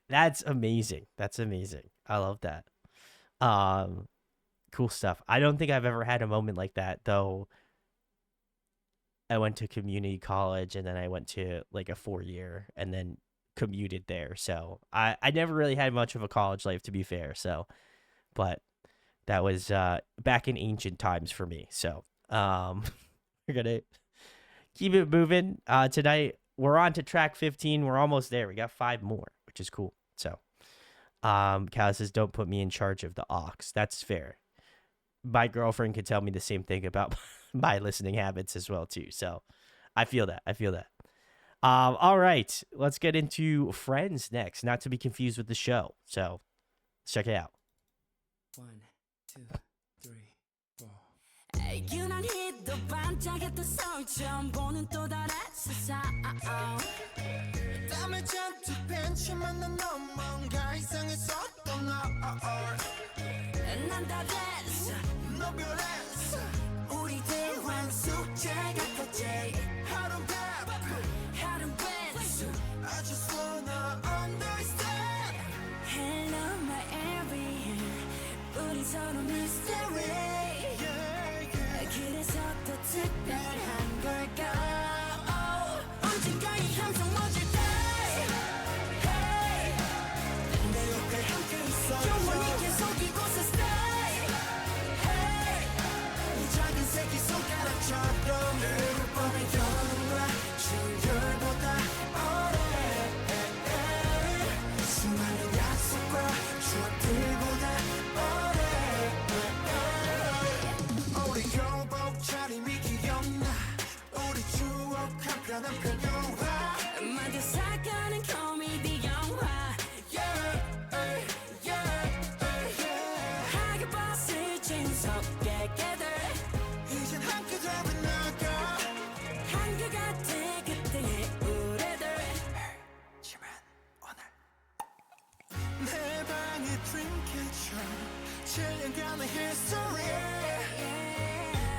That's amazing. That's amazing. I love that. Um, cool stuff. I don't think I've ever had a moment like that though. I went to community college and then I went to like a 4 year and then commuted there. So I never really had much of a college life, to be fair. So, but that was back in ancient times for me. So we're gonna keep it moving. Tonight we're on to track 15. We're almost there. We got 5 more, which is cool. So Cal says, "Don't put me in charge of the aux." That's fair. My girlfriend could tell me the same thing about my listening habits as well too. So I feel that. All right, let's get into Friends next, not to be confused with the show. So let's check it out. 1, 2, 3, 4. 유난히도 반짝였던 서울 처음 보는 또 다른 세상. 땀에 잔뜩 벤치만 난 넌 뭔가 이상했었던 너. 난 다 됐어. 너 변했어. 우리 대화 숙제 같았지. 하루는 바쁘. 하루는 뺐어. I just wanna understand. Hello my area. 우리 서로 mystery. 그래서 더 특별한 걸까? 언젠가 이 함성 멎을 때. Hey. 내 옆에 함께 있어. 영원히 계속 이곳에 stay. Hey. 이 작은 새끼 손가락처럼 내를 뻔해 영원과 주열보다 오래. 수많은 약속과 추억들보다 오래. 우리 교복 차림이 기억나. 우리 추억 한편 영화. 만들 사가는 코미디 영화. Yeah, 하게 봤을 진석의 개들. 이젠 함께 잡은 나가. 한결 같아 그때의 우리들. 지만 오늘 내 방의 트림캐쳐 질려가는 history.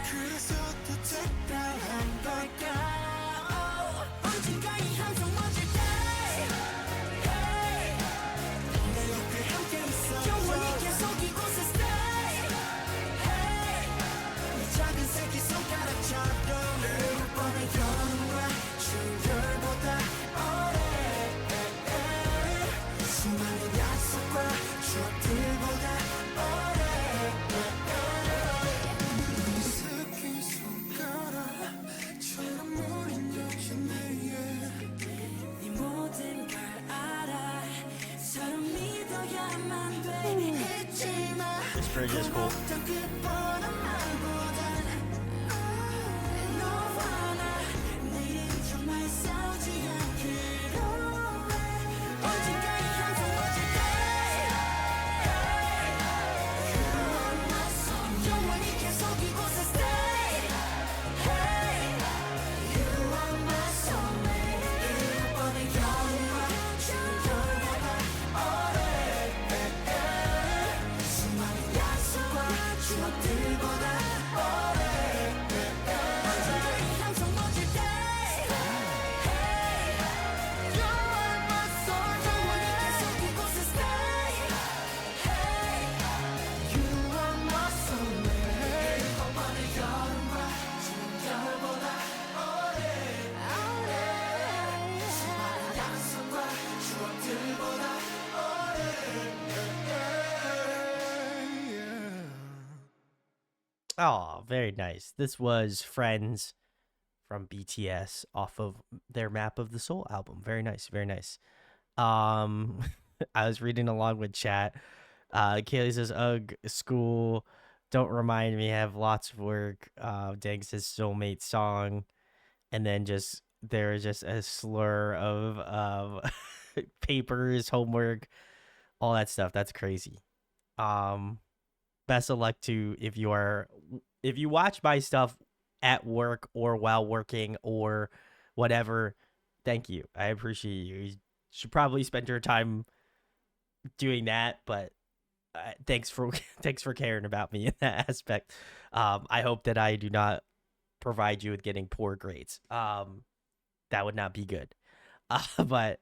그래서 더 특별한 걸까? bridge is cool. Oh, very nice. This was Friends from BTS off of their Map of the Soul album. Very nice, very nice. Um I was reading along with chat. Kaylee says, "Ugh, school. Don't remind me. I have lots of work." Dag says, "Soulmate song," and then just there is just a slur of papers, homework, all that stuff. That's crazy. Um, Best of luck to if you watch my stuff at work or while working or whatever. Thank you. I appreciate you. You should probably spend your time doing that, but thanks for thanks for caring about me in that aspect. I hope that I do not provide you with getting poor grades. That would not be good. But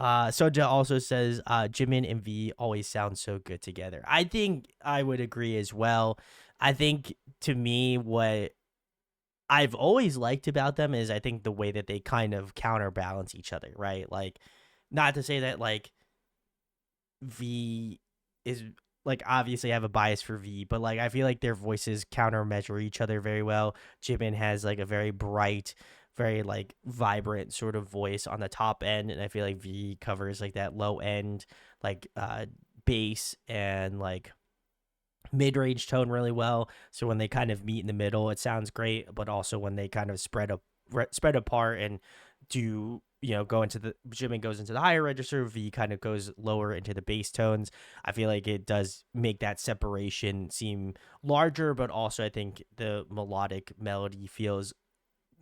Soja also says Jimin and V always sound so good together. I think I would agree as well. I think to me what I've always liked about them is I think the way that they kind of counterbalance each other, right? Like, not to say that like V is like obviously I have a bias for V, but like I feel like their voices countermeasure each other very well. Jimin has like a very bright, very like vibrant sort of voice on the top end, and I feel like V covers like that low end, like bass and like mid-range tone really well. So when they kind of meet in the middle, it sounds great, but also when they kind of spread apart and do go into the Jimin goes into the higher register, V kind of goes lower into the bass tones. I feel like it does make that separation seem larger, but also I think the melodic melody feels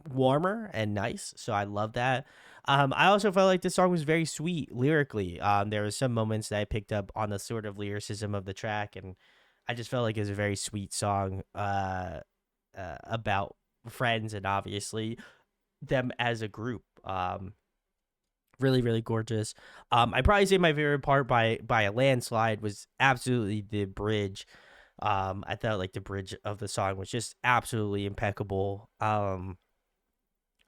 warmer and nice. So I love that. I also felt like the song was very sweet lyrically. There was some moments that I picked up on the sort of lyricism of the track, and I just felt like it was a very sweet song about friends and obviously them as a group. Really, really gorgeous. I probably say my favorite part by a landslide was absolutely the bridge. I thought like the bridge of the song was just absolutely impeccable.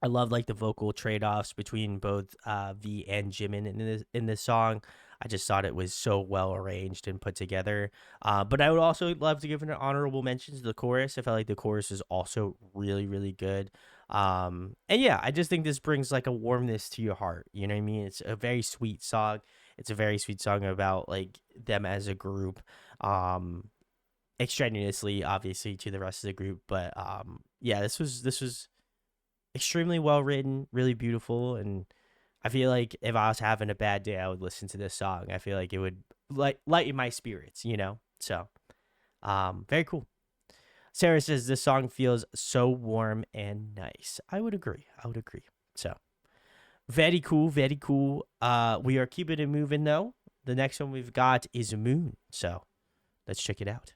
I love like the vocal trade offs between both V and Jimin in this song. I just thought it was so well arranged and put together. But I would also love to give an honorable mention to the chorus. I felt like the chorus is also really, really good. And yeah, I just think this brings like a warmness to your heart. You know what I mean? It's a very sweet song. It's a very sweet song about like them as a group. Extraneously, obviously, to the rest of the group. But yeah, this was extremely well written, really beautiful, and I feel like if I was having a bad day, I would listen to this song. I feel like it would lighten my spirits, So, very cool. Sarah says this song feels so warm and nice. I would agree. So, very cool, very cool. We are keeping it moving though. The next one we've got is Moon. So, let's check it out.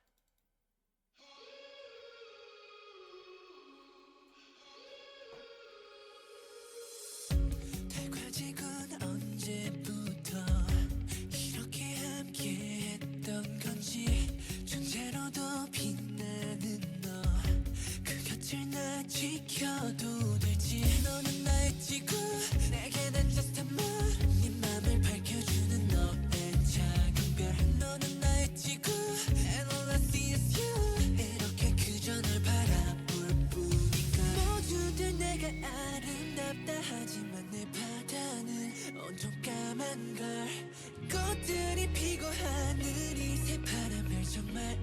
지켜도 되지 너는 나의 지구 내게 난 just a moon 네 맘을 밝혀주는 너의 작은 별 너는 나의 지구 and all I see is you 이렇게 그저 널 바라볼 뿐인가 모두들 내가 아름답다 하지만 내 바다는 온통 까만 걸 꽃들이 피고 하늘이 새파란 별 정말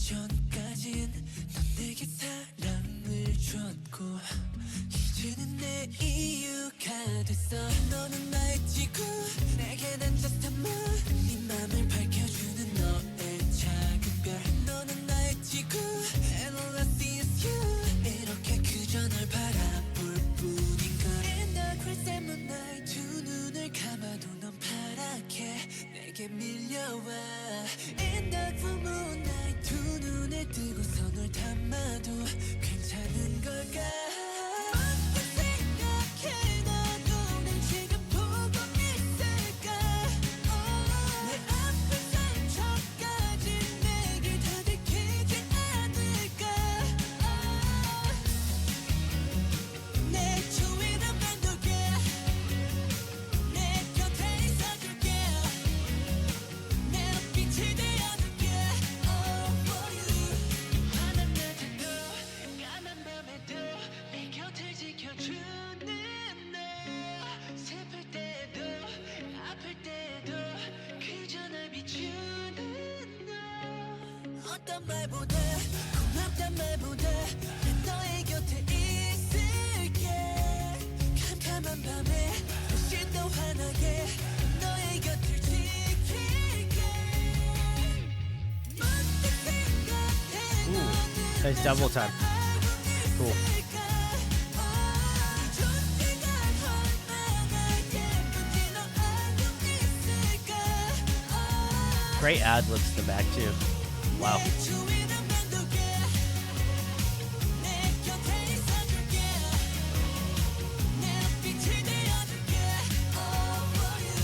전까진 넌 내게 사랑을 줬고 이제는 내 이유가 됐어 너는 나의 지구 내게 난 just a moon 네 맘을 밝혀주는 너의 작은 별 너는 나의 지구 and all I see is you 이렇게 그저 널 바라볼 뿐인걸 In the crazy moonlight 두 눈을 감아도 넌 파랗게 내게 밀려와 In the full moonlight 두 눈을 뜨고서 널 담아도 괜찮은 걸까 어떻게 생각해 너도 날 지금 보고 있을까 내 앞에 상처까지 내게 다 들키지 않을까 내 주위를 맴돌게 내 곁에 있어줄게 내 빛이 되어줄게 Oh for you 환한 낮에도 까만 밤에도 내 곁을 지켜주는 너 슬플 때도 아플 때도 그저 날 비추는 너 어떤 말보다 고맙단 말보다 난 너의 곁에 있을게 캄캄한 밤에 훨씬 더 환하게 너의 곁을 지킬게 문득 생각해 너는 Nice double time. Cool. 이 존재가 얼마나 예쁜지 너 알고 있을까 Great ad libs in the back too. Wow. 내 주위를 맴돌게 내 곁에 있어줄게 내 빛이 되어줄게 Oh for you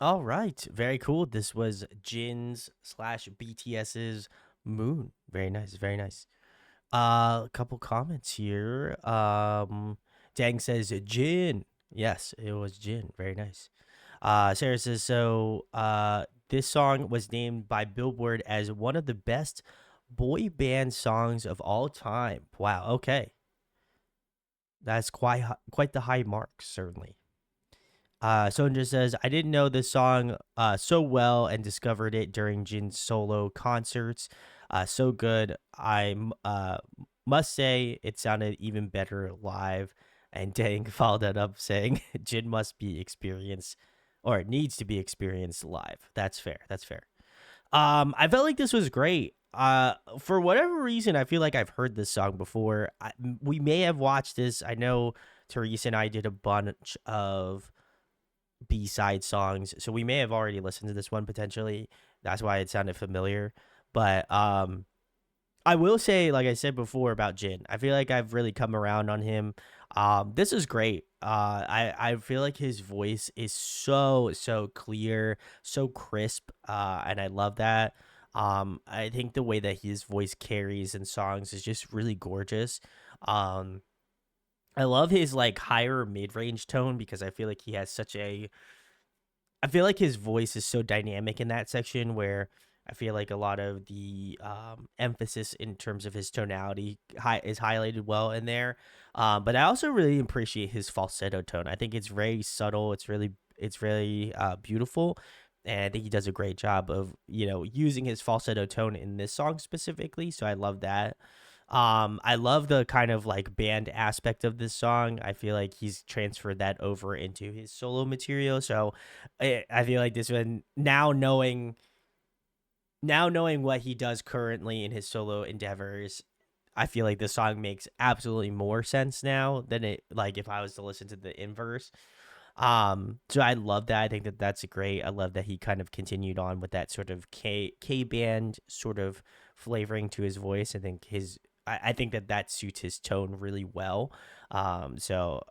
All right. Very cool. This was Jin's slash BTS's Moon. Very nice. Very nice. A couple comments here. Dang says Jin. Yes, it was Jin. Very nice. Sarah says so. This song was named by Billboard as one of the best boy band songs of all time. Wow. Okay, that's quite the high mark, certainly. Sonja says, I didn't know this song so well and discovered it during Jin's solo concerts. So good. Must say it sounded even better live. And Dang followed that up saying, Jin must be experienced or needs to be experienced live. That's fair. That's fair. I felt like this was great. For whatever reason, I feel like I've heard this song before. We may have watched this. I know Teresa and I did a bunch of B-side songs, so we may have already listened to this one potentially. That's why it sounded familiar. But I will say, like I said before about Jin, I feel like I've really come around on him. This is great. I feel like his voice is so clear, so crisp, and I love that. I think the way that his voice carries in songs is just really gorgeous. I love his like higher mid-range tone because I feel like he has such a I feel like his voice is so dynamic in that section where I feel like a lot of the emphasis in terms of his tonality is highlighted well in there. But I also really appreciate his falsetto tone. I think it's very subtle. It's really beautiful. And I think he does a great job of, using his falsetto tone in this song specifically. So I love that. I love the kind of like band aspect of this song. I feel like he's transferred that over into his solo material. So I feel like this one now knowing what he does currently in his solo endeavors, I feel like this song makes absolutely more sense now than it like if I was to listen to the inverse. So I love that. I think that that's great. I love that he kind of continued on with that sort of K band sort of flavoring to his voice. I think that suits his tone really well. So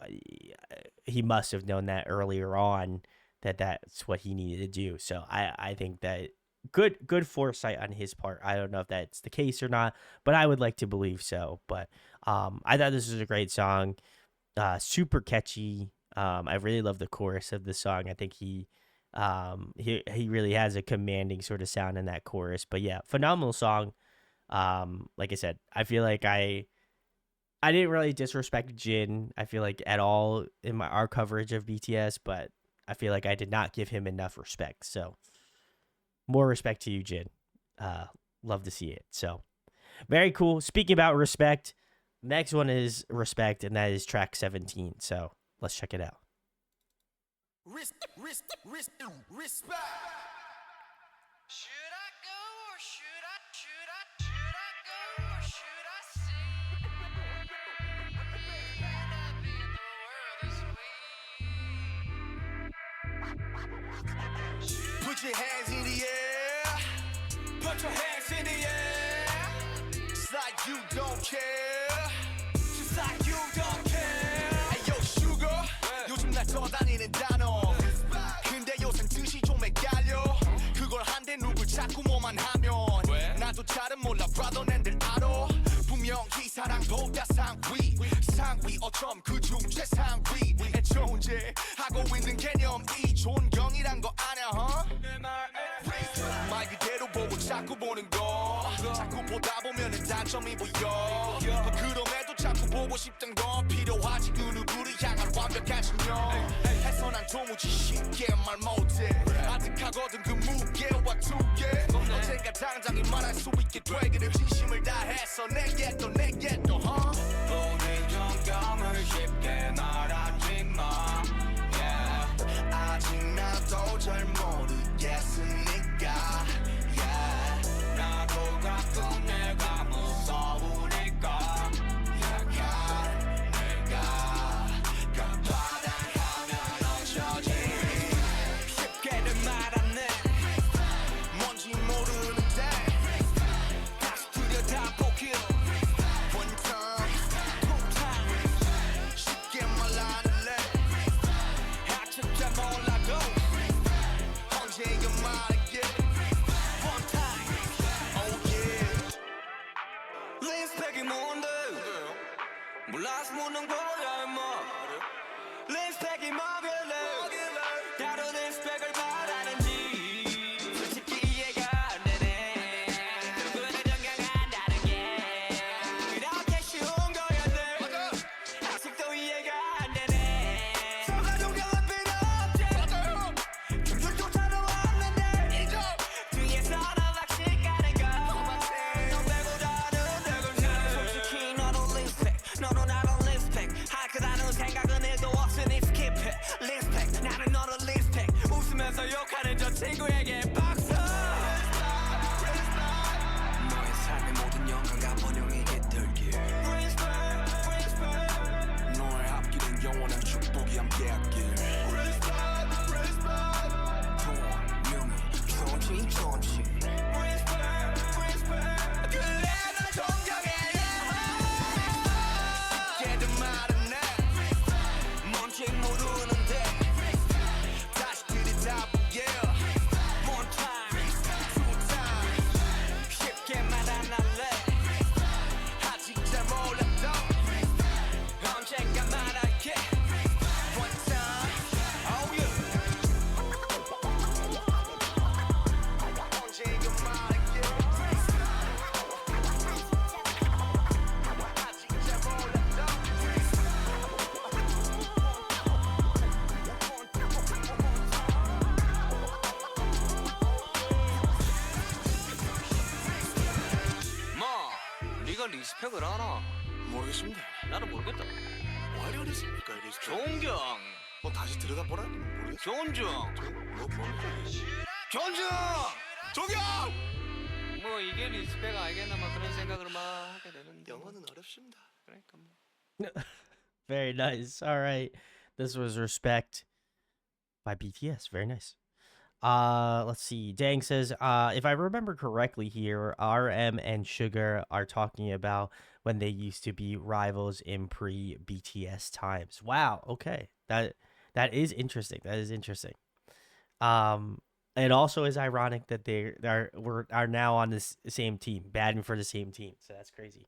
he must have known that earlier on that that's what he needed to do. So I think that good foresight on his part. I don't know if that's the case or not, but I would like to believe so. But I thought this was a great song, super catchy. I really love the chorus of the song. I think he really has a commanding sort of sound in that chorus. But yeah, phenomenal song. Like I said, I feel like I I didn't really disrespect Jin, I feel like, at all in our coverage of BTS, but I feel like I did not give him enough respect. So more respect to you, Jin. Love to see it. So very cool. Speaking about respect, next one is respect, and that is track 17. So let's check it out. Respect. Should I go or should I go or should I stay? End up in the world this way. Put your hands in the air. Put your hands in the air. Just like you don't care. Just like you don't care. Hey yo sugar. 요즘 날 떠다니는 단어. 근데 요즘 뜻이 좀 헷갈려. 그걸 한데 누굴 자꾸 뭐만 하면 나도 잘은 몰라 brother 낸들 알아. 분명히 사랑보다 상위 어쩜 그중 최상위 애초제 하고 있는 개념이 존경이란 거 아냐 말 그대로 보고 자꾸 보는 거 자꾸 보다 보면은 단점이 보여 그럼에도 자꾸 보고 싶던 건 필요하지 그 누구를 향한 완벽한 신념 해서 난 도무지 쉽게 말 못해 아득하거든 그 무게와 두께 언젠가 당장이 말할 수 있게 되기를 진심을 다해서 내게 또 우리 정감을 쉽게 말하지 마 yeah. 아직 나도 잘 모르겠으니까 yeah. 나도 가끔 내가 무서우니까 약한 내가 깜빡하면 넘쳐지 쉽게는 말 안 해 뭔지 모르는데 다시 들여다보길 One time, two time 쉽게 말 안 할래 아직도 몰라도 언제가 말할게 One time, oh yeah 린스펙이 뭔데 몰라서 묻는 거야 임마 린스펙이 뭐길래 다른 린스펙을 바라는지 솔직히 이해가 안 되네 누구나 정강한다는 게 그렇게 쉬운 거였네 아직도 이해가 안 되네 서가 존경할 필요 없지 정글조차도 없는데 뒤에서 너박씩 가는 거너 빼고 다른 대군들 솔직히 너도 린스펙 너도 나도 린스펙 할 거라는 생각은 1도 없으니 스킵해 린스펙 나는 너를 린스펙 웃으면서 욕하는 저 친구에게 박수 너의 삶의 모든 영광과 번영이 깃들길 너의 앞길은 영원한 축복이 함께하길 명예 존치 그래 널 존경해 걔들 말은 내 뭔지 모르는데 다시 들여다보게 One time, two time 쉽게 말 안 할래 아직 잘 몰라도 언젠가 말할게 One time, oh yeah 언젠가 말할게 아직 잘 몰라도 마, 네가 리스펙을 하나? 모르겠습니다. 나는 모르겠다. 왜 이러십니까 리스펙? 존경, 뭐 다시 들여다보라 모르겠어. 존중, 뭡니까? 존중. 조경! 뭐 이게 리스펙 알겠나 막 그런 생각을 막 하게 되는데. 영어는 어렵습니다. 그러니까 뭐. Very nice. All right. This was Respect by BTS. Very nice. Let's see. Dang says, if I remember correctly here, RM and Sugar are talking about when they used to be rivals in pre-BTS times. Wow. Okay. That is interesting. That is interesting. It also is ironic that they are now on this same team, batting for the same team. So that's crazy.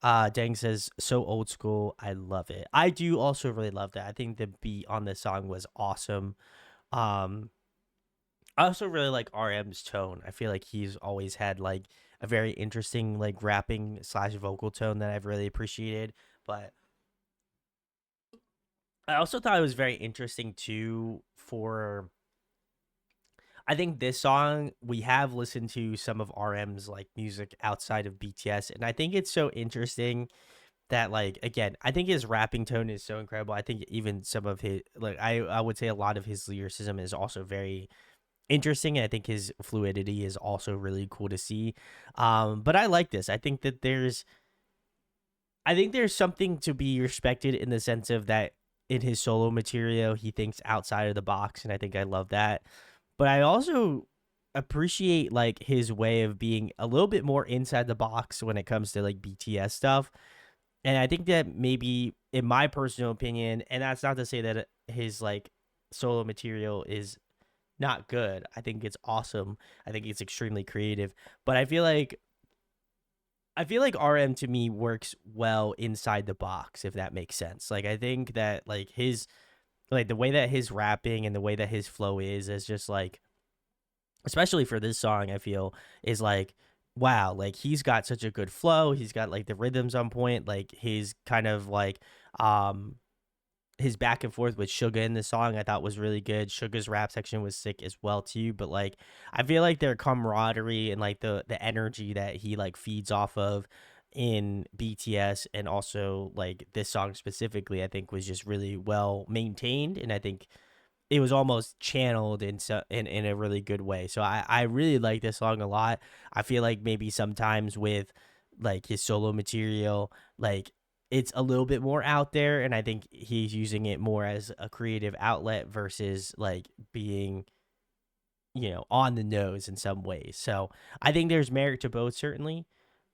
Dang says, so old school. I love it. I do also really love that. I think the beat on this song was awesome. I also really like RM's tone. I feel like he's always had like a very interesting like rapping slash vocal tone that I've really appreciated. But I also thought it was very interesting too for I think this song we have listened to some of RM's like music outside of BTS, and I think it's so interesting that like again, I think his rapping tone is so incredible. I think even some of his like I would say a lot of his lyricism is also very interesting, and I think his fluidity is also really cool to see. But I like this. I think there's something to be respected in the sense of that in his solo material he thinks outside of the box, and I think I love that. But I also appreciate like his way of being a little bit more inside the box when it comes to like BTS stuff. And I think that maybe in my personal opinion, and that's not to say that his like solo material is not good. I think it's awesome. I think it's extremely creative. But I feel like RM to me works well inside the box, if that makes sense. Like I think that like his like the way that his rapping and the way that his flow is just like especially for this song, I feel is like wow, like he's got such a good flow. He's got like the rhythms on point, like he's kind of like um his back and forth with Suga in the song I thought was really good. Suga's rap section was sick as well too, but like I feel like their camaraderie and like the energy that he like feeds off of in BTS and also like this song specifically I think was just really well maintained, and I think it was almost channeled in a really good way. So I really like this song a lot. I feel like maybe sometimes with like his solo material, like it's a little bit more out there, and I think he's using it more as a creative outlet versus like being on the nose in some ways. So I think there's merit to both certainly.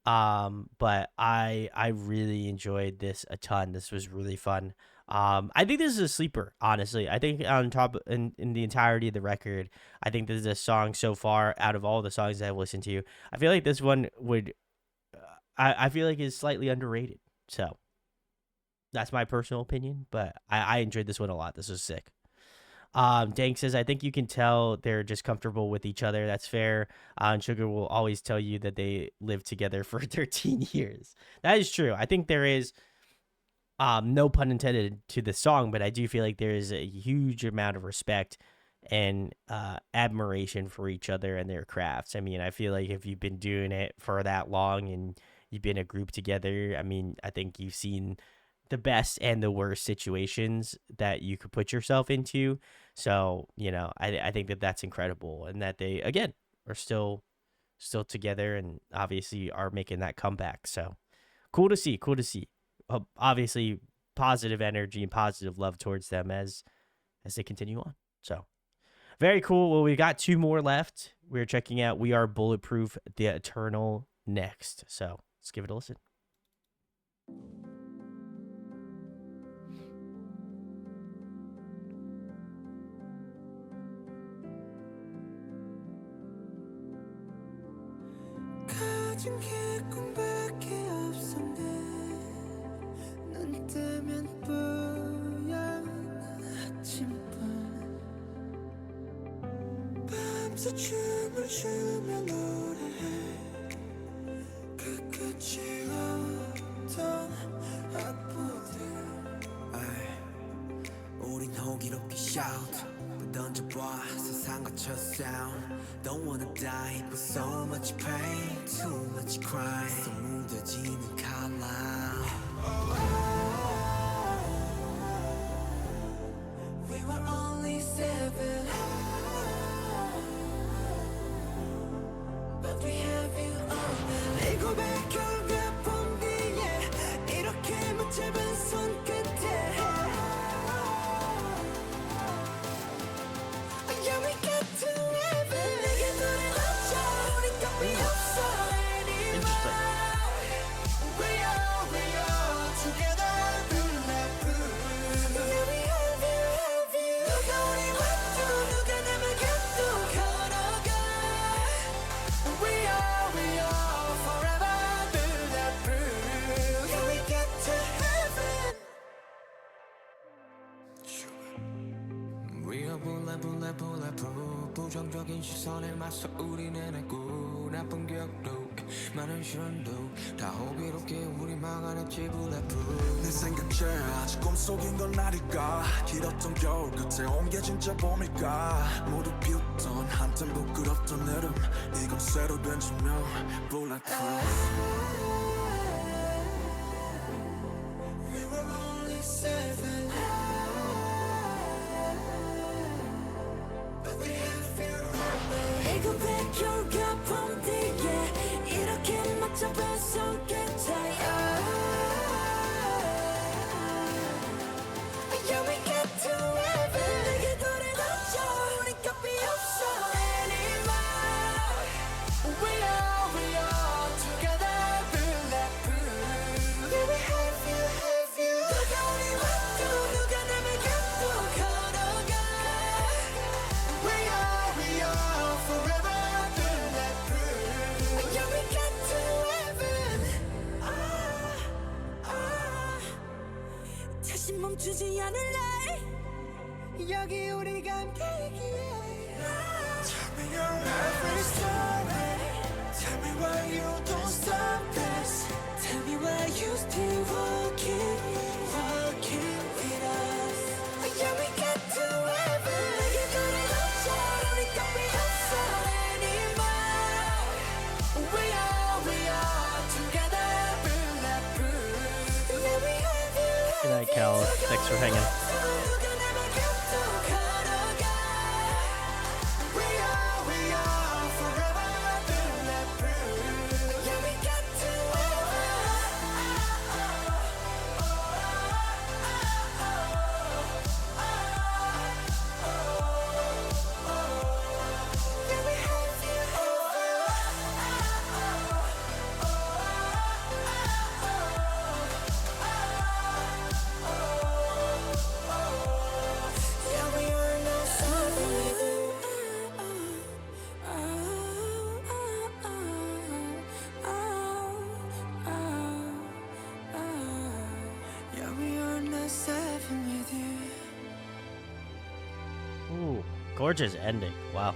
But I really enjoyed this a ton. This was really fun. I think this is a sleeper, honestly. I think on top in the entirety of the record, I think this is a song so far out of all the songs that I've listened to. I feel like this one would I feel like is slightly underrated. So that's my personal opinion, but I enjoyed this one a lot. This was sick. Dank says, I think you can tell they're just comfortable with each other. That's fair. And Sugar will always tell you that they lived together for 13 years. That is true. I think there is, no pun intended to the song, but I do feel like there is a huge amount of respect and admiration for each other and their crafts. I mean, I feel like if you've been doing it for that long and you've been a group together, I mean, I think you've seen the best and the worst situations that you could put yourself into. So, I think that that's incredible, and that they again are still together and obviously are making that comeback. So, cool to see, cool to see. Obviously positive energy and positive love towards them as they continue on. So, very cool. Well, we got two more left. We're checking out We Are Bulletproof, The Eternal next. So, let's give it a listen. 가진 게 꿈밖에 없었네 눈 뜨면 뿌연 아침밤 밤새 춤을 추며 노래해 그 끝이 없던 악보들 우린 호기롭게 shout 던져봐 세상 거쳐 sound Don't wanna die but so much pain Too much crime 속 묻어지는 칼라 We were only 7 But we have you all 내 고백 결과 본 뒤에 이렇게 못 잡은 손끝에 Yeah, we got to heaven. 내게 돌아왔죠. 우린 답이 없어 anymore. We are together bulletproof. Yeah, we have you. 누가 우리 왔죠? 누가 남을 곁도 걸어가. We are forever bulletproof. Yeah, we got to heaven. We are bulletproof 부정적인 시선에 맞서 우리는 했고 나쁜 기억도 많은 시련도 다 호기롭게 우리 막아냈지 bulletproof 내 생각에 아직 꿈속인 건 아닐까 길었던 겨울 끝에 온 게 진짜 봄일까 모두 비웃던 한참 부끄럽던 여름 이건 새로 된 조명 bulletproof We were only 7 But we had fear 이급의 겨울과 봄 뒤에 이렇게 맞춰봐 손끝에 Yeah, we get to heaven 내게 돌아놓죠 우린 값이 없어 anymore We are together bulletproof Yeah, we have you 누가 우리 와도 누가 남을 곁도 걸어가 We are forever bulletproof Yeah, we get to heaven 다시 멈추지 않을래 여기 우리가 함께이기에 Tell me your every story Tell me why you don't stop this Tell me why you still walking with us Yeah, we get to heaven 내게 돌아놓죠 우리 값이 없어 anymore We are together bulletproof Yeah, we have you Good night, Cal. Thanks for hanging. 누가 남을 곁도 걸어가 We are forever bulletproof Yeah, we get to Yeah, we have you Yeah, we are now something with you Yeah, we are now 7 with you Ooh, gorgeous ending. Wow.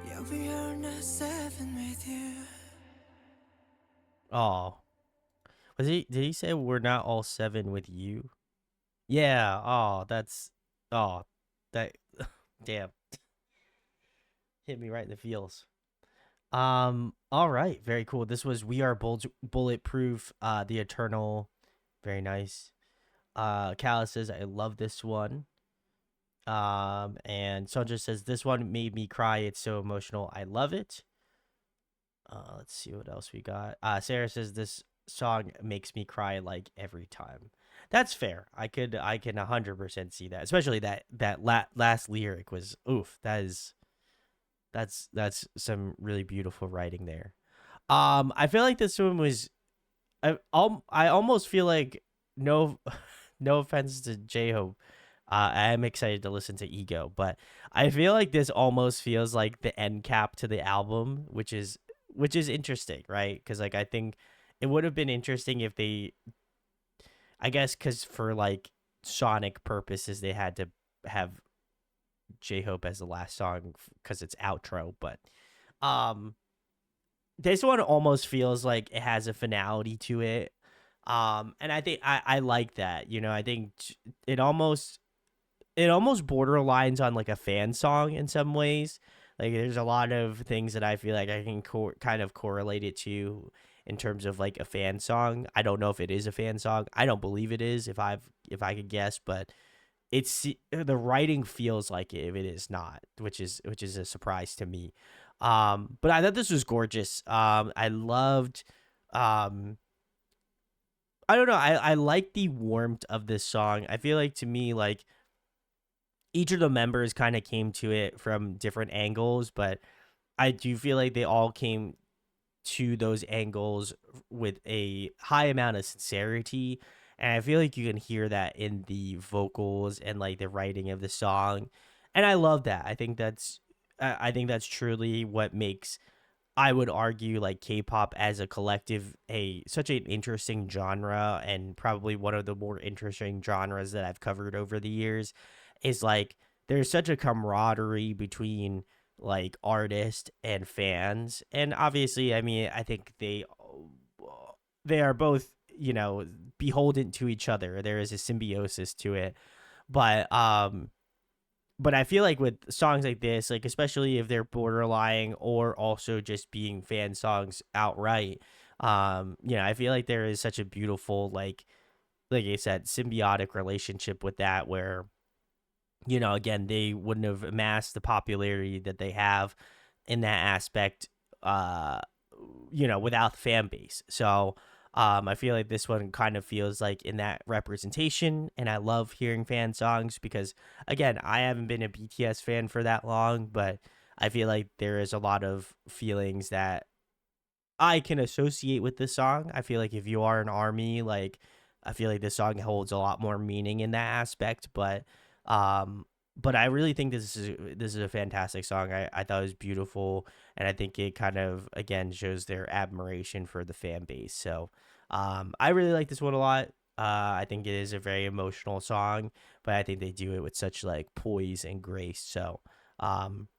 Yeah, we are now 7 with you Oh, did he say we're not all 7 with you? Yeah. Oh, that damn hit me right in the feels. All right, very cool. This was We Are Bulletproof, The Eternal. Very nice. Callus says I love this one. And Sandra says this one made me cry. It's so emotional. I love it. Let's see what else we got. Sarah says this song makes me cry like every time. That's fair. I can 100% see that. Especially that last lyric was oof. That's some really beautiful writing there. I feel like this one was I almost feel like no no offense to J-Hope. I am excited to listen to Ego, but I feel like this almost feels like the end cap to the album, which is interesting, right? Because like I think it would have been interesting if they, I guess, because for like sonic purposes, they had to have J-Hope as the last song because it's outro, but this one almost feels like it has a finality to it. And I think I like that. You know, I think it almost borderlines on like a fan song in some ways. Like there's a lot of things that I feel like I can kind of correlate it to in terms of like a fan song. I don't know if it is a fan song. I don't believe it is if I could guess, but it's the writing feels like it if it is not, which is a surprise to me. But I thought this was gorgeous. I loved I don't know. I like the warmth of this song. I feel like to me, like each of the members kind of came to it from different angles, but I do feel like they all came to those angles with a high amount of sincerity. And I feel like you can hear that in the vocals and like the writing of the song. And I love that. I think that's truly what makes, I would argue, like K-pop as a collective such an interesting genre, and probably one of the more interesting genres that I've covered over the years, is like there's such a camaraderie between like artist and fans, and obviously, I mean, I think they are both, you know, beholden to each other. There is a symbiosis to it, but I feel like with songs like this, like especially if they're borderline or also just being fan songs outright, you know, I feel like there is such a beautiful like I said, symbiotic relationship with that where, you know, again, they wouldn't have amassed the popularity that they have in that aspect, uh, you know, without the fan base. So, I feel like this one kind of feels like in that representation, and I love hearing fan songs because, again, I haven't been a BTS fan for that long, but I feel like there is a lot of feelings that I can associate with this song. I feel like if you are an army, like I feel like this song holds a lot more meaning in that aspect. Um, but I really think this is a fantastic song. I thought it was beautiful, and I think it kind of again shows their admiration for the fan base. So, I really like this one a lot. I think it is a very emotional song, but I think they do it with such like poise and grace. So,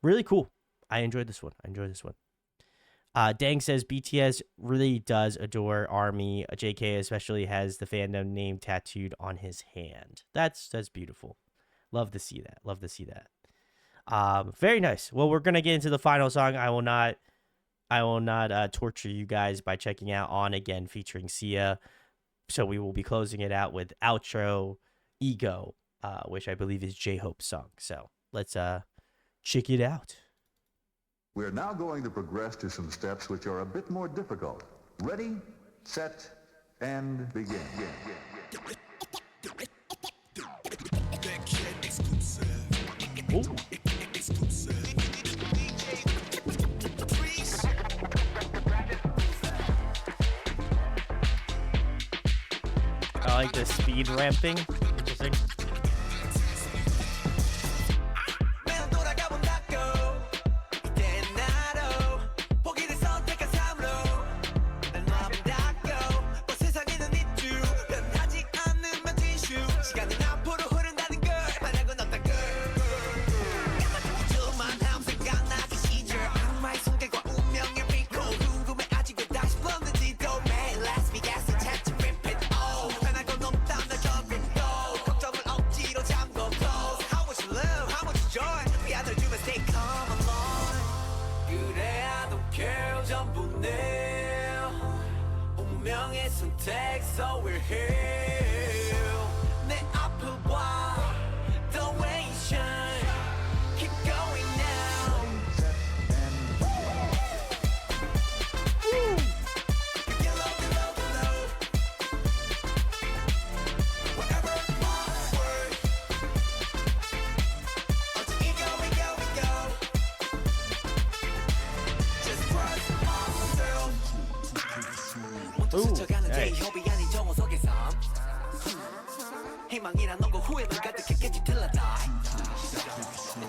really cool. I enjoyed this one. Dang says BTS really does adore ARMY. JK especially has the fandom name tattooed on his hand. That's beautiful. Love to see that. Very nice. Well, we're gonna get into the final song. I will not torture you guys by checking out On Again featuring Sia. So we will be closing it out with outro Ego, which I believe is J-Hope's song. So let's check it out. We are now going to progress to some steps which are a bit more difficult. Ready, set, and begin. Ooh. I like the speed ramping. Interesting. So we're here. 내 앞을 봐. The way you shine. Keep going now. Below. Wherever forward. Until we go. Just trust myself. Nice. 희망이란 너고 후회도 가득했겠지 till I die.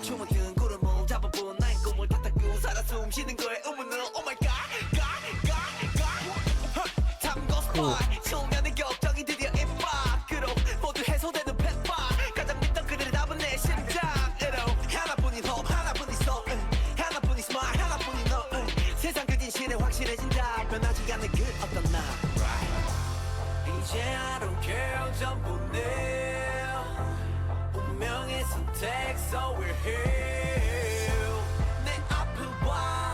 춤은 든 구름을 잡아본 나의 꿈을 탓하고 살아 숨 쉬는 거에 의문은 oh my god. 잠고 spot 초면의 격정이 드디어 입밖으로 모두 해소되는 펫바 가장 믿던 그들의 답은 내 심장으로 하나뿐인 hope 하나뿐인 soul 하나뿐인 smile 하나뿐인 너 세상 그 진실에 확실해진다 변하지 않는 그 어떤 나 이제 I don't care 전부 내 운명의 선택 so we're here 내 앞을 봐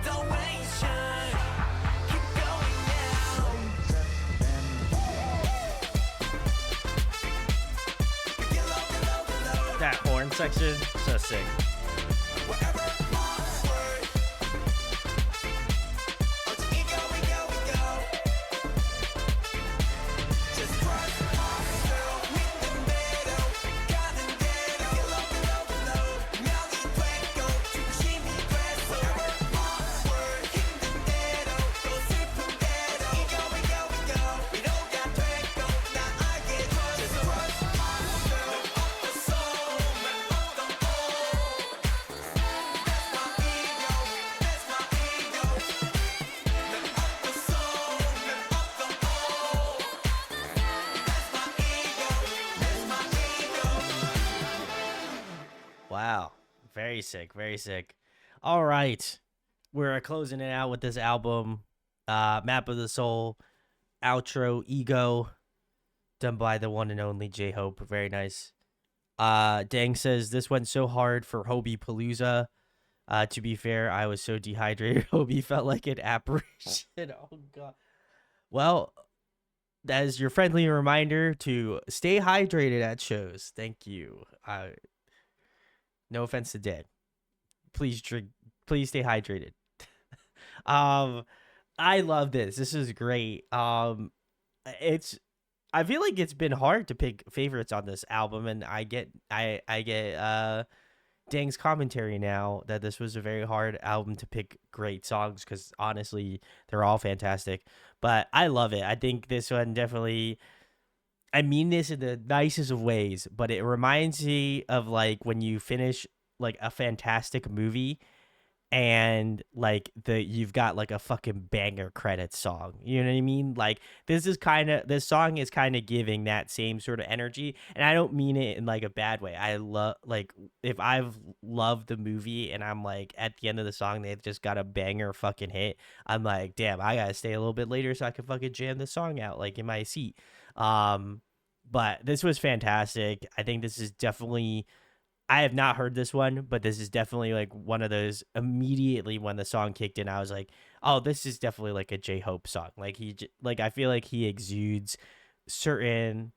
the way you shine keep going now below. That horn section, so sick. Wherever forward until we go. Just trust myself 믿는 대로 가는 대로 below. 명이 되고 중심이 돼서 wherever forward 힘든 대로 또 슬픈 대로 we go. 위로가 되고 나 알게 돼. Just trust myself. 내 어떤 소음에 어떤 Very sick. Very sick. All right. We're closing it out with this album. Map of the Soul, outro, Ego, done by the one and only J Hope. Very nice. Dang says this went so hard for Hobie Palooza. To be fair, I was so dehydrated. Hobie felt like an apparition. Oh god. Well, that is your friendly reminder to stay hydrated at shows. Thank you. No offense to Dan. Please drink. Please stay hydrated. um, I love this. This is great. It's. I feel like it's been hard to pick favorites on this album, and I get Dang's commentary now that this was a very hard album to pick great songs because honestly, they're all fantastic. But I love it. I think this one definitely. I mean this in the nicest of ways, but it reminds me of like when you finish like a fantastic movie and like you've got like a fucking banger credits song. You know what I mean? Like this song is kind of giving that same sort of energy, and I don't mean it in like a bad way. I love like if I've loved the movie and I'm like at the end of the song they've just got a banger fucking hit, I'm like, damn, I gotta stay a little bit later so I can fucking jam the song out like in my seat. But this was fantastic. I think this is definitely, I have not heard this one, but this is definitely like one of those immediately when the song kicked in, I was like, oh, this is definitely like a J-Hope song. Like like I feel like he exudes certain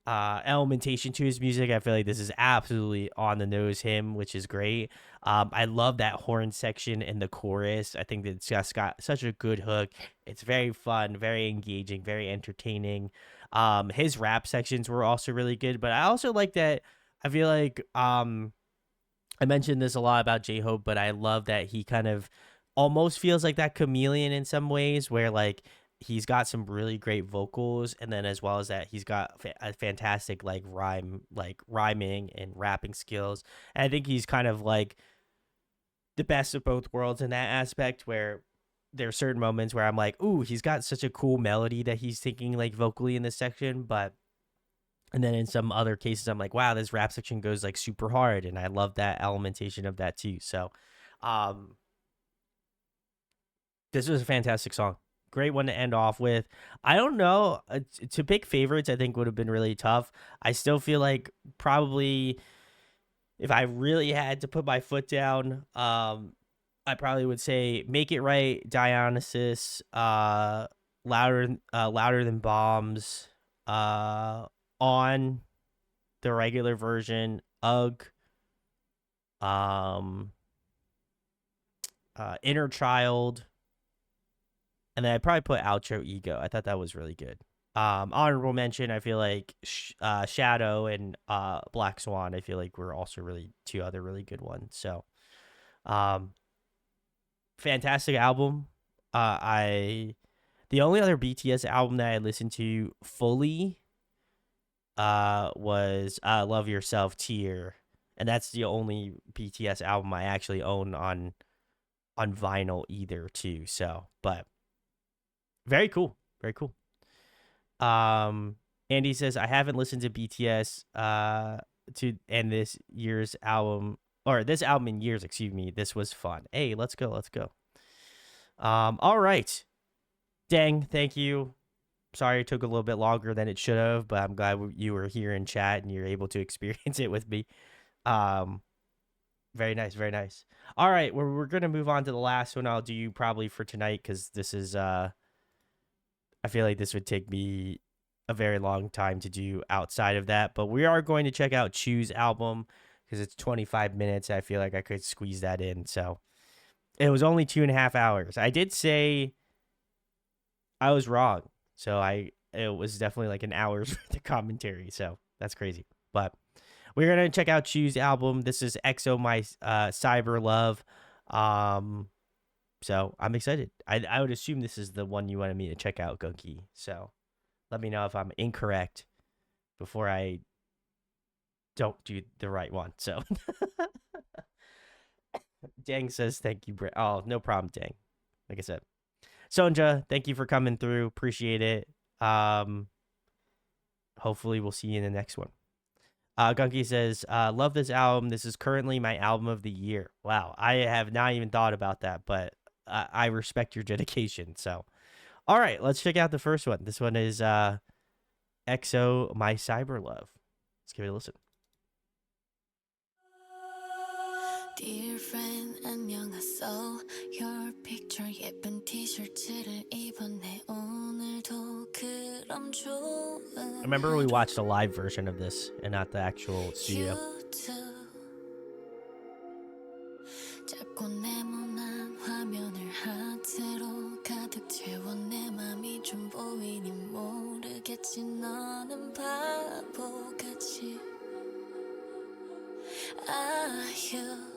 elementation to his music. I feel like this is absolutely on the nose him, which is great. I love that horn section in the chorus. I think that it's just got such a good hook. It's very fun, very engaging, very entertaining. His rap sections were also really good, but I also like that. I feel like I mentioned this a lot about J-Hope, but I love that he kind of almost feels like that chameleon in some ways where like he's got some really great vocals, and then as well as that he's got a fantastic like rhyming and rapping skills. And I think he's kind of like the best of both worlds in that aspect where there are certain moments where I'm like, ooh, he's got such a cool melody that he's thinking like vocally in this section, but and then in some other cases, I'm like, wow, this rap section goes like super hard. And I love that elementation of that too. So this was a fantastic song. Great one to end off with. I don't know. To pick favorites, I think would have been really tough. I still feel like probably if I really had to put my foot down, I probably would say Make It Right, Dionysus, Louder Than Bombs, on the regular version, Ugh, um, Inner Child, and then I probably put Outro, Ego. I thought that was really good. Honorable mention, I feel like Shadow and Black Swan. I feel like were also really two other really good ones. So, fantastic album. The only other BTS album that I listened to fully was Love Yourself Tear, and that's the only BTS album I actually own on vinyl either too. So, but very cool, very cool. Andy says I haven't listened to BTS to end this year's album or this album in years, excuse me. This was fun. Hey, let's go. All right. Dang, thank you. Sorry it took a little bit longer than it should have, but I'm glad you were here in chat and you're able to experience it with me. Very nice, very nice. All right, we're gonna move on to the last one I'll do probably for tonight because this is I feel like this would take me a very long time to do outside of that, but we are going to check out Chuu's album because it's 25 minutes. I feel like I could squeeze that in. So it was only 2.5 hours. I did say I was wrong. So it was definitely like an hour's worth of commentary. So that's crazy. But we're gonna check out Chuu's album. This is EXO My Cyber Love. So I'm excited. I would assume this is the one you wanted me to check out, Gunky. So let me know if I'm incorrect before I don't do the right one. So Dang says thank you, Brett. Oh, no problem, Dang. Like I said. Sonja, thank you for coming through. Appreciate it. Hopefully we'll see you in the next one. Gunky says, love this album. This is currently my album of the year. Wow. I have not even thought about that, but I respect your dedication. So, all right, let's check out the first one. This one is EXO, My Cyber Love. Let's give it a listen. Dear friend 안녕하소 Your picture 예쁜 티셔츠를 입었네 오늘도 그럼 좋은 I remember we watched a live version of this and not the actual studio. 작고 네모난 화면을 하트로 가득 채워 내 맘이 좀 보이니 모르겠지 너는 바보같이 아휴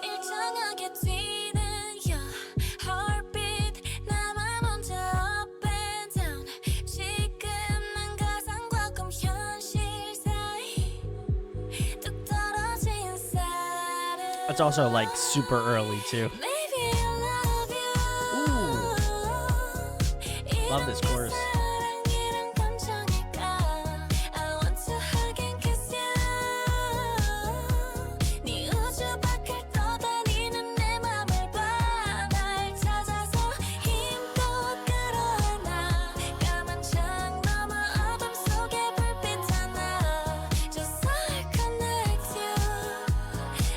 일정하게 뛰는 your heartbeat 나만 혼자 up and down 지금 난 가상과 꿈 현실 사이 뚝 떨어진 사람 It's also like super early too. Maybe I love you Ooh. Love this chorus. 사랑이란 감정일까 I want to hug and kiss you 네 우주 밖을 떠다니는 내 맘을 봐 날 찾아서 힘껏 끌어안아 까만 창 너머 어둠 속에 불빛 하나 Just like connect you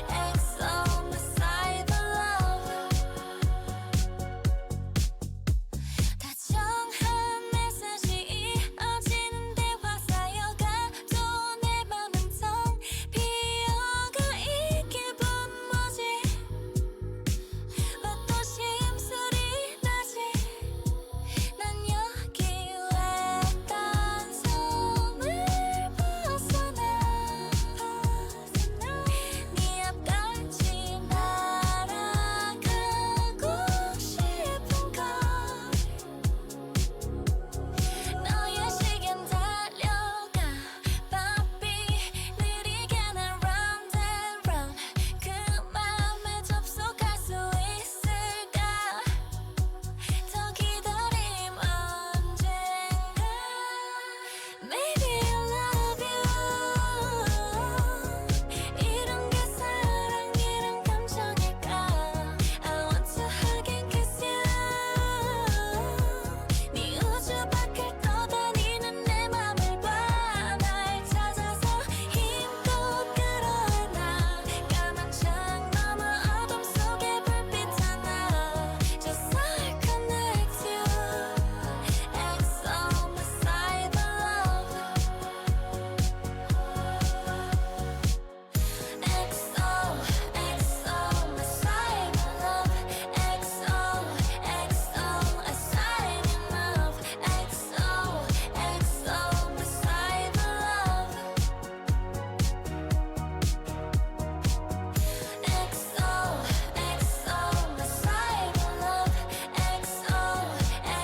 XO my cyber love 다정한 메시지 이어지는 대화 쌓여가도 내 맘은 텅 비어가 이 기분 뭐지 왜 또 심술이 나지 난 여기 왜 딴 손을 벗어나 네 앞까지 날아가고 싶은 걸 너의 시간 달려가 바삐 느리게 난 round and round 그 맘에 접속할 수 있을까 더 기다림 언젠가 Maybe I love you 이런 게 사랑이란 감정일까 I want to hug and kiss you 네 우주 밖을 떠다니는 내 맘을 봐 날 찾아서 힘껏 끌어안아 까만 창 너머 어둠 속에 불빛 하나 Just like connect you XO my cyber love XO XO my cyber love XO XO a sign in love XO XO my cyber love XO XO my cyber love XO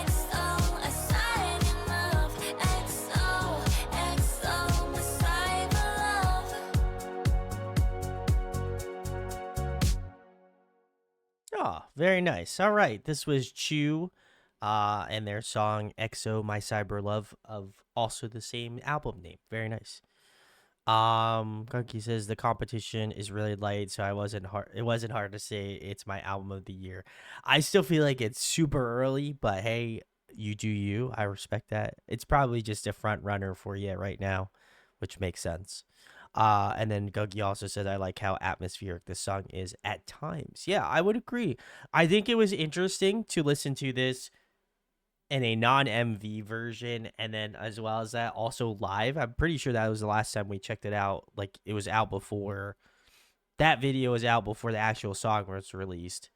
XO a sign in love XO XO my cyber love Oh, very nice. All right. This was Chuu and their song EXO, My Cyber Love, of also the same album name. Very nice. Gunky says the competition is really light, so it wasn't hard to say it's my album of the year. I still feel like it's super early, but hey, you do you. I respect that. It's probably just a front runner for you right now, which makes sense. And then Gunky also said, I like how atmospheric this song is at times. Yeah, I would agree. I think it was interesting to listen to this in a non-MV version, and then as well as that, also live. I'm pretty sure that was the last time we checked it out. Like, it was out before that video was out before the actual song was released.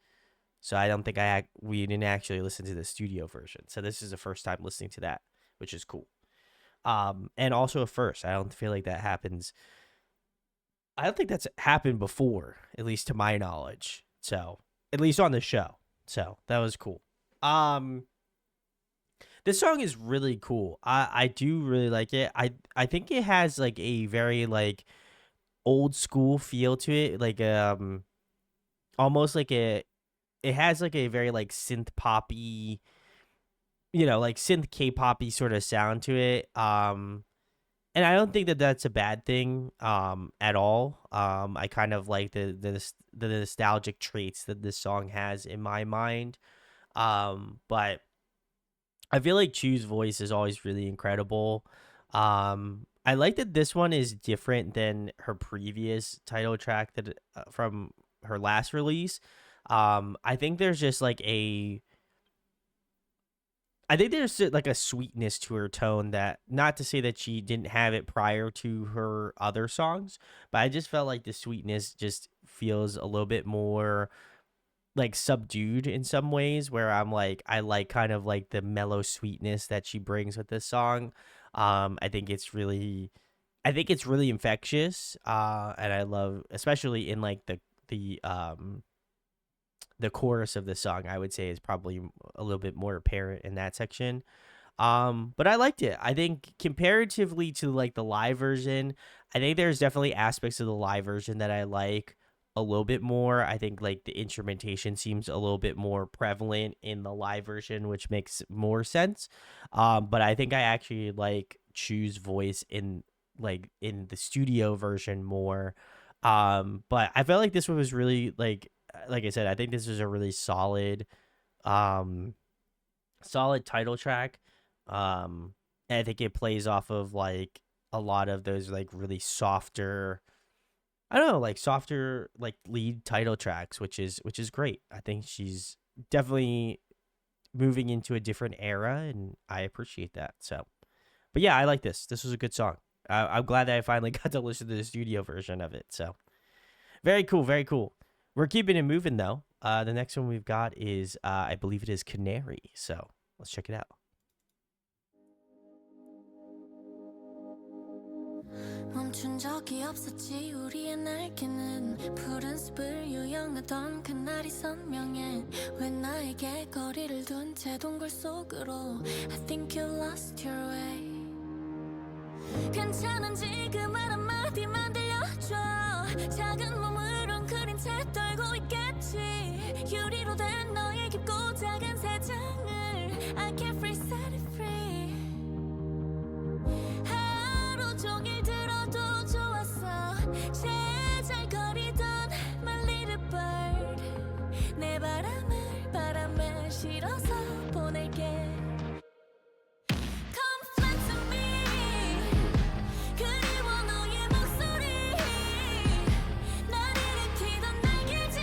So I don't think we didn't actually listen to the studio version. So this is the first time listening to that, which is cool. And also a first. I don't feel like that happens. I don't think that's happened before, at least to my knowledge. So, at least on the show. So, that was cool. This song is really cool. I do really like it. I think it has like a very like old school feel to it, like almost like it has like a very like synth poppy, like synth K-poppy sort of sound to it. and I don't think that that's a bad thing at all. I kind of like the nostalgic traits that this song has in my mind. But I feel like Chuu's voice is always really incredible. I like that this one is different than her previous title track that from her last release. I think there's just like a I think there's like a sweetness to her tone that, not to say that she didn't have it prior to her other songs, but I just felt like the sweetness just feels a little bit more like subdued in some ways, where I'm like, I like kind of like the mellow sweetness that she brings with this song. I think it's really infectious. And I love, especially in like the chorus of the song, I would say is probably a little bit more apparent in that section. But I liked it. I think comparatively to like the live version, I think there's definitely aspects of the live version that I like a little bit more. I think like the instrumentation seems a little bit more prevalent in the live version, which makes more sense. But I think I actually like Chuu's voice in the studio version more. But I felt like this one was really like I said, I think this is a really um solid title track. And I think it plays off of like a lot of those like really softer, I don't know, like softer like lead title tracks, which is great. I think she's definitely moving into a different era, and I appreciate that. So, but yeah, I like this. This was a good song. I'm glad that I finally got to listen to the studio version of it. So very cool, very cool. We're keeping it moving though. The next one we've got is I believe it is Canary. So let's check it out. 멈춘 적이 없었지 우리의 날개는 푸른 숲을 유영하던 그날이 선명해 왜 나에게 거리를 둔 채 동굴 속으로 I think you lost your way 괜찮은지 그 말 한마디만 들려줘 작은 몸을 웅크린 채 떨고 있겠지 유리로 된 너의 깊고 작은 세상을 I can't free set it free 하루 종일 들어도 좋았어 제잘거리던 my little bird 내 바람을 바람에 실어서 보낼게 Come fly to me 그리워 너의 목소리 날 일으키던 날개지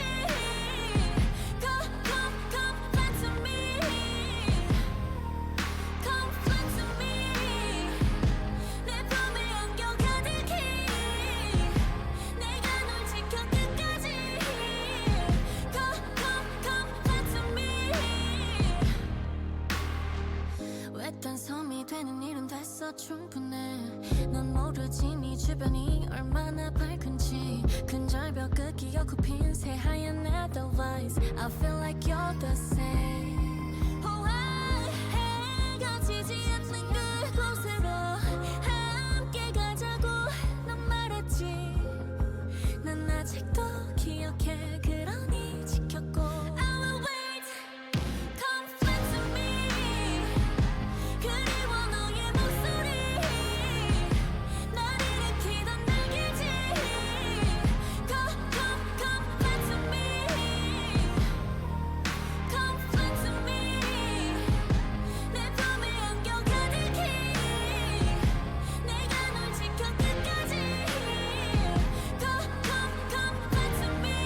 Come fly to me Come fly to me 내 품에 안겨 가득히 내가 널 지켜 끝까지 Come fly to me 외딴 섬이 되는 일은 됐어 충분해 넌 모르지 네 주변이 얼마나 밝은지 근절벽 끝 기억 굽힌 새하얀 Edelweiss I feel like you're the same 해가 지지 않는 그곳으로 함께 가자고 넌 말했지 난 아직도 기억해 그러니 지켰고 I will wait Come fly to me 그리워 너의 목소리 날 일으키던 날개지 Come fly to me Come fly to me 내 품에 안겨 가득히 내가 널 지켜 끝까지 Come fly to me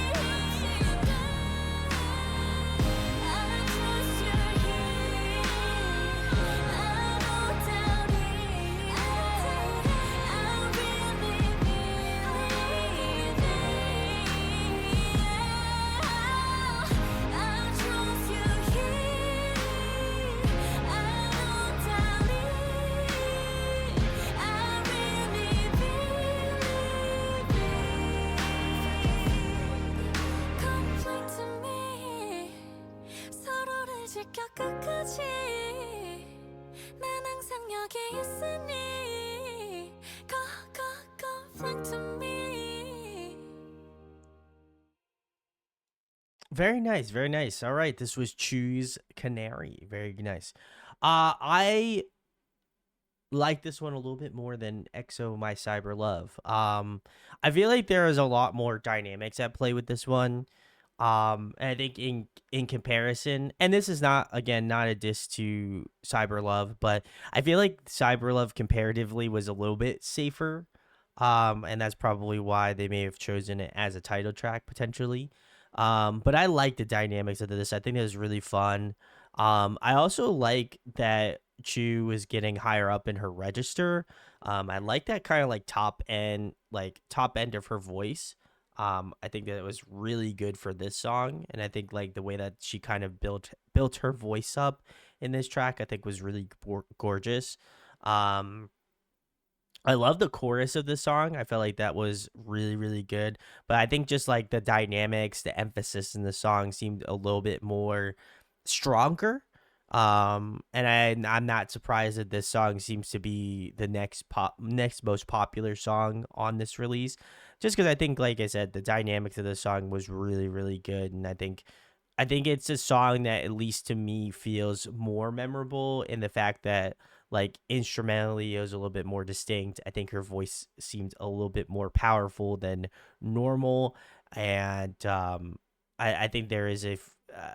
I trust you're here I don't doubt it I really believe it I trust you're here I don't doubt it I really believe it Come fly to me 서로를 지켜 끝까지 난 항상 여기 있으니 Go fly to me Very nice, very nice. All right, this was Chuu's Canary. Very nice. I like this one a little bit more than EXO My Cyber Love. I feel like there is a lot more dynamics at play with this one. And I think in comparison, and this is not again not a diss to Cyber Love, but I feel like Cyber Love comparatively was a little bit safer. And that's probably why they may have chosen it as a title track potentially. But I like the dynamics of this. I think it was really fun. I also like that Chuu is getting higher up in her register. I like that kind of like top end of her voice. I think that it was really good for this song, and I think like the way that she kind of built her voice up in this track, I think was really gorgeous. Um, I love the chorus of the song. I felt like that was really, really good. But I think just like the dynamics, the emphasis in the song seemed a little bit more stronger. I'm not surprised that this song seems to be the next most popular song on this release. Just because I think, like I said, the dynamics of the song was really, really good. And I think it's a song that, at least to me, feels more memorable in the fact that, like, instrumentally it was a little bit more distinct. I think her voice seemed a little bit more powerful than normal, and I think there is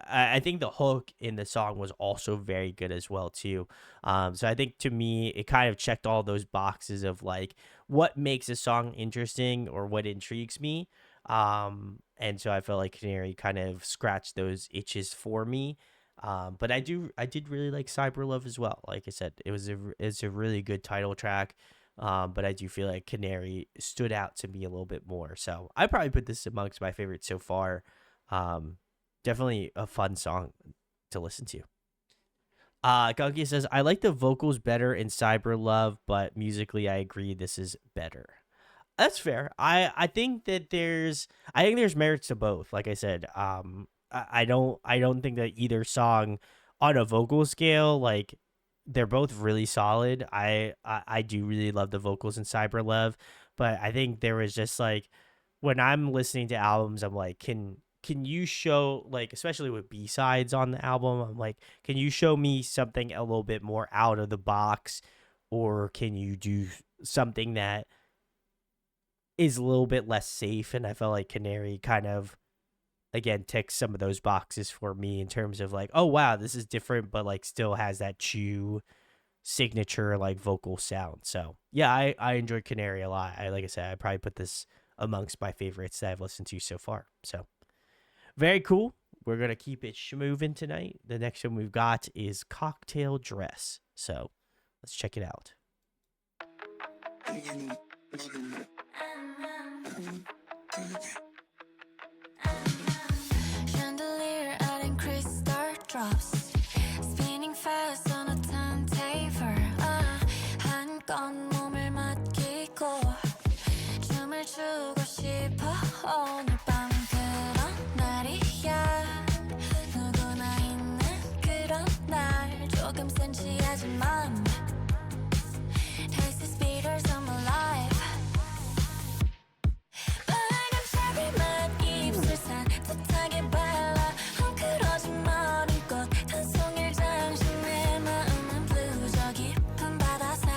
I think the hook in the song was also very good as well too. So I think to me it kind of checked all those boxes of like what makes a song interesting or what intrigues me. And so I felt like Canary kind of scratched those itches for me. But I did really like Cyber Love as well. Like I said, it's a really good title track. But I do feel like Canary stood out to me a little bit more. So I probably put this amongst my favorites so far. Definitely a fun song to listen to. Gunky says, I like the vocals better in Cyber Love, but musically I agree this is better. That's fair. I think that there's merits to both. Like I said, I don't think that either song on a vocal scale, like, they're both really solid. I do really love the vocals in Cyber Love, but I think there was just like when I'm listening to albums, I'm like, can you show, like, especially with B-sides on the album, I'm like, can you show me something a little bit more out of the box, or can you do something that is a little bit less safe? And I felt like Canary kind of, again, ticks some of those boxes for me in terms of like, oh wow, this is different, but like still has that Chuu signature like vocal sound. So yeah, I enjoyed Canary a lot. Like I said, I probably put this amongst my favorites that I've listened to so far. So very cool. We're gonna keep it moving tonight. The next one we've got is Cocktail Dress. So let's check it out. Chandelier adding crystal drops, spinning fast on a turntable. 한건 몸을 맡기고 춤을 추고 싶어. 오늘 밤 그런 날이야. 누구나 있는 그런 날. 조금 센치하지만 taste the speeders of my life. 빨간 cherry 맛 입술 산뜻하게 발라. 헝클어진 머리꽃 한 송일 장식. 내 마음은 blue 저 깊은 바다색.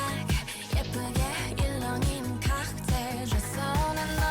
예쁘게 일렁이는 cocktail dress. 오늘 너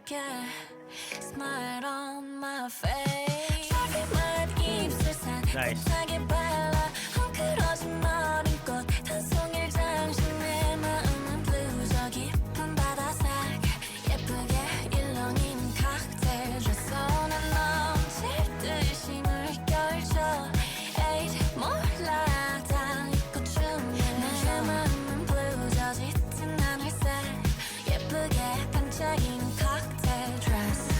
예쁘게 Smile on my face 조금만 입술산 Nice. 따뜻하게 발라 헝클어진 머리꽃 단송일 장식 내 마음은 blue 저 깊은 바다색 예쁘게 일렁이는 칵테일 줬어 난 넘칠 듯이 물결쳐 에잇 몰라 다 잊고 춤을 내 마음은 blue 저 짙은 하늘색 예쁘게 반짝이는 칵테일 드레스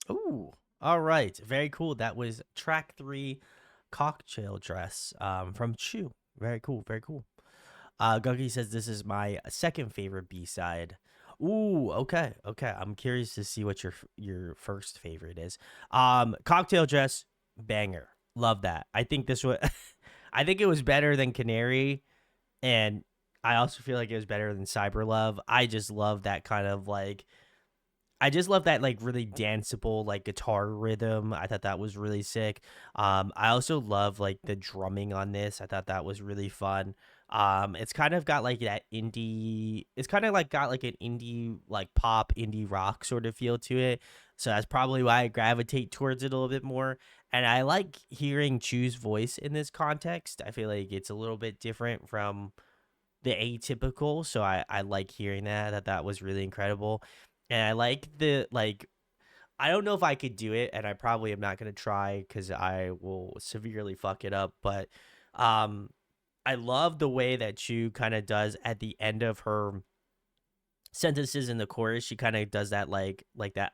Ooh, all right, very cool. That was track 3, Cocktail Dress, from Chuu. Very cool, very cool. Gunky says this is my second favorite B-side. Ooh, okay. I'm curious to see what your first favorite is. Cocktail Dress, banger. Love that. I think this was, I think it was better than Canary, and I also feel like it was better than Cyber Love. I just love that kind of like, I just love that like really danceable like guitar rhythm. I thought that was really sick. I also love like the drumming on this. I thought that was really fun. It's kind of got like that indie. It's kind of like got like an indie like pop indie rock sort of feel to it. So that's probably why I gravitate towards it a little bit more. And I like hearing Chuu's voice in this context. I feel like it's a little bit different from the atypical. So I like hearing that was really incredible. And I like the like I don't know if I could do it, and I probably am not gonna try because I will severely fuck it up. But I love the way that Chuu kind of does at the end of her sentences in the chorus. She kind of does that like that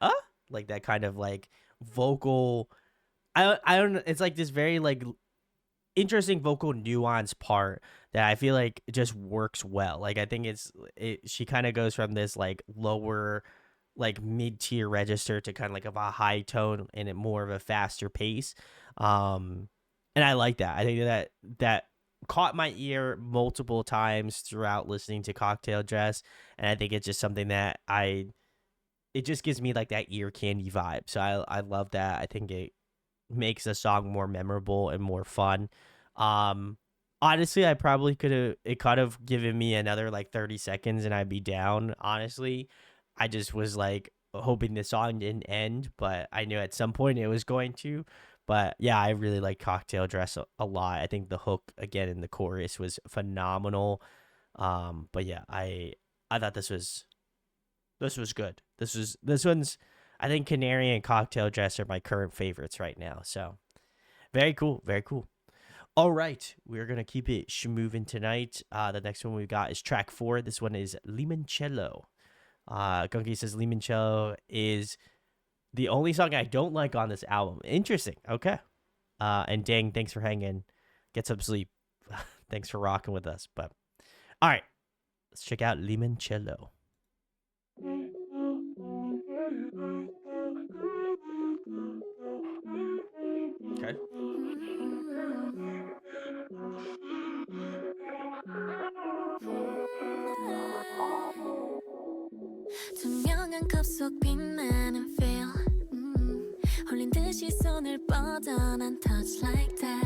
like that kind of like vocal. I don't know. It's like this very like interesting vocal nuance part that I feel like just works well. Like I think she kind of goes from this like lower like mid-tier register to kind of like of a high tone and it more of a faster pace. And I like that. I think that caught my ear multiple times throughout listening to Cocktail Dress, and I think it's just something that it just gives me like that ear candy vibe. So I love that. I think it makes the song more memorable and more fun. Honestly, I probably could have given me another like 30 seconds and I'd be down. Honestly, I just was like hoping the song didn't end, but I knew at some point it was going to. But yeah, I really like Cocktail Dress a lot. I think the hook again in the chorus was phenomenal. But yeah, I thought this was good. This one's I think Canary and Cocktail Dress are my current favorites right now. So very cool, very cool. All right, we're gonna keep it schmoving tonight. The next one we got is track 4. This one is Limoncello. Gunky says Limoncello is the only song I don't like on this album. Interesting. Okay. And dang, thanks for hanging. Get some sleep. Thanks for rocking with us. But all right, let's check out Limoncello. Okay. 투명한 컵 속 빛나는 feel 홀린 듯이 손을 뻗어난 touch like that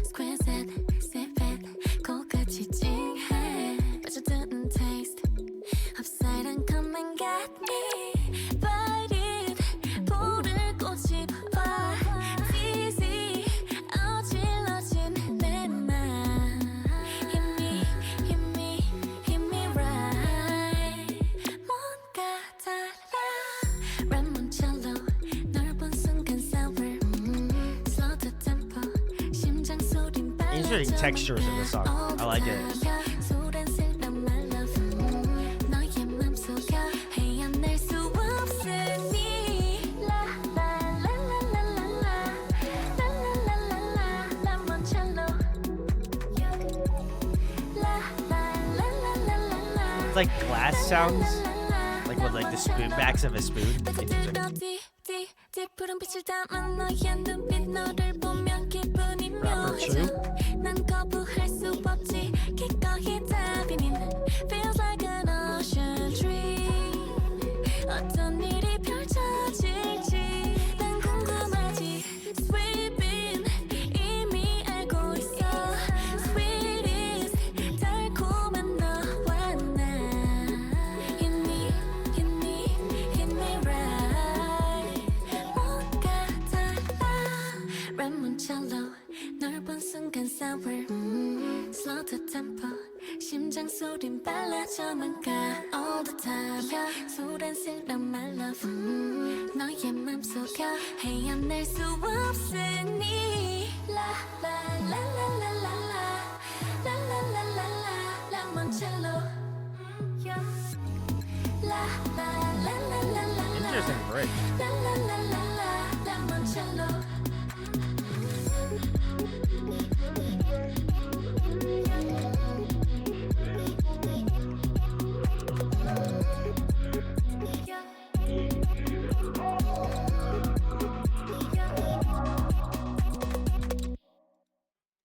Squeeze it, sip it 코끝이 찡해 빠져드는 taste Upside and come and get me Bite it 볼을 꼬집어 Easy 어질러진 내 맘 Hit me right 뭔가 달라 Limoncello 널 본 순간 sour Slow the tempo 심장 소린 Interesting textures in the song. I like it. 소란 슬픈 my love 너의 맘속에 헤어날 수 없으니 La la la la la la la la la la la Limoncello La la la la la la la It's like glass sounds, like with like the spoon backs of a spoon. Interesting. 푸른 빛을 담은 너의 눈빛 너를 보면 기분이 묘해져 난 거부할 수 없지 기꺼이 답이니 Feels like an ocean dream 어떤 일이 펼쳐질지 난 궁금하지 Sweeping 이미 알고 있어 Sweet is 달콤한 너와 나 우린 빨라져만 가 all the time 소란스런 my love 너의 맘속에 헤어날 수 없으니 La la la la la la la La la la la la Limoncello La la la la la la Interesting break. La la la la la Limoncello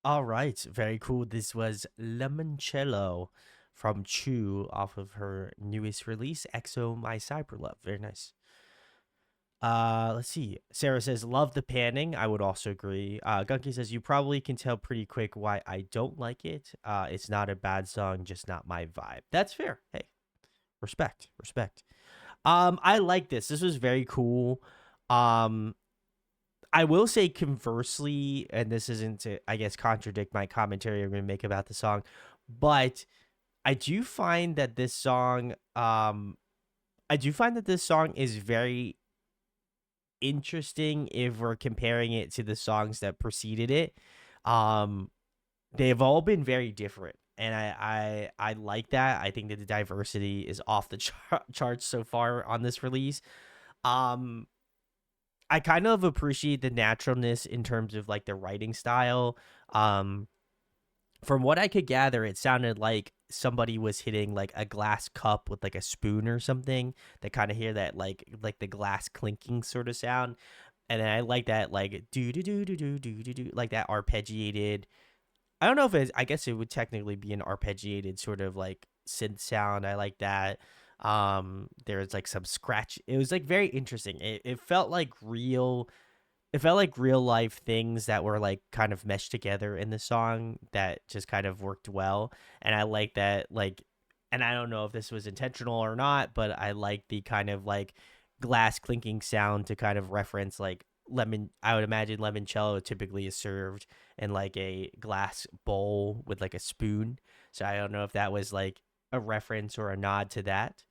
All right, very cool. This was Limoncello from Chuu off of her newest release, EXO My Cyberlove. Very nice. Let's see. Sarah says, love the panning. I would also agree. Gunky says, you probably can tell pretty quick why I don't like it. It's not a bad song, just not my vibe. That's fair. Hey, respect. I like this. This was very cool. I will say conversely, and this isn't to, I guess, contradict my commentary I'm going to make about the song, but I do find that this song, is very interesting if we're comparing it to the songs that preceded it. They've all been very different, and I like that. I think that the diversity is off the charts so far on this release. I kind of appreciate the naturalness in terms of like the writing style. From what I could gather, it sounded like somebody was hitting like a glass cup with like a spoon or something. That kind of hear that like the glass clinking sort of sound. And then I like that like do do do do do do do do like that arpeggiated. I don't know if I guess it would technically be an arpeggiated sort of like synth sound. I like that. There's like some scratch. It was like very interesting. It felt like real life things that were like kind of meshed together in the song that just kind of worked well. And I like that, like, and I don't know if this was intentional or not, but I like the kind of like glass clinking sound to kind of reference like lemon. I would imagine limoncello typically is served in like a glass bowl with like a spoon. So I don't know if that was like a reference or a nod to that.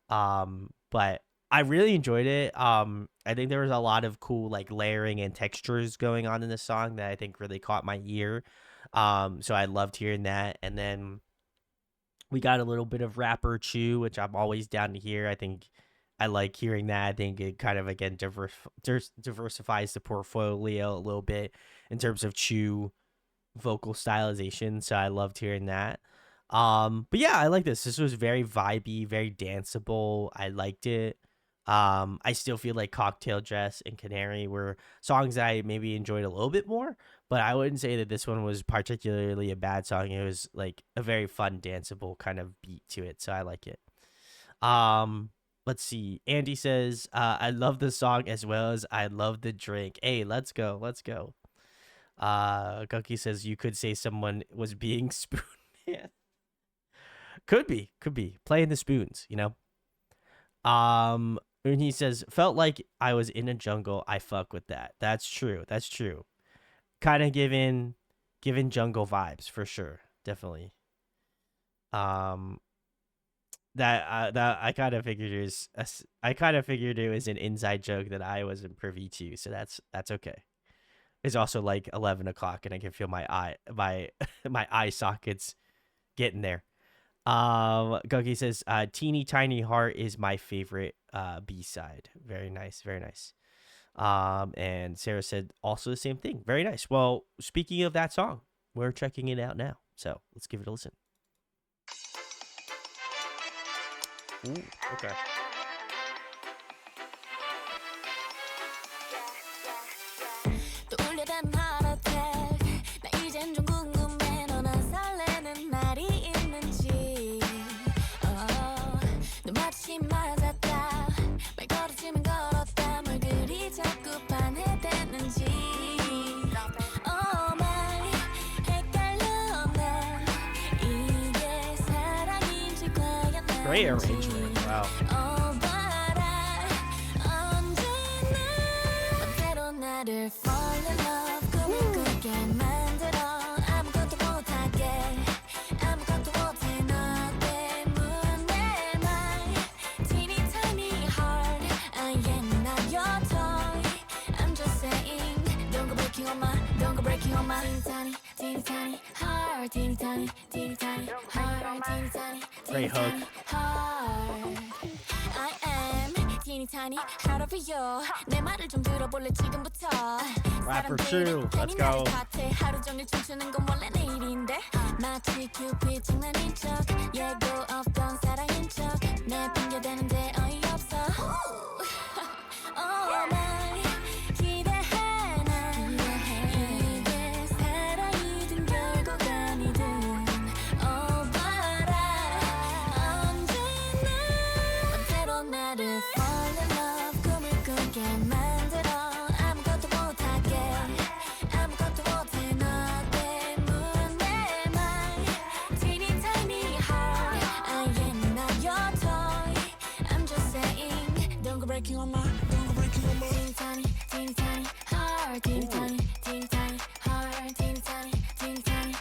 But I really enjoyed it. I think there was a lot of cool like layering and textures going on in the song that I think really caught my ear. So I loved hearing that. And then we got a little bit of rapper Chuu, which I'm always down to hear. I think I like hearing that. I think it kind of again diversifies the portfolio a little bit in terms of Chuu vocal stylization. So I loved hearing that. But yeah, I like this. This was very vibey, very danceable. I liked it. I still feel like Cocktail Dress and Canary were songs that I maybe enjoyed a little bit more, but I wouldn't say that this one was particularly a bad song. It was like a very fun, danceable kind of beat to it, so I like it. Let's see. Andy says, I love the song as well as I love the drink. Hey, let's go. Gunky says you could say someone was being spoon man. Could be playing the spoons, you know. And he says felt like I was in a jungle. I fuck with that. That's true. Kind of giving jungle vibes for sure. Definitely. That I kind of figured it was an inside joke that I wasn't privy to. So that's okay. It's also like 11 o'clock and I can feel my eye sockets getting there. Gunky says, Teeny Tiny Heart is my favorite B-side. Very nice. And Sarah said also the same thing. Very nice. Well, speaking of that song, we're checking it out now. So let's give it a listen. Ooh, okay. Great arrangement. Wow. heart, teeny tiny, heart, teeny tiny, Great hook. heart. I am teeny tiny, proud of you. 내 말을 좀 들어볼래 지금부터. Rapper 사람들이 Chuu, let's 괜히 go. 나를 탓해. 하루 종일 춤추는 건 원래 내 일인데. 마치 큐피드 장난인 척, 예고 없던 사랑인 척. 내 핑계 대는데 어이없어. Oh my, 기대해 난. 이게 사랑이든 결국 아니든. Oh but I 언제나 맘대로 나를 fall in love 꿈을 꾸게 만들어 아무것도 못하게 아무것도 못해 너 때문에 my teeny tiny heart I am not your toy I'm just saying don't go breaking on my teeny tiny heart teeny tiny heart teeny tiny heart teeny tiny heart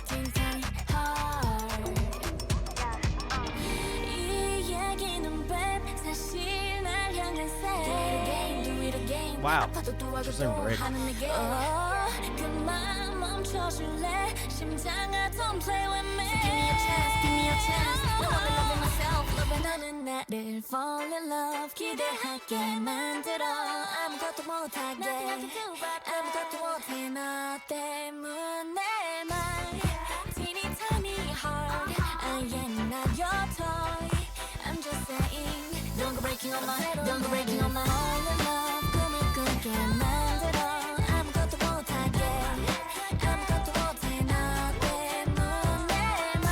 teeny tiny heart 이 얘기는 뱀 사실 날 향한 새 Do it again Wow. 아파도 또 하고 Interesting 또 break. 하는 내게 그만 멈춰줄래 심장아 don't play with me give me a chance 나 원래 loving myself loving 너는 나를 fall in love 기대하게 만들어 아무것도 못하게 아무것도 못해 너 때문에 my teeny tiny heart I am not your toy I'm just saying don't go breaking on my don't go breaking on my fall in love 꿈을 꾸게 만들어 아무것도 못하게 아무것도 못해 너 때문에 my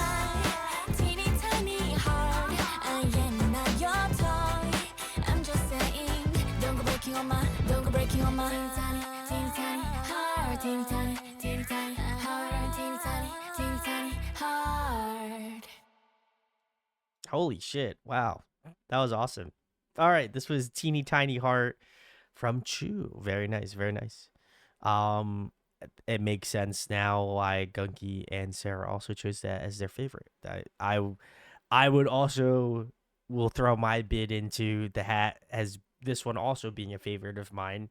teeny tiny heart I am not your toy I'm just saying don't go breaking on my don't go breaking on my teeny tiny heart teeny tiny heart teeny tiny heart Holy shit. Wow. That was awesome. All right, this was Teeny Tiny Heart from Chuu. Very nice, very nice. It makes sense now why Gunky and Sarah also chose that as their favorite. I would also will throw my bid into the hat as this one also being a favorite of mine.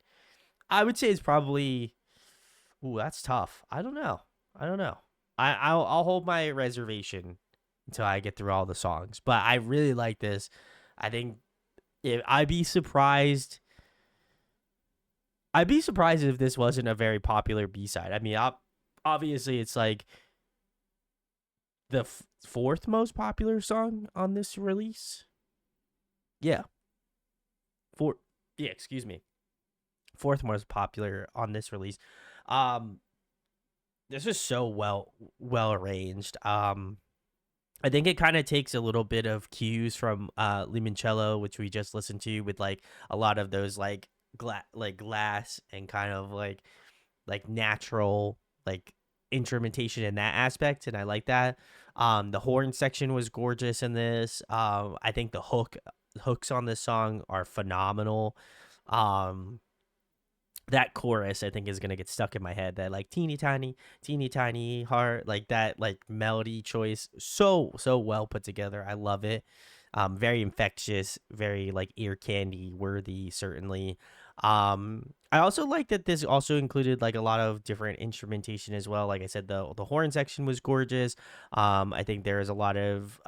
I would say it's probably ooh, that's tough. I don't know. I'll hold my reservation until I get through all the songs. But I really like this. I think if I'd be surprised if this wasn't a very popular B-side. I mean, obviously it's like the fourth most popular song on this release. Yeah. Excuse me. Fourth most popular on this release. This is so well arranged. I think it kind of takes a little bit of cues from Limoncello, which we just listened to, with like a lot of those like glass and kind of like natural like instrumentation in that aspect, and I like that. The horn section was gorgeous in this. I think the hooks on this song are phenomenal. That chorus I think is gonna get stuck in my head. That like teeny tiny heart, like that like melody choice, so well put together. I love it. Very infectious, very like ear candy worthy, certainly. I also like that this also included like a lot of different instrumentation as well. Like I said, the horn section was gorgeous. I think there is a lot of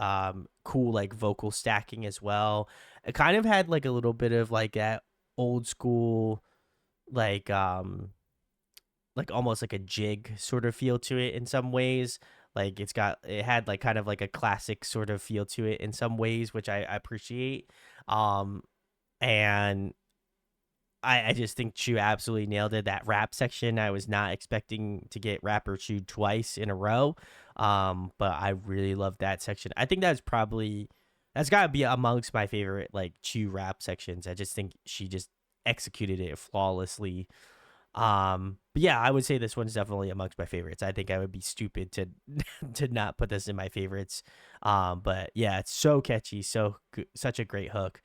cool like vocal stacking as well. It kind of had like a little bit of like that old school like almost like a jig sort of feel to it in some ways. Like it had like kind of like a classic sort of feel to it in some ways, which I appreciate. And I just think Chuu absolutely nailed it. That rap section, I was not expecting to get rapper Chuu twice in a row. But I really love that section. I think that's gotta be amongst my favorite like Chuu rap sections. I just think she just executed it flawlessly. But yeah, I would say this one's definitely amongst my favorites. I think I would be stupid to to not put this in my favorites. But yeah, it's so catchy, such a great hook.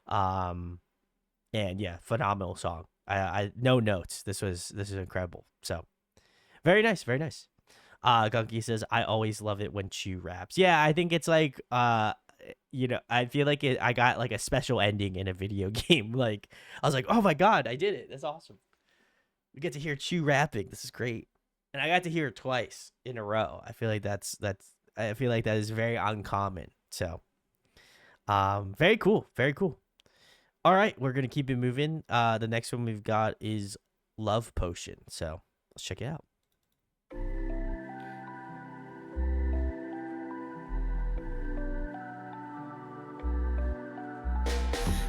And yeah, phenomenal song. I no notes. This is incredible. So very nice, very nice. Gunky says, I always love it when Chuu raps. Yeah, I think it's like I feel like I got like a special ending in a video game. Like I was like, oh my god, I did it. That's awesome. We get to hear Chuu rapping. This is great, and I got to hear it twice in a row. I feel like that's. I feel like that is very uncommon. So, very cool, very cool. All right, we're gonna keep it moving. The next one we've got is Love Potion. So let's check it out.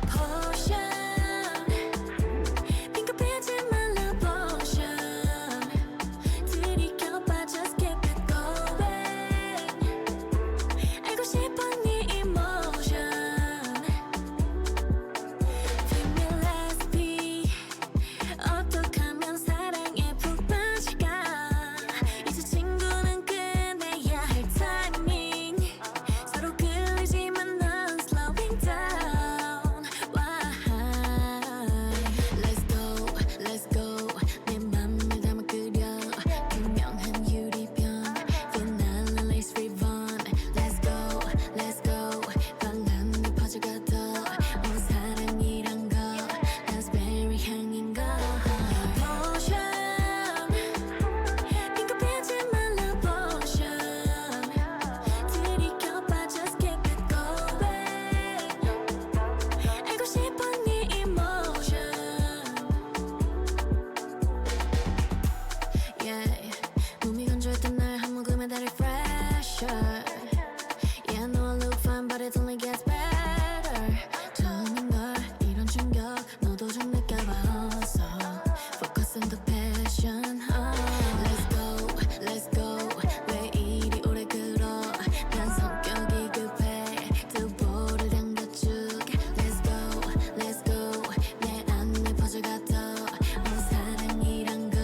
Potion 핑크빛의 말라 potion 들이켜봐 just keep it going 알고 싶어 네 emotion Feel me recipe 어떻게 하면 사랑에 푹 빠질까 이제 친구는 끝내야 할 타이밍 서로 끌리지만 난 slowing down Why? Let's go 내 맘을 담아 그려 투명한 유리병 빛나는 lace ribbon Let's go 발란이 퍼져가도 사랑이란 거 raspberry 향인 거 Potion 핑크빛의 말라 potion 들이켜봐 just keep it going 알고 싶어 네 emotion Yeah 몸이 건조할 땐날 한 모금에 달을 fresher Yeah I know I look fine but it only gets better 처음인 걸 이런 충격 너도 좀 느껴봐 어서 Focus on the passion Let's go 왜 이리 오래 끌어 난 성격이 급해 두 볼을 당겨쭉 Let's go 내 안에 퍼져가도 사랑이란 거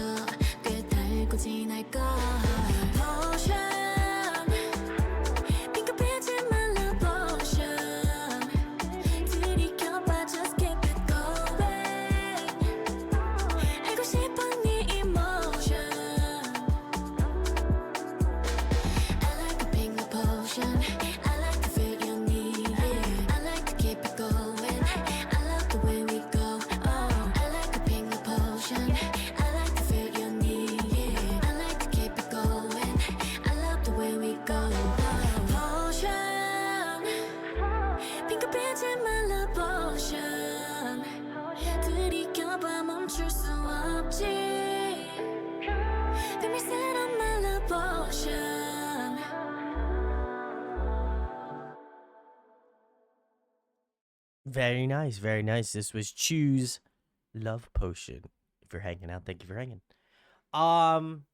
꽤 달고 지날 거 Potion 핑크빛의 말라 potion 들이켜봐 just keep it going 알고 싶어 네 emotion I like to pink the potion I like to feel your need I like to keep it going I love the way we go I like to pink the potion I like to feel your need I like to keep it going I love the way we go Potion 핑크빛의 말라 potion 들이켜봐 멈출 수 없지 비밀스러운 말라 potion Very nice, very nice. This was Chuu's Love Potion. If you're hanging out, thank you for hanging. Um,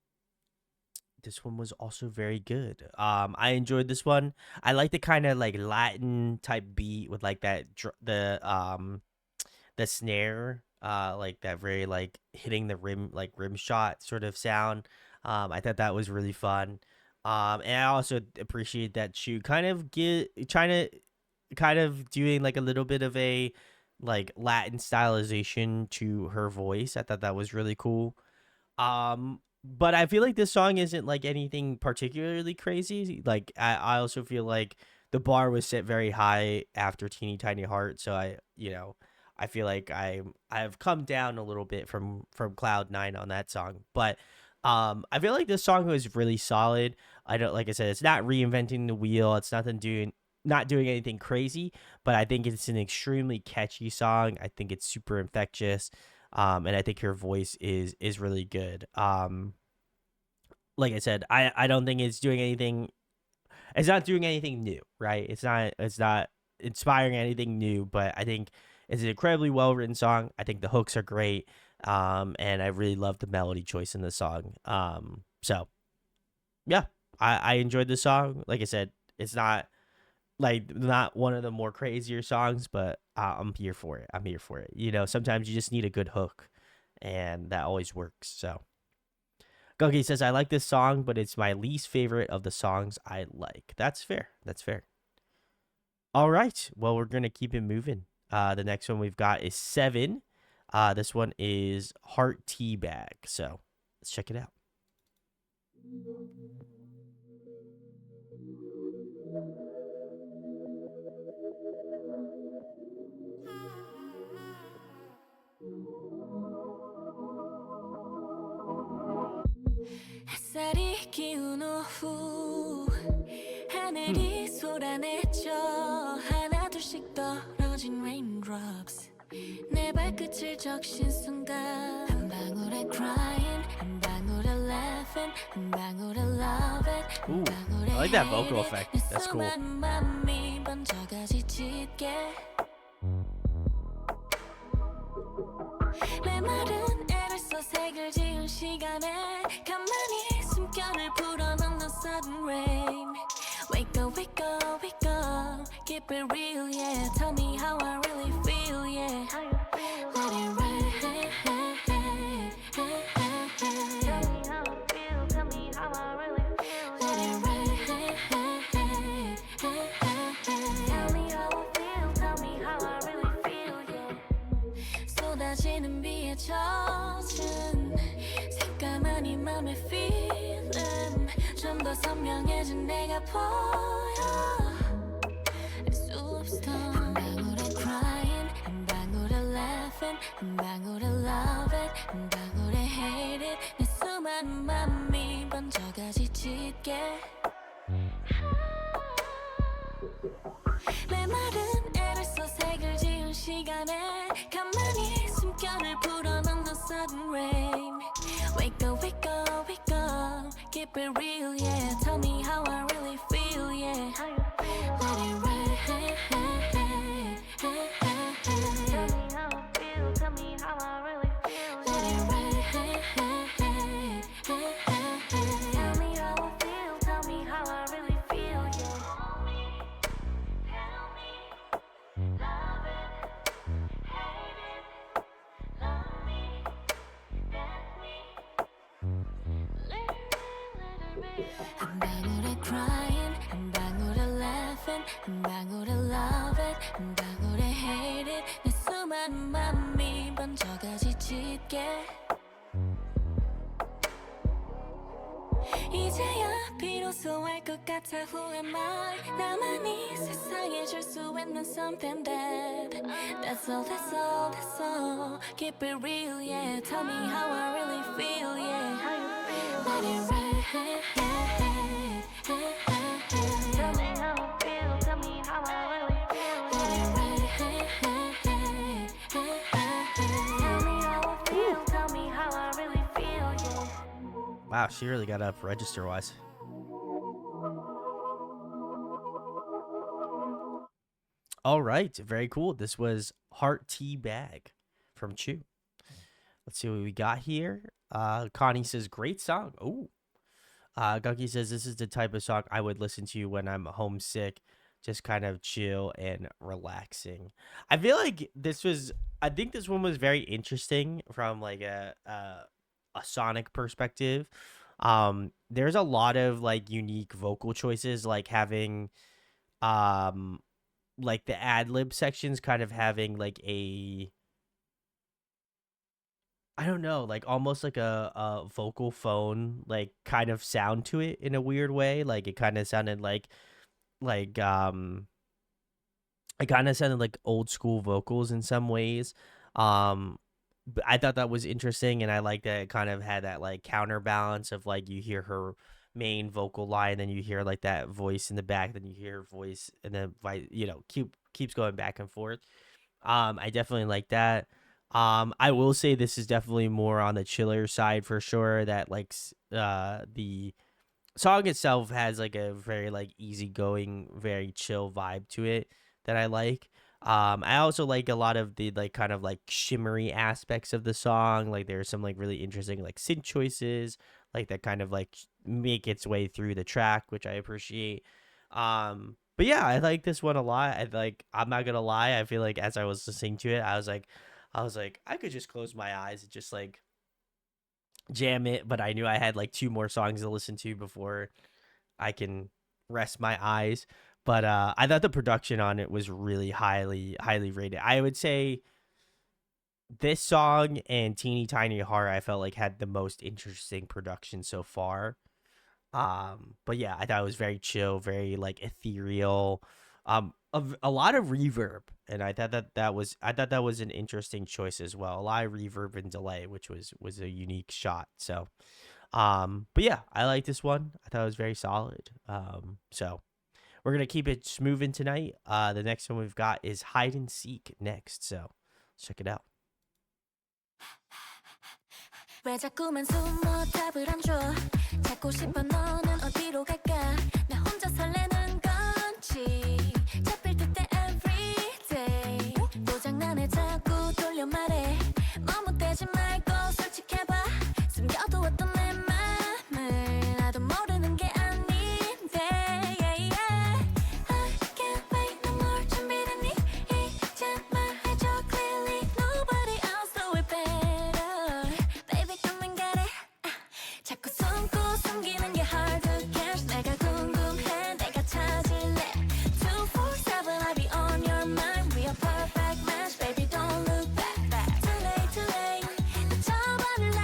this one was also very good. I enjoyed this one. I like the kind of like Latin type beat with like that the snare, like that very like hitting the rim shot sort of sound. I thought that was really fun. And I also appreciate that Chuu kind of doing like a little bit of a like Latin stylization to her voice. I thought that was really cool. But I feel like this song isn't like anything particularly crazy. Like I also feel like the bar was set very high after Teeny Tiny Heart, so I feel like I've come down a little bit from Cloud 9 on that song. But I feel like this song was really solid. I don't like I said, it's not reinventing the wheel. It's not doing anything crazy, but I think it's an extremely catchy song. I think it's super infectious. And I think her voice is really good. Like I said, I don't think it's doing anything. It's not doing anything new, right? It's not inspiring anything new, but I think it's an incredibly well written song. I think the hooks are great. And I really love the melody choice in the song. So yeah, I enjoyed the song. Like I said, it's not one of the more crazier songs, but I'm here for it. I'm here for it. Sometimes you just need a good hook, and that always works. So, Gogi says, I like this song, but it's my least favorite of the songs I like. That's fair. That's fair. All right. Well, we're going to keep it moving. The next one we've got is 7. This one is Heart Teabag. So, let's check it out. 눈물이 쏟아내죠 하나 둘씩 떨어진 raindrops 내 발끝을 적신 순간 한 방울의 crying 한 방울의 laughing 한 방울의 loving 한 Ooh, 방울의 I like that vocal hating effect. 내 That's cool. 수많은 맘이 번져가지 짙게 메마른 애를 써 색을 지운 시간에 가만히 숨결을 불어넣는 sudden rain Wake up, wake up, wake up Keep it real, yeah Tell me how I really feel, yeah Let it rain Tell me how I feel, tell me how I really feel Let it rain Tell me how I feel, tell me how I really feel, yeah 쏟아지는 비에 젖은 새까만 이 맘의 feeling 좀 더 선명해진 내가 보여 Superstar 한 방울의 crying 한 방울의 laughing 한 방울의 loving 한 방울의 hating 내 수많은 맘이 번져가지 짙게 메마른 애를 써 색을 지운 시간에 가만히 숨결을 불어넣는 sudden rain Wake up, wake up, wake up Keep it real, yeah Tell me how I really feel, yeah Let it rain Tell me how I feel, tell me how I really feel Let it rain Tell me how I feel, tell me how I really feel, yeah Tell me, love it, hate it, love me, let me, 한 방울의 crying, 한 방울의 laughing, 한 방울의 loving, 한 방울의 hating 내 수많은 맘이 번져가지 짙게 이제야 비로소 알 것 같아 Who am I 나만이 세상에 줄 수 있는 something That's all, that's all, that's all Keep it real, yeah Tell me how I really feel, yeah Let it rain Tell me how I feel, tell me how I really feel Let it rain Tell me how I feel, tell me how I really feel, yeah Wow, she really got up register wise. All right, very cool. This was Heart Tea Bag from Chuu. Let's see what we got here. Connie says, great song. Oh, Gunky says, this is the type of song I would listen to when I'm homesick, just kind of chill and relaxing. I feel like I think this one was very interesting from like a sonic perspective. There's a lot of like unique vocal choices, like having like the ad lib sections kind of having like I don't know, like almost like a vocal phone like kind of sound to it in a weird way. Like it kind of sounded like it kind of sounded like old school vocals in some ways. But I thought that was interesting, and I like that it kind of had that like counterbalance of like you hear her main vocal line, then you hear like that voice in the back, then you hear her voice, and then keeps going back and forth. I definitely like that. I will say this is definitely more on the chiller side for sure. That like the song itself has like a very like easygoing, very chill vibe to it that I like. I also like a lot of the like kind of like shimmery aspects of the song. Like there's some like really interesting like synth choices, like that kind of like make its way through the track, which I appreciate. But yeah, I like this one a lot. I'm not gonna lie, I feel like as I was listening to it, I was like, I could just close my eyes and just like jam it, but I knew I had like two more songs to listen to before I can rest my eyes. But I thought the production on it was really highly rated. I would say this song and Teeny Tiny Heart I felt like had the most interesting production so far. But yeah, I thought it was very chill, very like ethereal, a lot of reverb, and I thought that was an interesting choice as well. A lot of reverb and delay, which was a unique shot. So, but yeah, I like this one. I thought it was very solid. So we're gonna keep it moving tonight. The next one we've got is Hide and Seek next, so let's check it out. 왜 자꾸만 숨어 답을 안 줘 찾고 싶어 너는 어디로 갈까 나 혼자 설레는 건지 잡힐 듯해 everyday 또 장난해 자꾸 돌려 말해 머뭇대지 말고 솔직해봐 숨겨두었던 내 맘을 나도 모르는 게 아닌데 yeah, yeah. I can't wait no more 준비됐니 이제 말해줘 clearly nobody else do it better baby come and get it 자꾸 숨고 숨기는 게 hard to catch 내가 궁금해 내가 찾을래 247 I'll be on your mind we are perfect match baby don't look back too late too late 놓쳐버릴래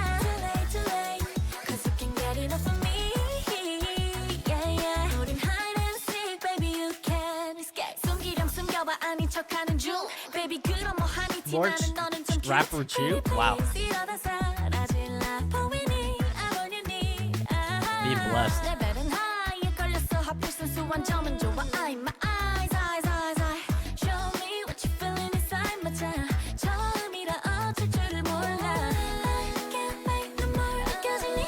too late cause you can get enough of me yeah yeah 우린 hide and seek baby you can't escape 숨기렴 숨겨봐 아닌 척하는 중 baby 그럼 뭐하니 More 티나는 너는 좀 rapper Chuu? Wow. 이러다 사라질라 보이니 I want you need Being blessed. 레벨은 high 걸렸어 하필 순수한 점은 좋아 I'm my eyes show me what you feeling inside 맞아 처음이라 어쩔 줄을 몰라 I can't wait no more 느껴지니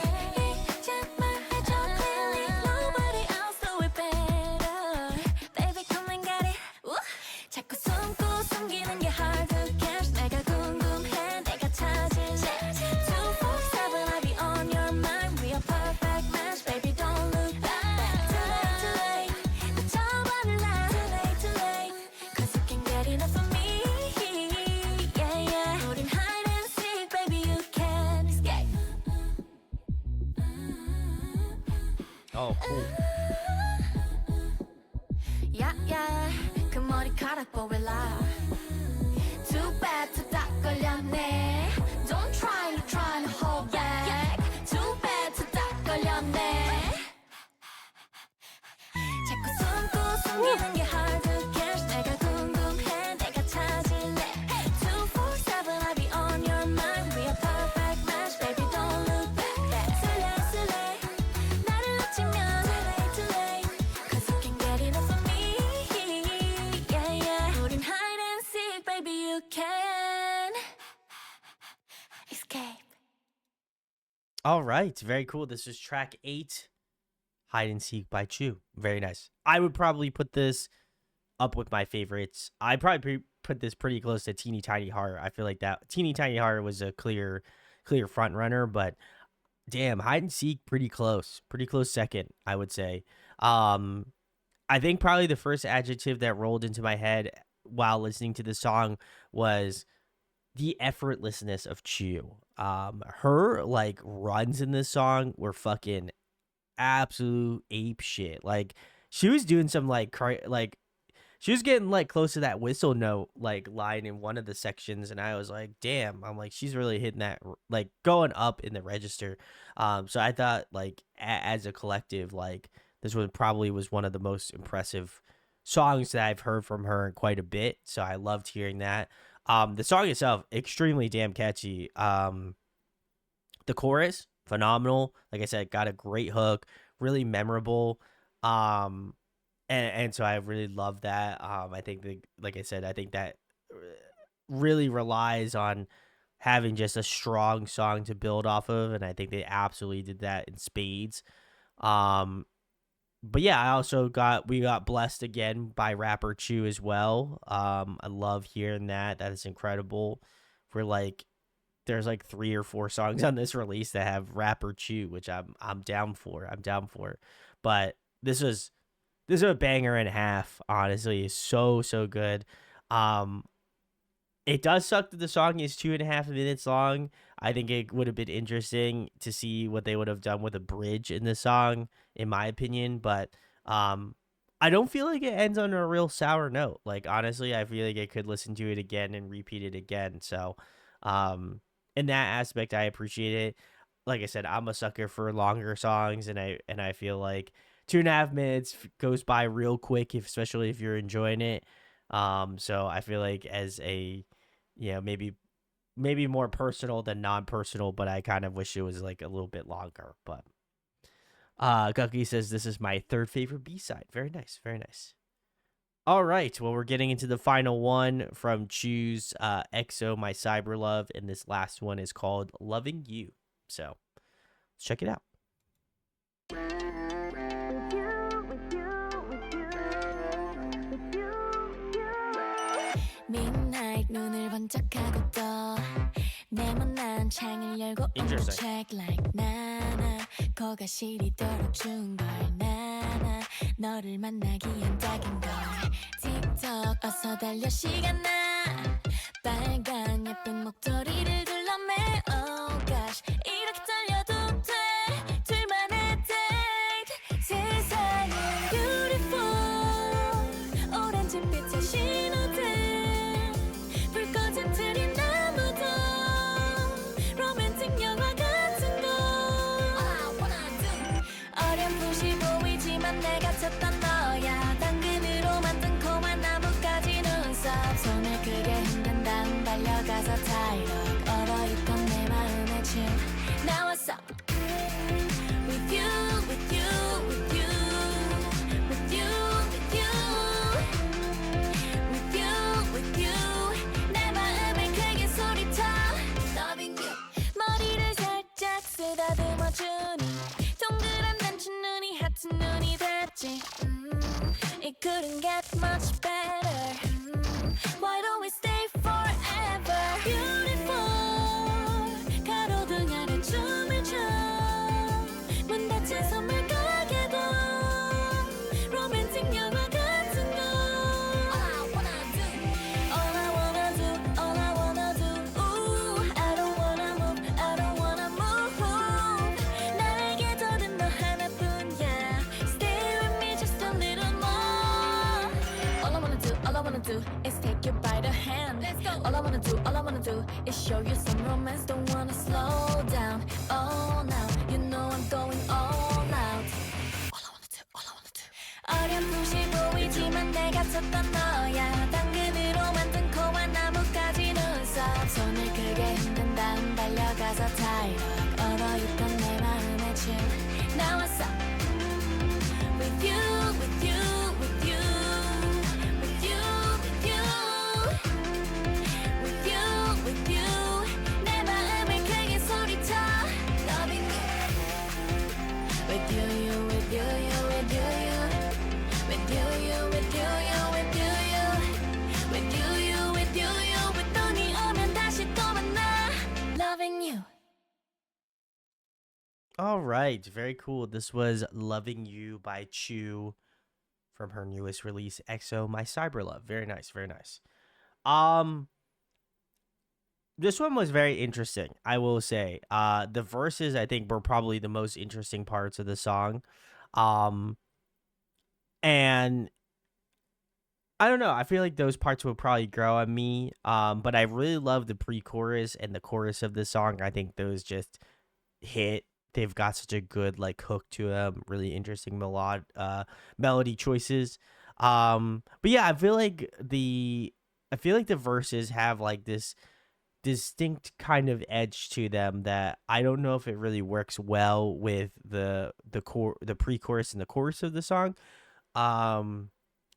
이제 말해줘 clearly nobody else do it better baby come and get it 우! 자꾸 숨고 숨기는 게 hard to catch 내가 궁금해 내가 찾을래 247 I'll be on your mind we are perfect match baby don't look back too late 놓쳐버릴래 too late cause you can get enough of me yeah yeah 우린 hide and seek baby you can't escape Oh, cool. 야야 그 머리카락 보일라 Too bad to 딱 걸렸네 Don't try you're trying to hold back Too bad to 딱 걸렸네 자꾸 숨고 숨기는 게 hard to catch 내가 궁금해 내가 찾을래 247 I'll be on your mind we are perfect match baby don't look back too late 나를 놓치면 too late cause you can get enough of me yeah yeah 우린 hide and seek baby you can escape All right, very cool. This is track 8, Hide and Seek by Chuu. Very nice. I would probably put this up with my favorites. I'd probably put this pretty close to Teeny Tiny Heart. I feel like that Teeny Tiny Heart was a clear front runner, but damn, Hide and Seek pretty close second, I would say. I think probably the first adjective that rolled into my head while listening to the song was the effortlessness of Chuu. Her like runs in this song were fucking absolute ape shit. Like she was doing some like she was getting like close to that whistle note like line in one of the sections, and I was like, damn, I'm like, she's really hitting that like going up in the register. So I thought like as a collective, like this one probably was one of the most impressive songs that I've heard from her in quite a bit. So I loved hearing that. The song itself, extremely damn catchy. The chorus, phenomenal. Like I said, got a great hook, really memorable. And so I really love that. I think that, like I said, I think that really relies on having just a strong song to build off of, and I think they absolutely did that in spades. But yeah, we got blessed again by rapper Chuu as well. I love hearing that. That is incredible. There's like 3 or 4 songs on this release that have rapper Chuu, which I'm down for. But this was a banger and a half. Honestly, it's so good. It does suck that the song is 2.5 minutes long. I think it would have been interesting to see what they would have done with a bridge in the song, in my opinion. But I don't feel like it ends on a real sour note. Like, honestly, I feel like I could listen to it again and repeat it again. So in that aspect, I appreciate it. Like I said, I'm a sucker for longer songs, and I feel like 2.5 minutes goes by real quick, especially if you're enjoying it. So I feel like as a, maybe more personal than non-personal, but I kind of wish it was like a little bit longer. But Gucky says this is my third favorite B-side. Very nice, very nice. All right, well, we're getting into the final one from Choose EXO, My Cyber Love, and this last one is called Loving You. So let's check it out. Midnight 눈을 번쩍하고 떠 네모난 창을 열고 on the Interesting. track like 나나 거가 시리도록 좋은 걸 나나 너를 만나기 엔 딱인 걸 틱톡 어서 달려 시간 나 빨간 예쁜 목도리를 둘러매 oh gosh 이렇게 떨려도 돼 둘만의 date 세상은 beautiful 오렌지빛의 신호등 불 꺼진 트리 나무도 로맨틱 영화 같은 거 어렴풋이 보이지만 내가 찾던 너야 당근으로 만든 코와 나뭇가지 눈썹 손을 크게 흔든 다음 달려가서 타이로 얼어있던 내 마음의 춤 나왔어 With you, with you, with you With you, with you With you, with you 내 마음을 크게 소리쳐 Loving you 머리를 살짝 쓰다듬어주니 동그란 단춘 눈이 하트 눈이 됐지 It couldn't get much better Why don't we stay forever Beautiful 가로등 아래 춤을 춰 문 닫힌 선물 가게도 로맨틱 영화 같은 거 All I wanna do, all I wanna do Ooh, I don't wanna move, I don't wanna move 나에게 더는 너 하나뿐이야 Stay with me just a little more All I wanna do is take you by the hand Let's go all I wanna do is show you some romance Don't wanna slow down Oh now you know I'm going all out All I wanna do 어렴풋이 보이지만 내가 찾던 너야 당근으로 만든 코와 나뭇가지 눈썹 손을 크게 흔든 다음 달려가서 타이로 얼어있던 내 마음의 춤 나왔어 With you, with you, with you With you, with you With you, with you 내 마음을 크게 소리쳐 Loving you With you, you, with you, you, with you, you With you, you, with you, you, with you, you With you, you, with you, you with 돈이 오면 다시 또 만나 Loving you All right, very cool. This was Loving You by Chuu from her newest release, EXO, My Cyber Love. Very nice, very nice. This one was very interesting, I will say. The verses, I think, were probably the most interesting parts of the song. And I don't know, I feel like those parts will probably grow on me. But I really love the pre-chorus and the chorus of the song. I think those just hit. They've got such a good like hook to them, really interesting melody choices. But yeah, I feel like the verses have like this distinct kind of edge to them that I don't know if it really works well with the pre-chorus and the chorus of the song. And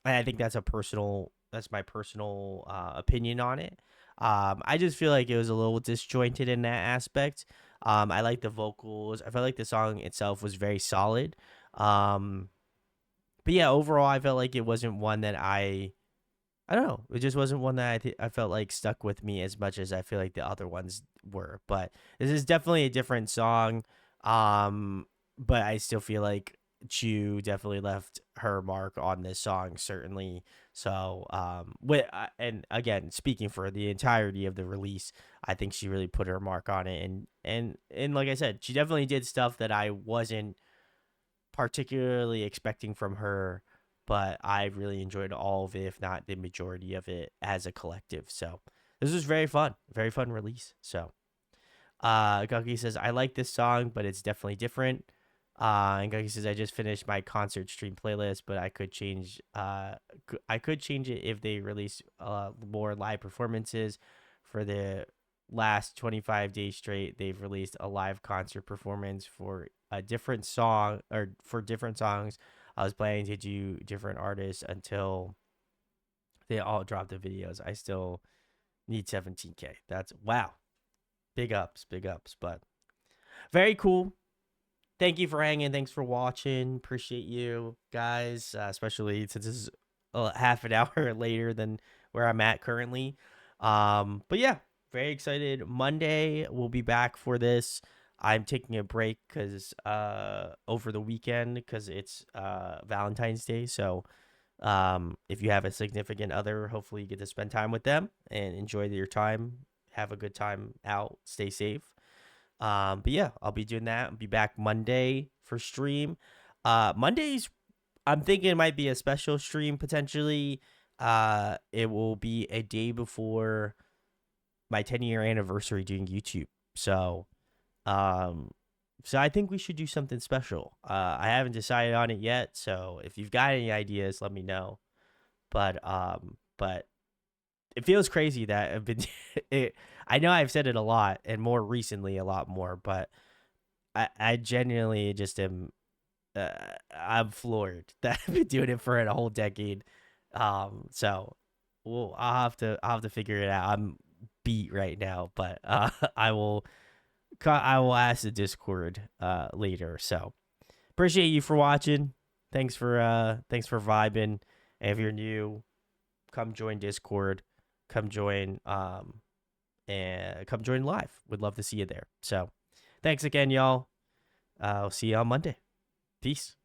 I think that's my personal opinion on it. I just feel like it was a little disjointed in that aspect. I like the vocals. I felt like the song itself was very solid. But yeah, overall, I felt like it wasn't one that I don't know. It just wasn't one that I felt like stuck with me as much as I feel like the other ones were. But this is definitely a different song. But I still feel like Chuu definitely left her mark on this song, certainly. So, and again, speaking for the entirety of the release, I think she really put her mark on it. And like I said, she definitely did stuff that I wasn't particularly expecting from her, but I really enjoyed all of it, if not the majority of it, as a collective. So this was very fun release. So, Gucky says I like this song, but it's definitely different. And Gucky says I just finished my concert stream playlist, but I could change. I could change it if they release more live performances for the last 25 days straight, they've released a live concert performance for a different song, or for different songs. I was planning to do different artists until they all dropped the videos. I still need 17K. That's wow. Big ups, big ups. But very cool. Thank you for hanging. Thanks for watching. Appreciate you guys, especially since this is half an hour later than where I'm at currently. But yeah, very excited. Monday we'll be back for this. I'm taking a break because over the weekend, because it's Valentine's Day. So if you have a significant other, hopefully you get to spend time with them and enjoy your time. Have a good time out. Stay safe. But yeah, I'll be doing that. I'll be back Monday for stream. Mondays, I'm thinking it might be a special stream potentially. It will be a day before my 10-year anniversary doing YouTube. So, so I think we should do something special. I haven't decided on it yet. So if you've got any ideas, let me know. But it feels crazy that I've been I know I've said it a lot, and more recently a lot more, but I genuinely just am I'm floored that I've been doing it for a whole decade. So I'll have to figure it out. I'm beat right now, but I will ask the Discord later. So appreciate you for watching. Thanks for vibing. And if you're new, come join Discord. Come join and come join live. Would love to see you there. So thanks again, y'all. I'll see you on Monday. Peace.